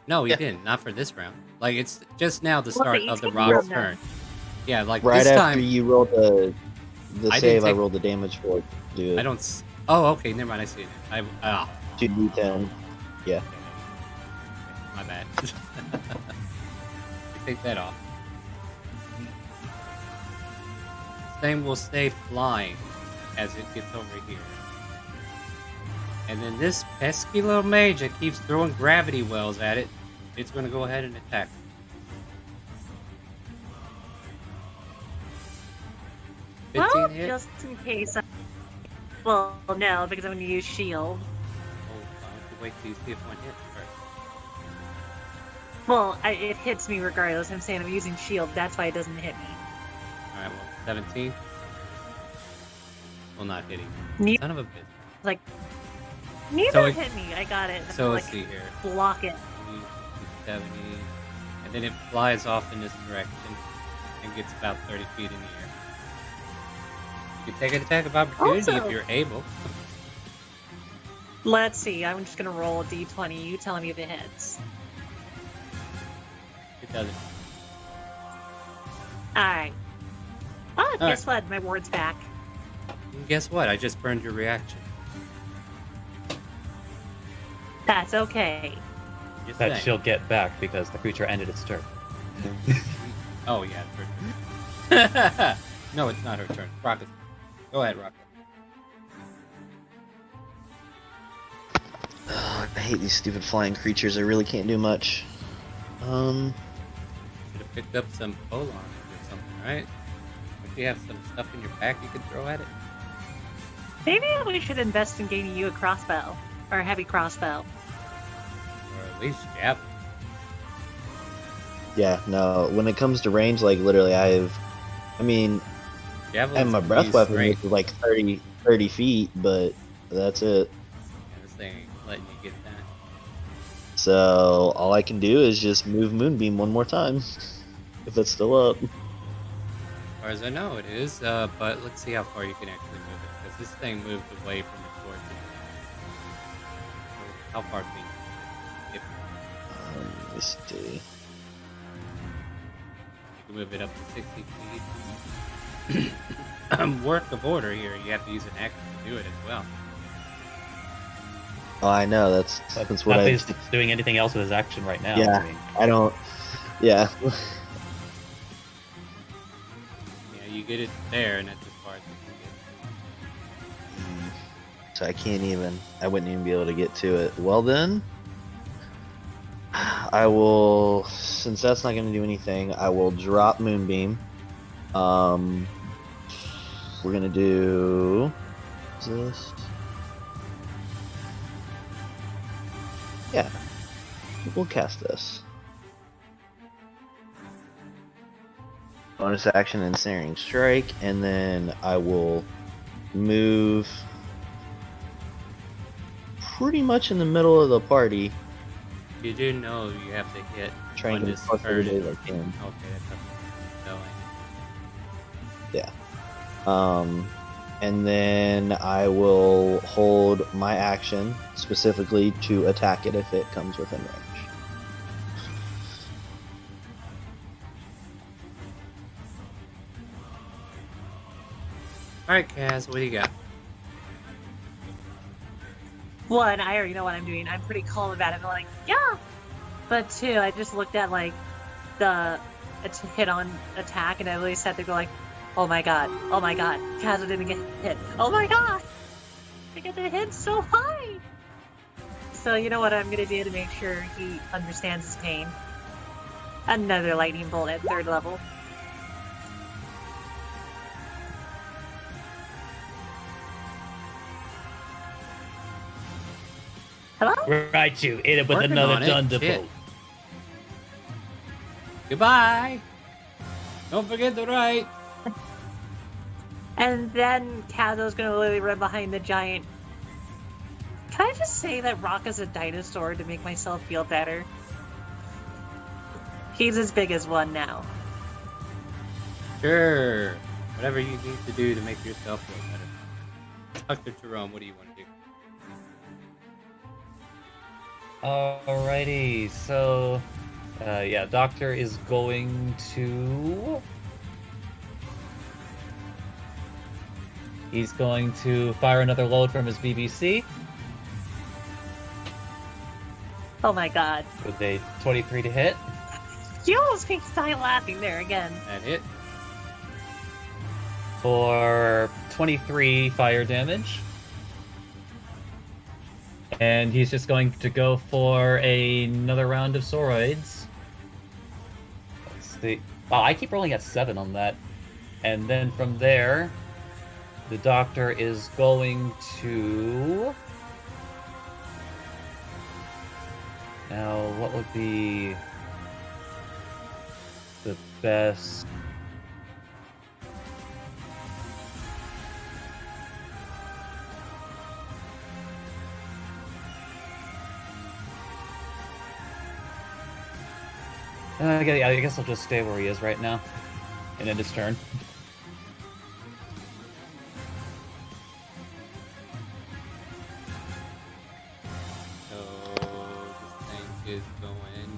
No, he Yeah. didn't. Not for this round. Like, it's just now the Well, start but of the each rock's round, turn. Yeah, like Right this after time, you roll the I didn't save, I take- rolled the damage for it. Do it. I don't. Oh, okay, never mind. I see it. 2d10. Yeah. My bad. Take that off. This thing will stay flying as it gets over here. And then this pesky little mage that keeps throwing gravity wells at it, it's going to go ahead and attack. 15 Well, hit? just in case. Well, no, because I'm going to use shield. Oh, why don't you wait till you see if one hits first? Well, it hits me regardless. I'm saying I'm using shield. That's why it doesn't hit me. Alright, well, 17. Well, not hitting. Ne- Son of a bitch. like, neither So it- hit me. I got it. So like, let's see here. block it. 70, and then it flies off in this direction and gets about 30 feet in the air. You can take an attack of opportunity Also- if you're able. Let's see. I'm just gonna roll a d20. You tell me if it hits. It doesn't. Alright. Oh, All guess what? My ward's back. And guess what? I just burned your reaction. That's okay. Just That saying. she'll get back because the creature ended its turn. Oh yeah, it's her turn. No, it's not her turn. Rocket. Go ahead, Rocket. I hate these stupid flying creatures. I really can't do much. Should have picked up some polons or something, right? If you have some stuff in your pack you could throw at it. Maybe we should invest in getting you a crossbow. Or a heavy crossbow. Or at least jab. Yeah, no. When it comes to range, like literally, I mean, I have my breath weapon, which is like 30 feet, but that's it. This thing ain't letting you get that. So all I can do is just move Moonbeam one more time, if it's still up. As far as I know, it is. But let's see how far you can actually move it, because this thing moved away from the torch. So how far can you? Let me see. You can move it up to 60 feet. Work of order here. You have to use an action to do it as well. Oh, I know. That's what I. Nothing's doing anything else with his action right now. Yeah. I mean, I don't. Yeah. Yeah, you get it there, and that's as far as you can get. So I can't even. I wouldn't even be able to get to it. Well then, I will. Since that's not going to do anything, I will drop Moonbeam. We're gonna do. What's this? Yeah. We'll cast this. Bonus action, Ensnaring Strike, and then I will move pretty much in the middle of the party. You do know you have to hit Try and on get this as close to turn. the day as I can. Okay, that's up. So, And then I will hold my action specifically to attack it if it comes within range. Alright, Kaz, what do you got? One, I already know what I'm doing. I'm pretty calm about it. I'm like, yeah. But two, I just looked at like the hit on attack, and I really sat there go like, oh my god, Kazu didn't get hit. Oh my god, I got the hit so high. So you know what I'm gonna do to make sure he understands his pain? Another lightning bolt at 3rd level. Hello? right, you hit it with Working another on it, thunderbolt. shit. Goodbye! Don't forget to write! And then Kazo's gonna literally run behind the giant. Can I just say that Rock is a dinosaur to make myself feel better? He's as big as one now. Sure. Whatever you need to do to make yourself feel better. Dr. Jerome, what do you want to do? Alrighty, so yeah, Doctor is going to. He's going to fire another load from his BBC Oh my god. with a 23 to hit. You almost made me die laughing there again. That hit? For 23 fire damage. And he's just going to go for another round of Soroids. Let's see. Wow, I keep rolling at 7 on that. And then from there, the Doctor is going to... Now, what would be the best... I guess I'll just stay where he is right now, and end his turn. So this thing is going.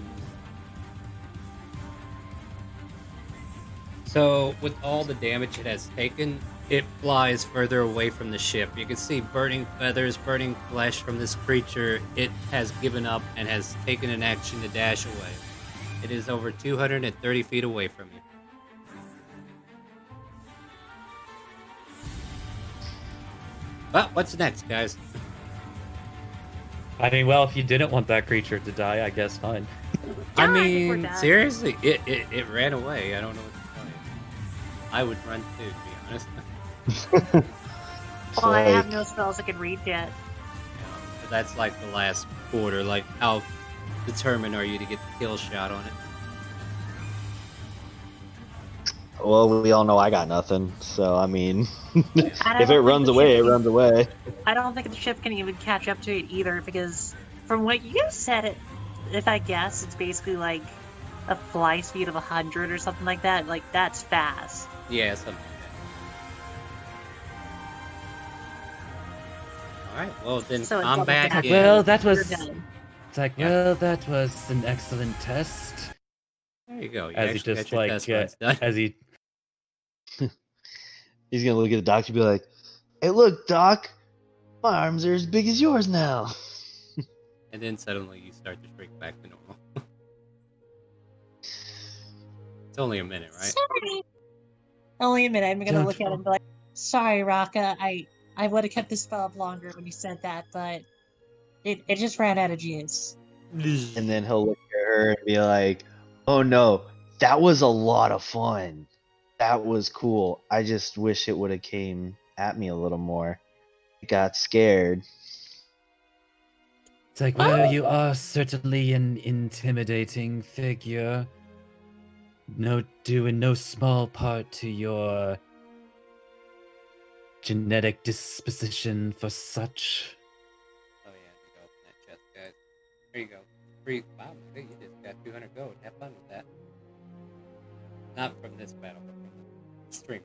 So with all the damage it has taken, it flies further away from the ship. You can see burning feathers, burning flesh from this creature. It has given up and has taken an action to dash away. It is over 230 feet away from you. Well, what's next, guys? I mean, well, if you didn't want that creature to die, I guess fine. I Yeah, I think we're mean, done. seriously, it ran away. I don't know what to tell you. I would run too, to be honest. Well, I have like, no spells I can read yet. But that's like the last quarter. Like, how determined are you to get the kill shot on it? well, we all know I got nothing. So I mean, I if it don't think runs the away, ship it can- runs away. I don't think the ship can even catch up to it either, because from what you guys said, if I guess, it's basically like a fly speed of 100 or something like that. Like, that's fast. Yeah, something like that. Alright, well then So it's combat double is... Well, that You're was. done. It's like, Yeah. well, that was an excellent test. There you go. You As he actually just got your like, test runs done. as he He's gonna look at the doctor and be like, "Hey, look, doc, my arms are as big as yours now." And then suddenly you start to shrink back to normal. It's only a minute, right? Sorry. Only a minute. I'm gonna Don't look at him and be like, sorry, Raka. I would have kept the spell up longer when you said that, but it just ran out of juice. And then he'll look at her and be like, "Oh no, that was a lot of fun. That was cool. I just wish it would have came at me a little more. I got scared." It's like, well, you are certainly an intimidating figure. Due in no small part to your genetic disposition for such. Oh yeah, you go open that chest, guys. There you go. Free. Wow, you just got 200 gold. Have fun with that. Not from this battle, but from the stream.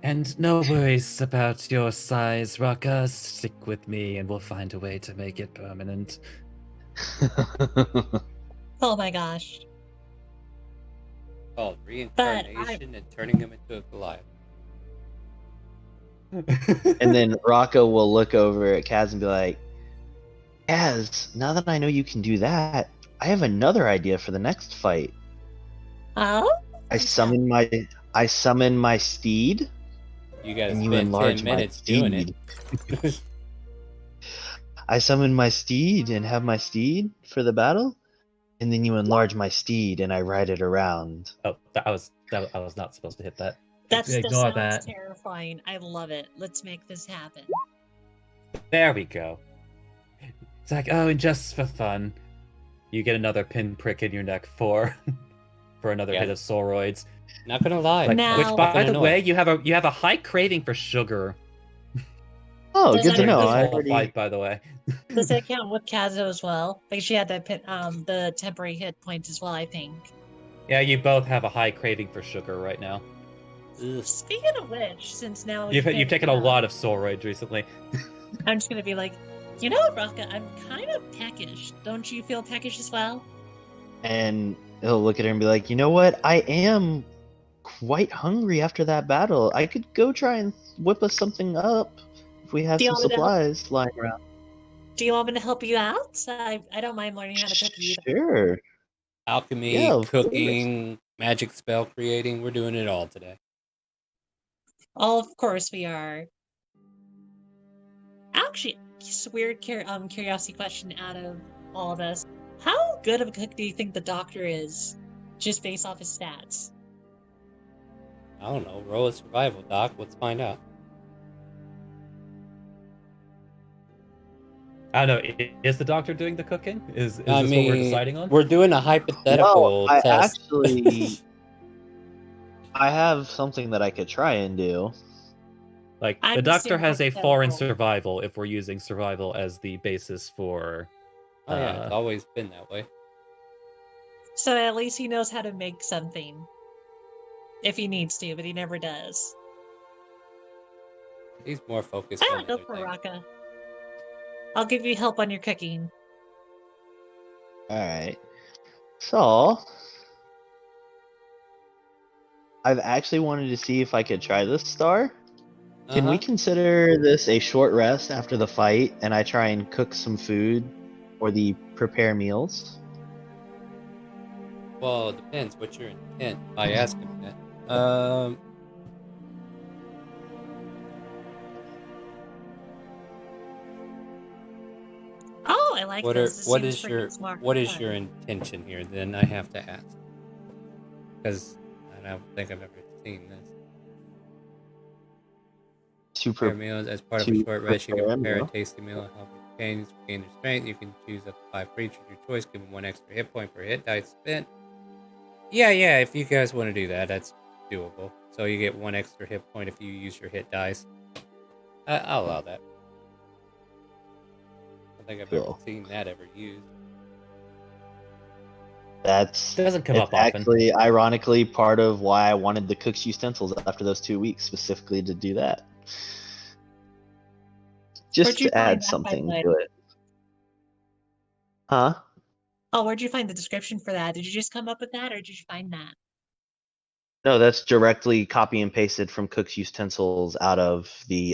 And no worries about your size, Raka. Stick with me and we'll find a way to make it permanent. Oh my gosh. Called reincarnation and turning him into a Goliath. And then Rocco will look over at Kaz and be like, "Kaz, now that I know you can do that, I have another idea for the next fight. Oh? I summon my steed, You gotta and you spend enlarge 10 my minutes doing it. steed. I summon my steed and have my steed for the battle, and then you enlarge my steed and I ride it around." Oh, I was not supposed to hit that. That Ignore sounds that. terrifying. I love it. Let's make this happen. There we go. It's like, oh, and just for fun, you get another pinprick in your neck for another Yeah. hit of Soroids. Not gonna lie. Like, Now- which, by Fucking the way, annoying. you have a high craving for sugar. Oh, Does good to that know. include I This whole already. fight, by the way. Does that count with Kazo as well? Because she had that the temporary hit points as well, I think. Yeah, you both have a high craving for sugar right now. Ugh. Speaking of which, since now You've taken a lot of Soroids recently. I'm just gonna be like, you know what, Raka? I'm kind of peckish. Don't you feel peckish as well? And he'll look at her and be like, "You know what? I am quite hungry after that battle. I could go try and whip us something up if we have Do you some want me to help? supplies lying around." Do you want me to help you out? I don't mind learning how to cook either. Sure. Alchemy, Yeah, of cooking, magic spell creating. We're doing it all today. Oh, of course we are. Actually, just a weird curiosity question out of all of us. How good of a cook do you think the doctor is, just based off his stats? I don't know. Roll a survival, Doc. Let's find out. I don't know. Is the doctor doing the cooking? Is this I mean, what we're deciding on? we're doing a hypothetical Well, I test. actually I have something that I could try and do. Like, I'm the doctor assuming has a 4 in hypothetical. survival if we're using survival as the basis for. Oh yeah, it's always been that way. So at least he knows how to make something. If he needs to, but he never does. He's more focused on Go other for things. Raka. I'll give you help on your cooking. Alright. So, I've actually wanted to see if I could try this star. Can we consider this a short rest after the fight and I try and cook some food or the prepare meals? Well, it depends. What's your intent by asking that? Oh, I like this. This what seems is freaking your smart. what is Fun. your intention here? Then I have to ask because I don't think I've ever seen this. To Prepare meals as part of a to short rest. You can prepare a prepare a meal. tasty meal and help you gain your strength. You can choose up to 5 creatures of your choice, give them 1 extra hit point per hit dice spent. Yeah. If you guys want to do that, that's doable. So you get 1 extra hit point if you use your hit dice. I'll allow that. I don't think I've ever Cool. seen that ever used. That's Doesn't come it's up often. actually ironically part of why I wanted the cook's utensils after those 2 weeks, specifically to do that. Just Where'd you to find add that, something by the to way? it. Huh? Oh, where'd you find the description for that? Did you just come up with that, or did you find that? No, that's directly copy and pasted from cook's utensils out of the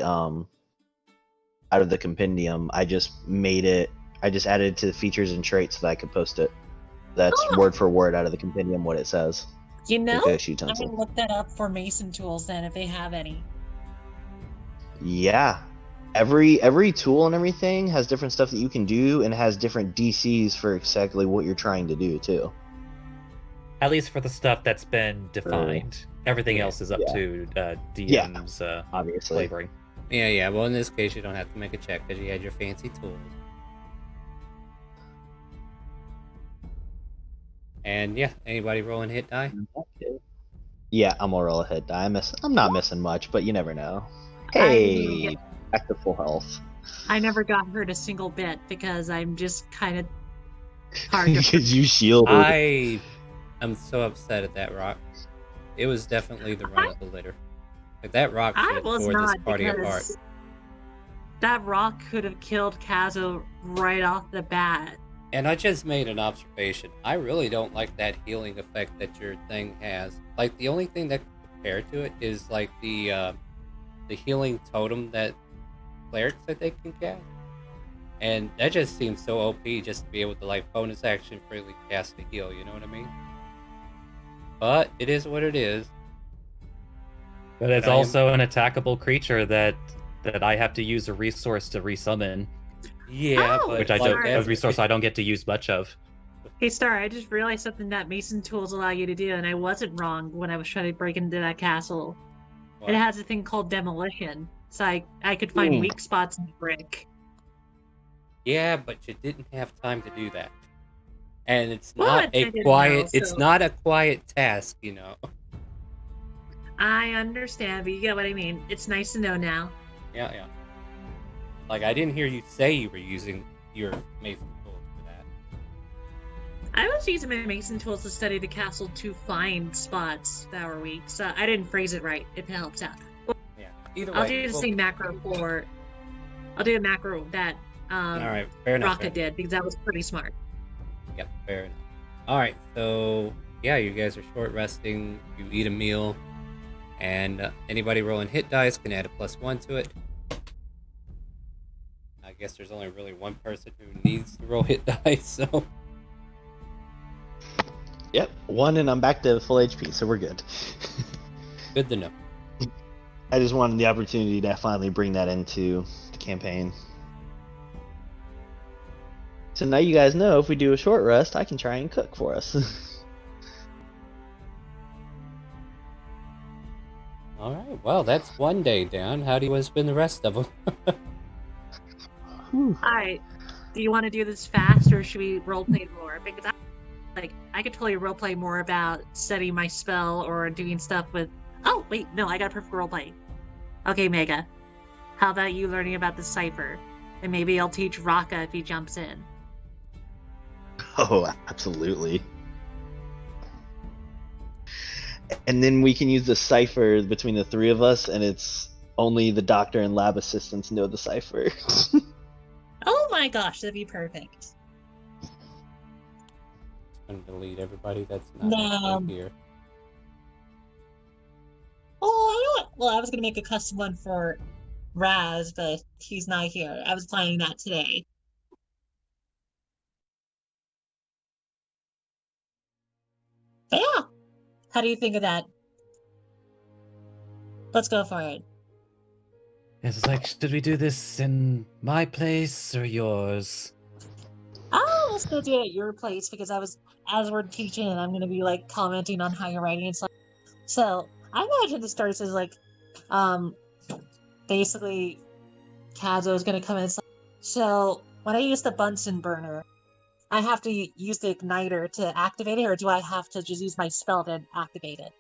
compendium. I just added it to the features and traits so that I could post it. That's Oh. word for word out of the compendium what it says. You know, Cook's I'm utensil. gonna look that up for mason tools then, if they have any. Yeah. Every tool and everything has different stuff that you can do and has different DCs for exactly what you're trying to do too. At least for the stuff that's been defined. Everything Yeah. else is up Yeah. to DM's Obviously. flavoring. Yeah. Well, in this case, you don't have to make a check because you had your fancy tools. And yeah, anybody rolling hit die? Yeah, I'm gonna roll a hit die. I'm not missing much, but you never know. I didn't even Hey, back to full health. I never got hurt a single bit because I'm just kind of hard to. Because you shielded. I am so upset at that rock. It was definitely the run of the litter. Like that rock should I have was tore this not party apart. because that rock could have killed Kazo right off the bat. And I just made an observation. I really don't like that healing effect that your thing has. Like the only thing that can compare to it is like the healing totem that clerics that they can cast. And that just seems so OP just to be able to like bonus action freely cast a heal, you know what I mean? But it is what it is. But it's I am- also an attackable creature that I have to use a resource to resummon, Yeah, Oh, but which I like don't that- a resource I don't get to use much of. Hey, Star, I just realized something that mason tools allow you to do, and I wasn't wrong when I was trying to break into that castle. What? It has a thing called demolition, so I could find Ooh. weak spots in the brick. Yeah, but you didn't have time to do that. And it's Well, not I a didn't quiet know, it's so- not a quiet task, you know. I understand, but you get what I mean. It's nice to know now. Yeah. Like I didn't hear you say you were using your mason tools for that. I was using my mason tools to study the castle to find spots that were weak, so I didn't phrase it right. It helps out. Yeah. Either way. I'll do the we'll same get- macro for. I'll do a macro that Alright, fair enough. Rocket did because that was pretty smart. Yep, fair enough. Alright, so yeah, you guys are short resting, you eat a meal, and anybody rolling hit dice can add a +1 to it. I guess there's only really one person who needs to roll hit dice, so Yep, 1 and I'm back to full HP, so we're good. good to know. I just wanted the opportunity to finally bring that into the campaign. So now you guys know if we do a short rest, I can try and cook for us. Alright, well, that's one day down. How do you want to spend the rest of them? Whew. Alright. Do you want to do this fast or should we roleplay more? Because I could totally roleplay more about studying my spell or doing stuff with. Oh, wait, no, I got a perfect roleplay. Okay, Mega. How about you learning about the cipher? And maybe I'll teach Raka if he jumps in. Oh, absolutely. and then we can use the cipher between the three of us, and it's only the doctor and lab assistants know the cipher. Oh my gosh, that'd be perfect. I'm gonna delete everybody that's not No. actually here. Oh, you know what? Well, I was gonna make a custom one for Raz, but he's not here. I was planning that today. But yeah, how do you think of that? Let's go for it. It's like, should we do this in my place or yours? Oh, let's go do it at your place because as we're teaching, I'm gonna be like commenting on how you're writing and stuff. So I imagine the starts as like, um, basically, Kazo is gonna come in. So when I use the Bunsen burner, I have to use the igniter to activate it, or do I have to just use my spell to activate it?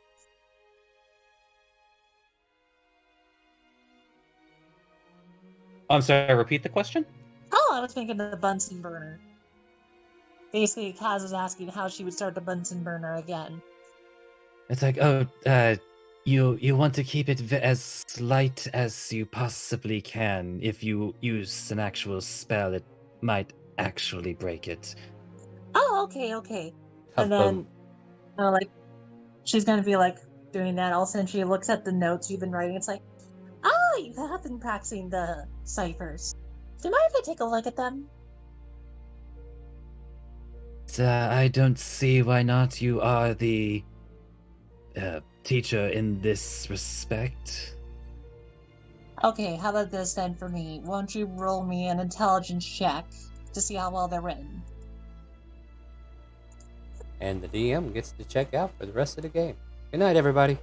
I'm sorry, repeat the question? Oh, I was thinking the Bunsen burner. Basically, Kaz was asking how she would start the Bunsen burner again. It's like, you want to keep it as light as you possibly can. If you use an actual spell, it might actually break it. Oh, okay. How And then, like, she's gonna be like doing that. All of a sudden, she looks at the notes you've been writing. It's like, you have been practicing the ciphers. Do you mind if I take a look at them? I don't see why not. You are the teacher in this respect. Okay, how about this then for me? Won't you roll me an intelligence check to see how well they're written? And the DM gets to check out for the rest of the game. Good night, everybody.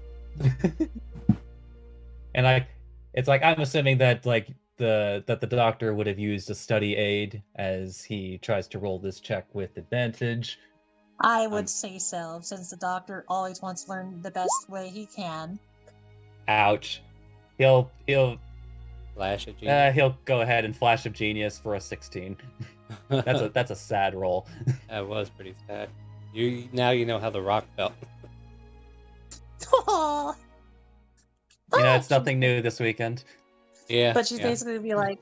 And it's like, I'm assuming that like the doctor would have used a study aid as he tries to roll this check with advantage. I would say so, since the doctor always wants to learn the best way he can. Ouch. He'll Flash of genius. he'll go ahead and flash of genius for a 16. That's a sad roll. That was pretty sad. Now you know how the rock felt. Aw. You know, it's But nothing new this weekend. Yeah. But she's yeah. basically be like,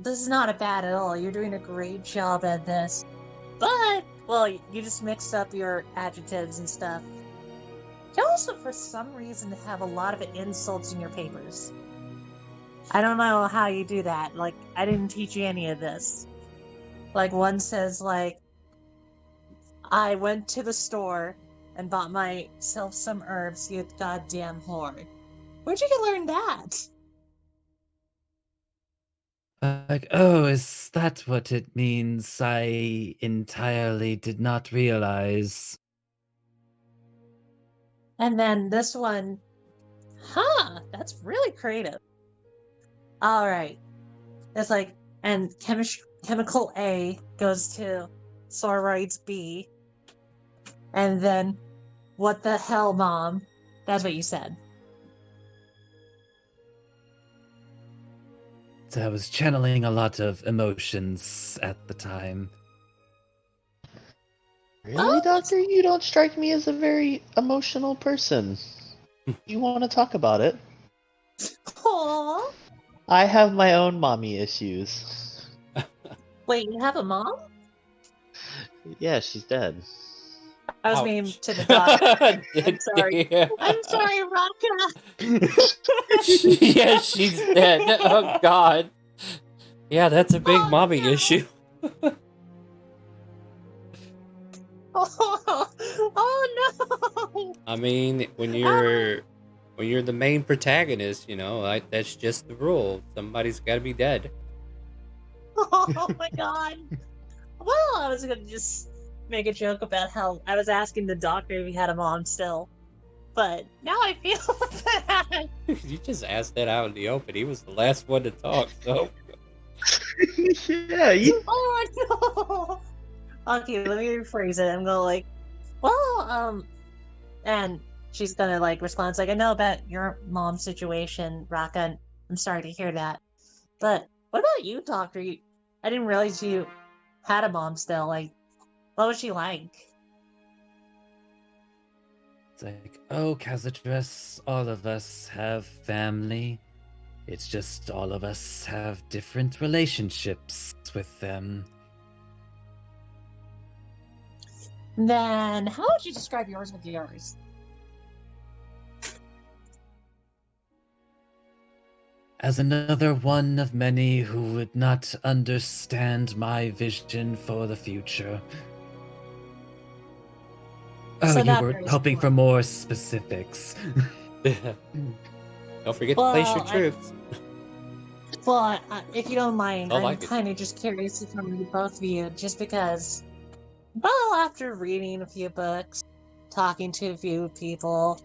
this is not bad at all. You're doing a great job at this. But, well, you just mixed up your adjectives and stuff. You also, for some reason, have a lot of insults in your papers. I don't know how you do that. Like, I didn't teach you any of this. Like, one says, like, I went to the store and bought myself some herbs, you goddamn whore. Where'd you learn that? Like, oh, is that what it means? I entirely did not realize. And then this one, that's really creative. All right. It's like, and chemical A goes to Sororites B. And then, what the hell, Mom? That's what you said. So I was channeling a lot of emotions at the time. Really, Doctor? You don't strike me as a very emotional person. You want to talk about it? Aww. I have my own mommy issues. Wait, you have a mom? Yeah, she's dead. I was Ouch. mean to the doctor. I'm sorry. Yeah. I'm sorry, Raka. Yeah, she's dead. Oh God. Yeah, that's a big Oh, mommy no. issue. Oh no! I mean, when you're the main protagonist, you know, that's just the rule. Somebody's got to be dead. Oh my god. Well, I was gonna just make a joke about how I was asking the doctor if he had a mom still. But now I feel bad. You just asked that out in the open. He was the last one to talk, so. Yeah, you... Oh no! Okay, let me rephrase it. I'm gonna like, well, and she's gonna like respond. It's like, I know about your mom's situation, Raka, and I'm sorry to hear that. But what about you, Doctor? I didn't realize you had a mom still. Like, what was she like? It's like, oh, Cazadress, all of us have family. It's just all of us have different relationships with them. Then, how would you describe yours with yours? As another one of many who would not understand my vision for the future. Oh, So you that were varies hoping more. for more specifics. Don't forget to place your Well, troops. if you don't mind, All I I'm could kind of just curious from you both of you, just because, well, after reading a few books, talking to a few people,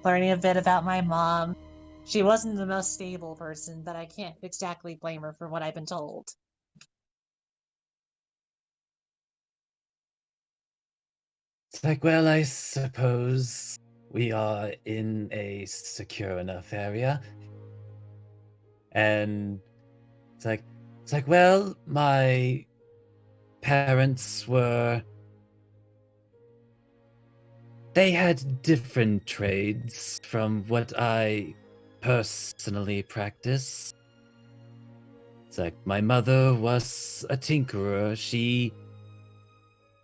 learning a bit about my mom, she wasn't the most stable person, but I can't exactly blame her for what I've been told. It's like, well, I suppose we are in a secure enough area. And it's like, well, my parents were, they had different trades from what I personally practice. It's like my mother was a tinkerer. She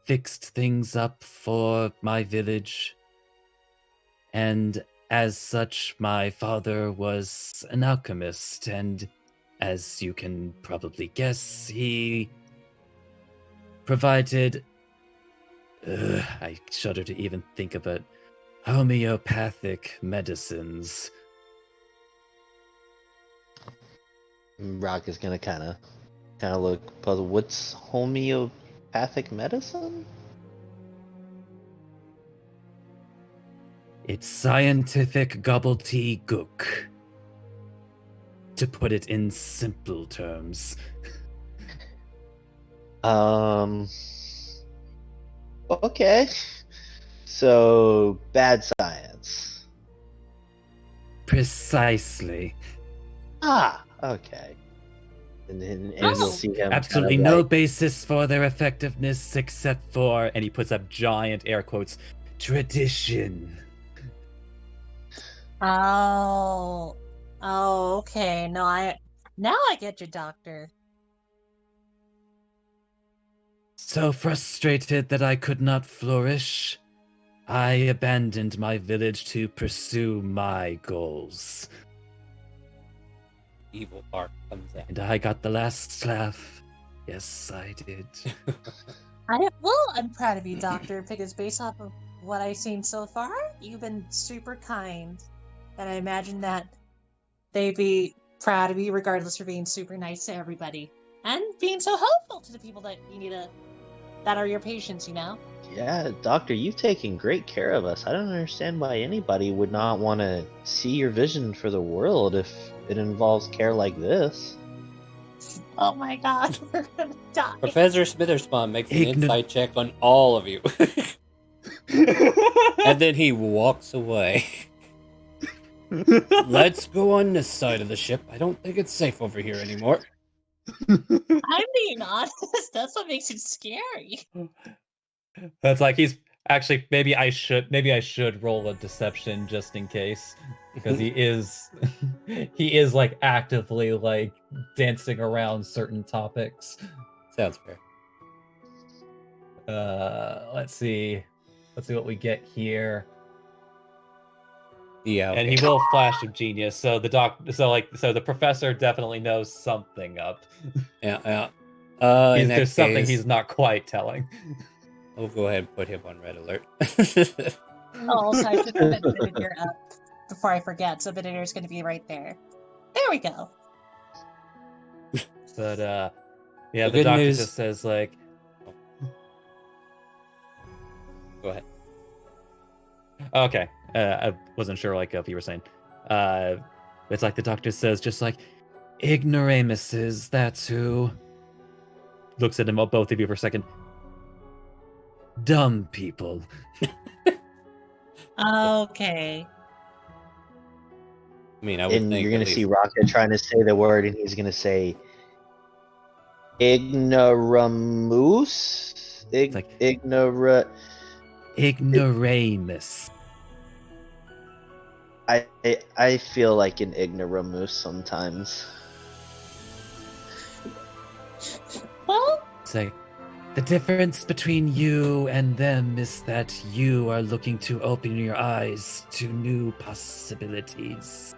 fixed things up for my village. And as such, my father was an alchemist, and as you can probably guess, he provided. I shudder to even think about homeopathic medicines. Rock is gonna kind of look puzzled. What's homeopathic medicine? It's scientific gobbledygook. To put it in simple terms. Okay. So bad science. Precisely. Ah, okay. And you'll see him Absolutely kind of no like, basis for their effectiveness except for, and he puts up giant air quotes, tradition. Oh, okay. No, now I get you, Doctor. So frustrated that I could not flourish, I abandoned my village to pursue my goals. evil heart comes out. And I got the last laugh. Yes, I did. I'm proud of you, Doctor, because based off of what I've seen so far, you've been super kind, and I imagine that they'd be proud of you, regardless for being super nice to everybody and being so helpful to the people that that are your patients. yeah, doctor, you've taken great care of us. I don't understand why anybody would not want to see your vision for the world if it involves care like this. Oh my God, we're gonna die. Professor Smitherspawn makes an Igno- insight check on all of you. And then he walks away. Let's go on this side of the ship. I don't think it's safe over here anymore. I'm being honest. That's what makes it scary. That's like he's actually maybe I should roll a deception just in case because he is like actively like dancing around certain topics. Sounds fair. Let's see what we get here. Yeah, okay. And he will flash of genius. So the professor definitely knows something up. Yeah. There's something he's not quite telling. We'll go ahead and put him on red alert. Also, I should put Vinegar up before I forget. So Vinegar's going to be right there. There we go. But yeah, the good doctor news- just says like, Go ahead. okay, I wasn't sure like if you were saying. It's like the doctor says, just like, ignoramuses. That's who. Looks at him, both of you for a second. Dumb people. Okay. I mean, I would And think you're at gonna see least- Rocket trying to say the word, and he's gonna say ignoramus. It's like Ignora. ignoramus. I feel like an ignoramus sometimes. Well, It's like the difference between you and them is that you are looking to open your eyes to new possibilities.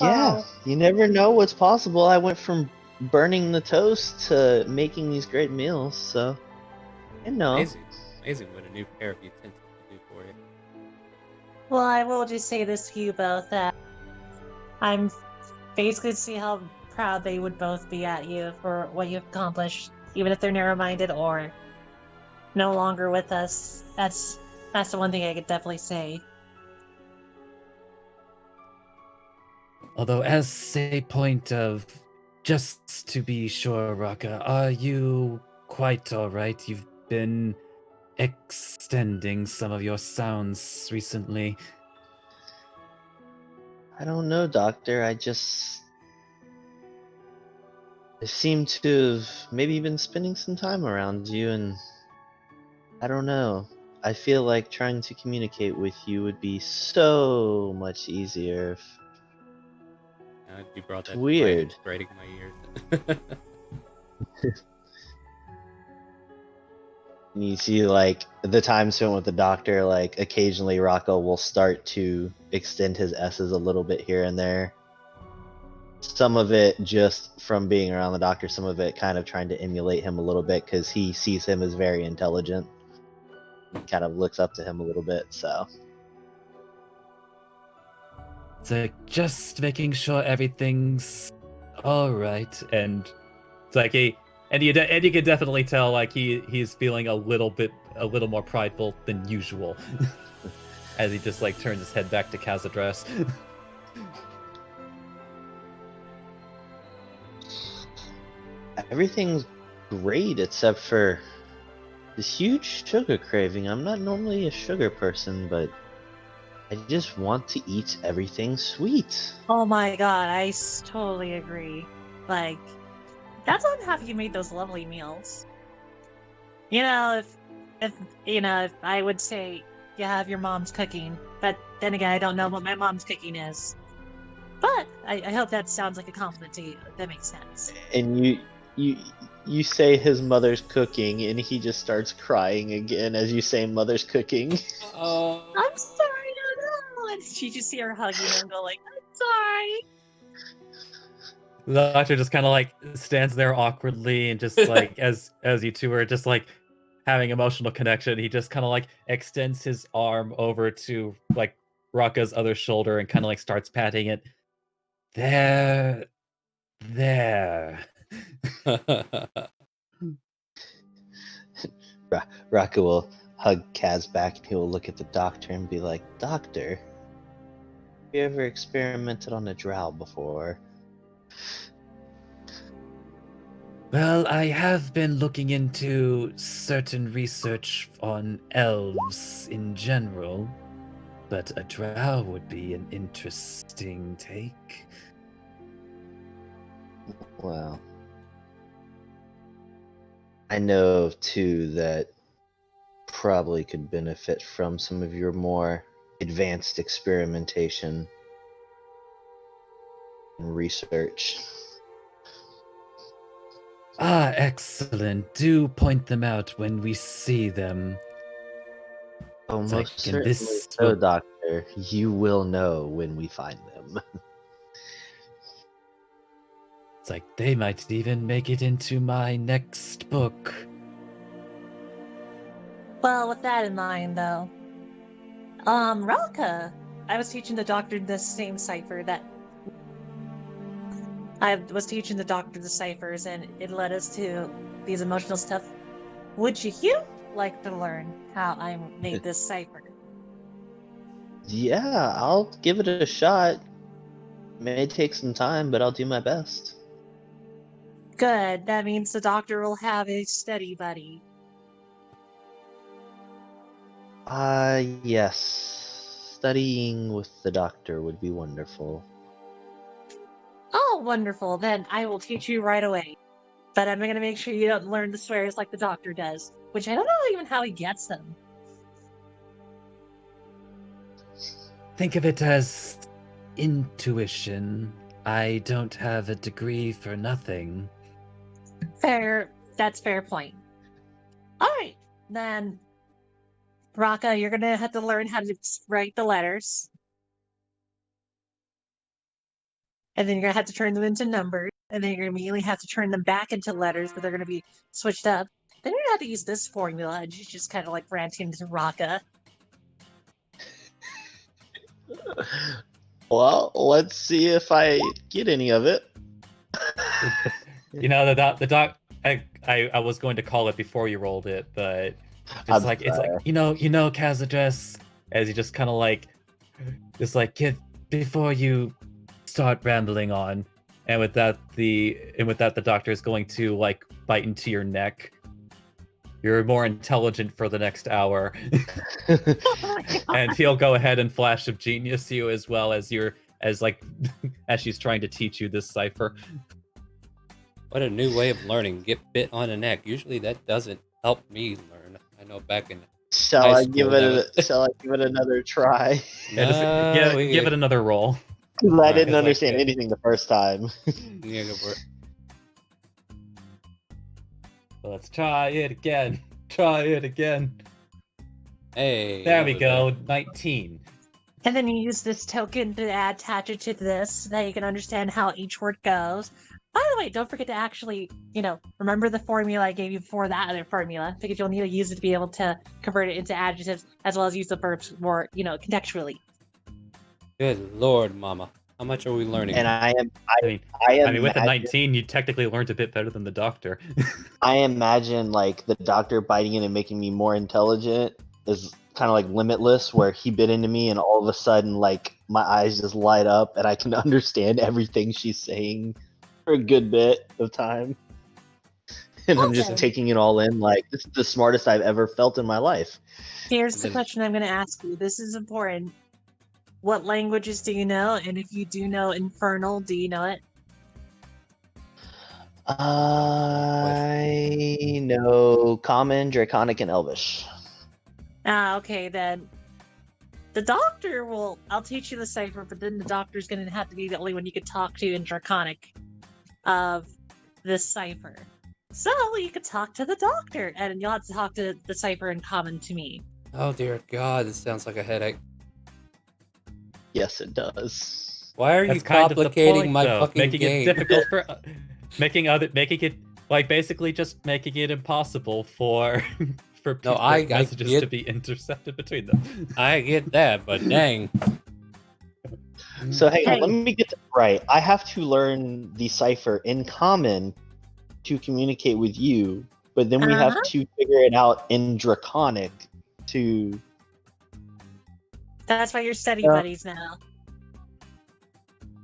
Yeah, Well- you never know what's possible. I went from burning the toast to making these great meals, so you know. Amazing what a new pair of utensils can do for you. well, I will just say this to you both that I'm basically to see how proud they would both be at you for what you've accomplished, even if they're narrow-minded or no longer with us. That's the one thing I could definitely say. Although, as a point of just to be sure, Raka, are you quite alright? You've been extending some of your sounds recently. I don't know, Doctor. I seem to have maybe been spending some time around you, and I don't know. I feel like trying to communicate with you would be so much easier. You brought It's that to light. weird. It's grating my ears. And you see, like, the time spent with the doctor, like, occasionally Rocco will start to extend his S's a little bit here and there. Some of it just from being around the doctor, some of it kind of trying to emulate him a little bit because he sees him as very intelligent. Kind of looks up to him a little bit, so. It's like just making sure everything's alright, and it's like and you can definitely tell like he's feeling a little more prideful than usual as he just like turns his head back to Kazadras. Everything's great except for this huge sugar craving. I'm not normally a sugar person, but I just want to eat everything sweet. Oh my god, totally agree. Like, that's on how you made those lovely meals. You know, if if I would say you have your mom's cooking, but then again, I don't know what my mom's cooking is. But I hope that sounds like a compliment to you. If that makes sense. And you say his mother's cooking, and he just starts crying again as you say mother's cooking. Oh. I'm sorry, no. And she just see her hugging him, go like, "I'm sorry." The doctor just kind of like stands there awkwardly and just like as you two are just like having emotional connection, he just kind of like extends his arm over to like Raka's other shoulder and kind of like starts patting it. There. Raka will hug Kaz back, and he will look at the doctor and be like, "Doctor, have you ever experimented on a drow before?" Well, I have been looking into certain research on elves in general, but a drow would be an interesting take. Well, I know of two that probably could benefit from some of your more advanced experimentation and research. Ah, excellent. Do point them out when we see them. Oh, It's most like, and certainly this so, will, Doctor. You will know when we find them. it's like they might even make it into my next book. Well, with that in mind, though, Relka, I was teaching the doctor the same cipher that I was teaching the doctor the ciphers, and it led us to these emotional stuff. Would you like to learn how I made this cipher? Yeah, I'll give it a shot. May take some time, but I'll do my best. Good. That means the doctor will have a study buddy. Yes. Studying with the doctor would be wonderful. Oh, wonderful. Then I will teach you right away. But I'm going to make sure you don't learn the swears like the doctor does, which I don't know even how he gets them. think of it as intuition. I don't have a degree for nothing. Fair. That's fair point. All right, then, Raka, you're gonna have to learn how to write the letters, and then you're gonna have to turn them into numbers, and then you're gonna immediately have to turn them back into letters, but they're gonna be switched up. Then you're gonna have to use this formula, and she's just kind of like ranting to Raka. Well, let's see if I get any of it. You know, the doc. I was going to call it before you rolled it, but it's like you know Kazadress, as you just kind of like, just like before you start rambling on, and with that the doctor is going to like bite into your neck. You're more intelligent for the next hour. And he'll go ahead and flash of genius you as well as as she's trying to teach you this cipher. What a new way of learning. Get bit on the neck. Usually that doesn't help me learn. I know back in Shall high I school, give it another try? Give it another roll. Because I didn't like understand that. anything the first time. Yeah, go for it. Let's try it again. Try it again. Hey. There we go. 19. And then you use this token to attach it to this so that you can understand how each word goes. By the way, don't forget to actually, remember the formula I gave you before that other formula, because you'll need to use it to be able to convert it into adjectives as well as use the verbs more, contextually. Good Lord, Mama. How much are we learning? And I mean, with the 19, you technically learned a bit better than the doctor. I imagine like the doctor biting in and making me more intelligent is kind of like Limitless, where he bit into me and all of a sudden like my eyes just light up and I can understand everything she's saying for a good bit of time. And I'm just taking it all in like this is the smartest I've ever felt in my life. Here's the question I'm going to ask you. This is important. What languages do you know? And if you do know Infernal, do you know it? I know Common, Draconic, and Elvish. Okay, then. The doctor I'll teach you the cipher, but then the doctor's going to have to be the only one you could talk to in Draconic of this cipher. So you could talk to the doctor, and you'll have to talk to the cipher in Common to me. Oh dear God, this sounds like a headache. Yes, it does. Why are you complicating my fucking making game? it difficult for making it like basically just making it impossible for messages to be intercepted between them. I get that, but dang. So hang on, let me get this right. I have to learn the cipher in Common to communicate with you, but then we have to figure it out in Draconic to... That's why you're study buddies now.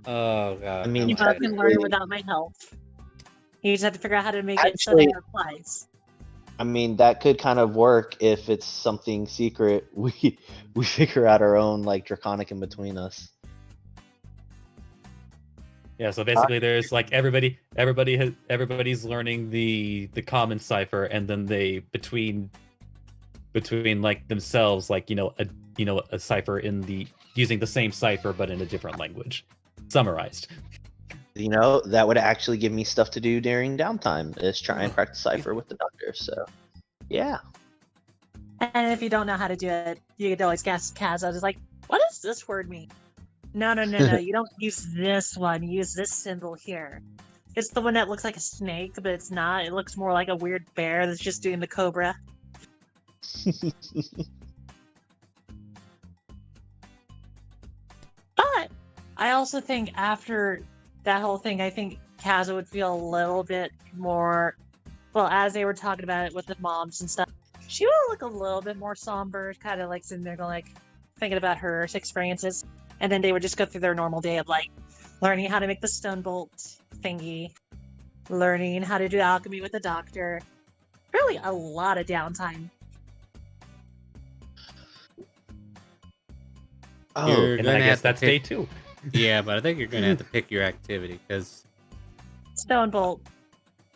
Oh God. I mean, you both can learn without my help. You just have to figure out how to make it so that it applies. I mean, that could kind of work if it's something secret. We figure out our own like Draconic in between us. Yeah, so basically there's like everybody's learning the common cipher, and then they between like themselves like a cipher using the same cipher but in a different language. Summarized. That would actually give me stuff to do during downtime, is try and practice cipher with the doctor. So, yeah. And if you don't know how to do it, you could always ask Kaz. I was like, what does this word mean? No. You don't use this one. You use this symbol here. It's the one that looks like a snake, but it's not. It looks more like a weird bear that's just doing the cobra. But I also think after that whole thing, I think Kaza would feel a little bit more, as they were talking about it with the moms and stuff, she would look a little bit more somber, kind of like sitting there going, like, thinking about her experiences. And then they would just go through their normal day of, like, learning how to make the stone bolt thingy, learning how to do alchemy with the doctor. Really a lot of downtime. Oh, and I guess that's day 2. Yeah, but I think you're going to have to pick your activity, because... Stone bolt.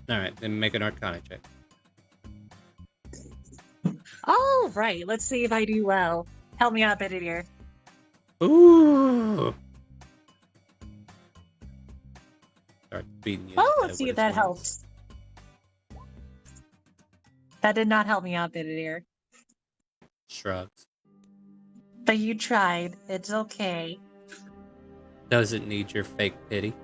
Alright, then make an Arcana check. All right, let's see if I do well. Help me out, Benedict. Ooh. Start beating you. Oh, let's see if that helps. That did not help me out, did it, dear? Shrugs. But you tried. It's okay. Doesn't need your fake pity.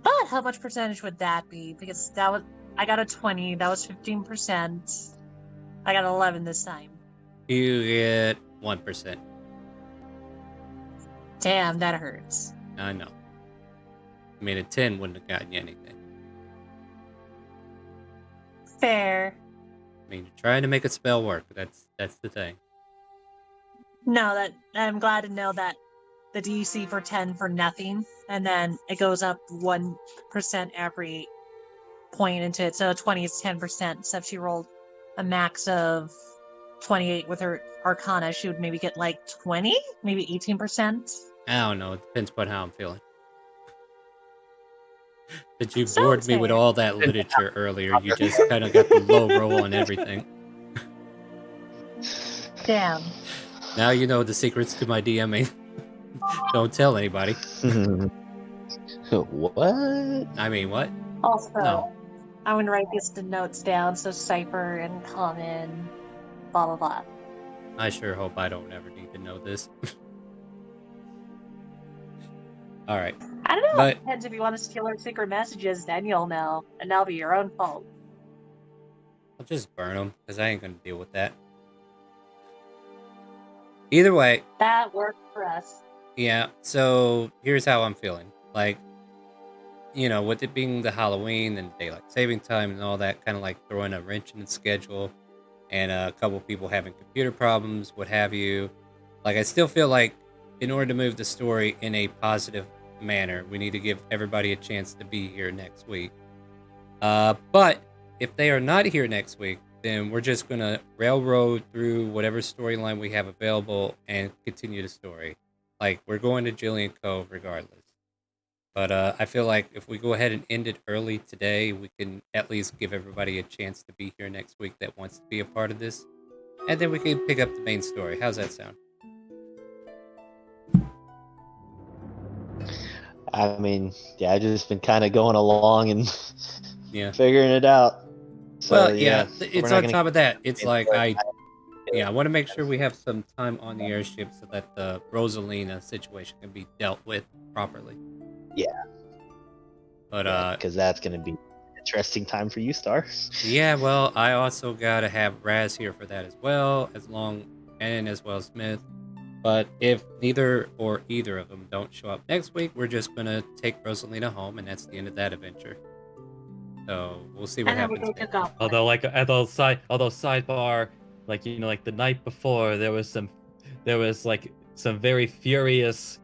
But how much percentage would that be? Because that was I got a 20. That was 15%. I got 11 this time. You get 1%. Damn, that hurts. I know. I mean, a 10 wouldn't have gotten you anything. Fair. I mean, you're trying to make a spell work. That's the thing. No, that I'm glad to know that the DC for 10 for nothing, and then it goes up 1% every point into it. So 20 is 10%. So if she rolled a max of 28 with her Arcana, she would maybe get like 20, maybe 18%. I don't know. It depends upon how I'm feeling. But you Sounds bored me with fair. all that literature earlier. You just kind of got the low roll on everything. Damn. Now you know the secrets to my DMing. Don't tell anybody. What? I mean, what? Also, No. I'm gonna write these notes down. So cipher and common, blah blah blah. I sure hope I don't ever need to know this. All right. I don't know. But- It depends if you want to steal our secret messages, then you'll know, and that'll be your own fault. I'll just burn them because I ain't gonna deal with that. Either way, That worked for us. yeah. So here's how I'm feeling. Like, you know, with it being the Halloween and daylight saving time and all that, kind of like throwing a wrench in the schedule, and a couple people having computer problems, what have you. Like, I still feel like in order to move the story in a positive manner, we need to give everybody a chance to be here next week. But if they are not here next week, then we're just going to railroad through whatever storyline we have available and continue the story. Like, we're going to Jillian Cove regardless. But I feel like if we go ahead and end it early today, we can at least give everybody a chance to be here next week that wants to be a part of this. And then we can pick up the main story. How's that sound? I mean, yeah, I've just been kind of going along and Yeah. figuring it out. So, Well, yeah, we're it's not on gonna top of that. It's get like into it. I want to make sure we have some time on the airship so that the Rosalina situation can be dealt with properly. Yeah. But because that's gonna be an interesting time for you, Star. yeah, well, I also gotta have Raz here for that as well, as well as Smith. But if neither or either of them don't show up next week, we're just gonna take Rosalina home, and that's the end of that adventure. So we'll see what And then we happens. go next. to golf. Although sidebar, like like the night before, there was like some very furious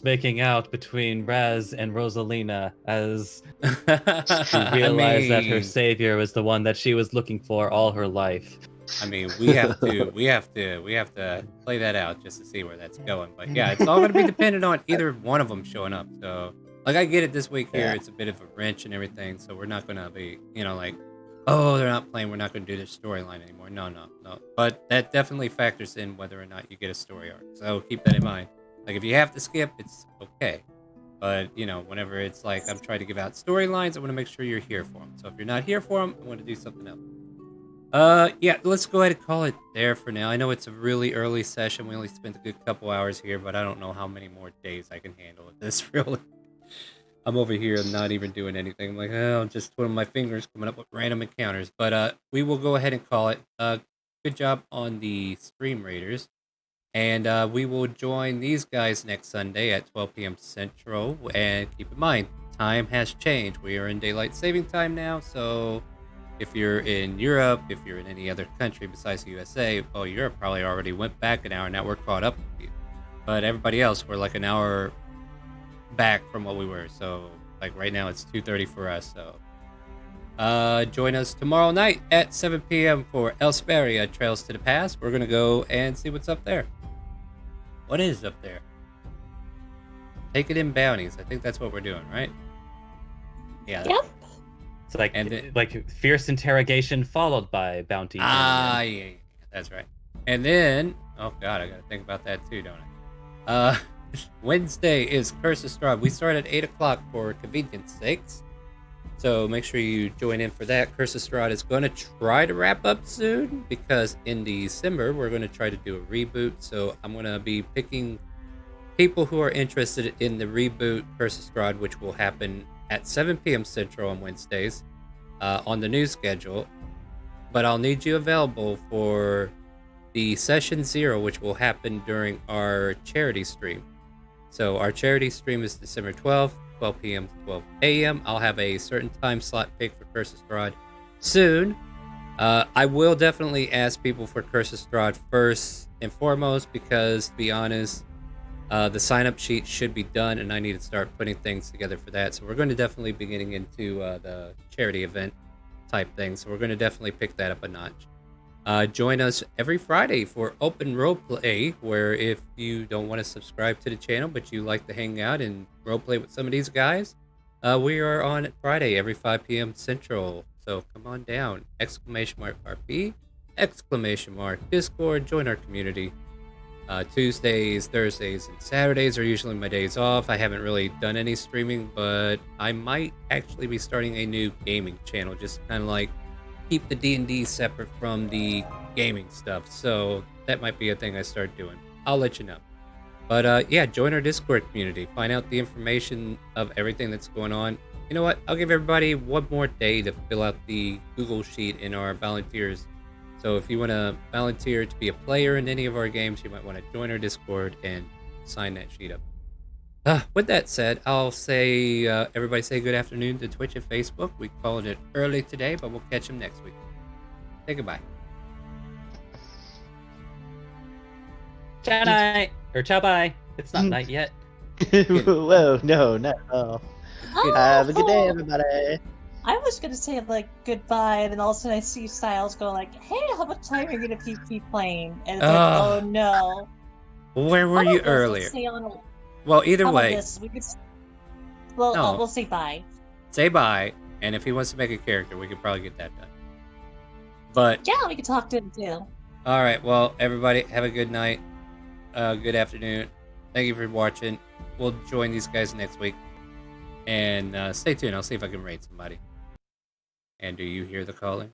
making out between Raz and Rosalina as she realized that her savior was the one that she was looking for all her life. I mean, we have to play that out just to see where that's going. But yeah, it's all going to be dependent on either one of them showing up. So, like, I get it this week here. Yeah. It's a bit of a wrench and everything. So we're not going to be, like, oh, they're not playing. We're not going to do this storyline anymore. No. But that definitely factors in whether or not you get a story arc. So keep that in mind. Like, if you have to skip, it's okay. But, whenever it's like I'm trying to give out storylines, I want to make sure you're here for them. So if you're not here for them, I want to do something else. Yeah, let's go ahead and call it there for now. I know it's a really early session. We only spent a good couple hours here, but I don't know how many more days I can handle with this, really. I'm over here not even doing anything. I'm like, oh, I'm just twiddling my fingers, coming up with random encounters. But we will go ahead and call it. Good job on the StreamRaiders. And we will join these guys next Sunday at 12 p.m. Central. And keep in mind, time has changed. We are in daylight saving time now, so if you're in Europe, if you're in any other country besides the USA, well, Europe probably already went back an hour, now we're caught up with you. But everybody else, we're like an hour back from what we were. So, like, right now it's 2:30 for us, so join us tomorrow night at 7 p.m. for Elsperia Trails to the Past. We're going to go and see what's up there. What is up there? Take it in bounties. I think that's what we're doing, right? Yeah. Yep. It's like fierce interrogation followed by bounty. Yeah, that's right. And then, oh god, I gotta think about that too, don't I? Wednesday is Curse of Strahd. We start at 8 o'clock for convenience sakes. So make sure you join in for that. Curse of Strahd is going to try to wrap up soon because in December we're going to try to do a reboot. So I'm going to be picking people who are interested in the reboot Curse of Strahd, which will happen at 7 p.m. Central on Wednesdays on the new schedule. But I'll need you available for the Session 0, which will happen during our charity stream. So our charity stream is December 12th, 12 p.m. to 12 a.m. I'll have a certain time slot picked for Curse of Strahd soon. I will definitely ask people for Curse of Strahd first and foremost because, to be honest, the sign-up sheet should be done and I need to start putting things together for that. So we're going to definitely be getting into the charity event type thing. So we're going to definitely pick that up a notch. Join us every Friday for Open Roleplay, where if you don't want to subscribe to the channel, but you like to hang out and roleplay with some of these guys, we are on Friday every 5 p.m. Central. So come on down, ! RP, ! Discord, join our community. Tuesdays, Thursdays, and Saturdays are usually my days off. I haven't really done any streaming, but I might actually be starting a new gaming channel, just kind of like keep the D&D separate from the gaming stuff. So that might be a thing I start doing. I'll let you know. But yeah, join our Discord community. Find out the information of everything that's going on. You know what? I'll give everybody one more day to fill out the Google sheet in our volunteers. So if you want to volunteer to be a player in any of our games, you might want to join our Discord and sign that sheet up. With that said, I'll say everybody say good afternoon to Twitch and Facebook. We called it early today, but we'll catch them next week. Say goodbye. Ciao night or ciao bye. It's not night yet. Whoa, no, not at all. Oh, Have a good day, oh, everybody. I was gonna say like goodbye, and then all of a sudden I see Styles go like, "Hey, how much time are you gonna keep playing?" And it's like, "Oh no." Where were How you about this? earlier? Let's say on Well, either how about way, this? We could. Well, No. we'll say bye. say bye. And if he wants to make a character, we could probably get that done. But Yeah, we could talk to him too. all right, well, everybody, have a good night, good afternoon. Thank you for watching. We'll join these guys next week, and stay tuned. I'll see if I can raid somebody. And do you hear the calling?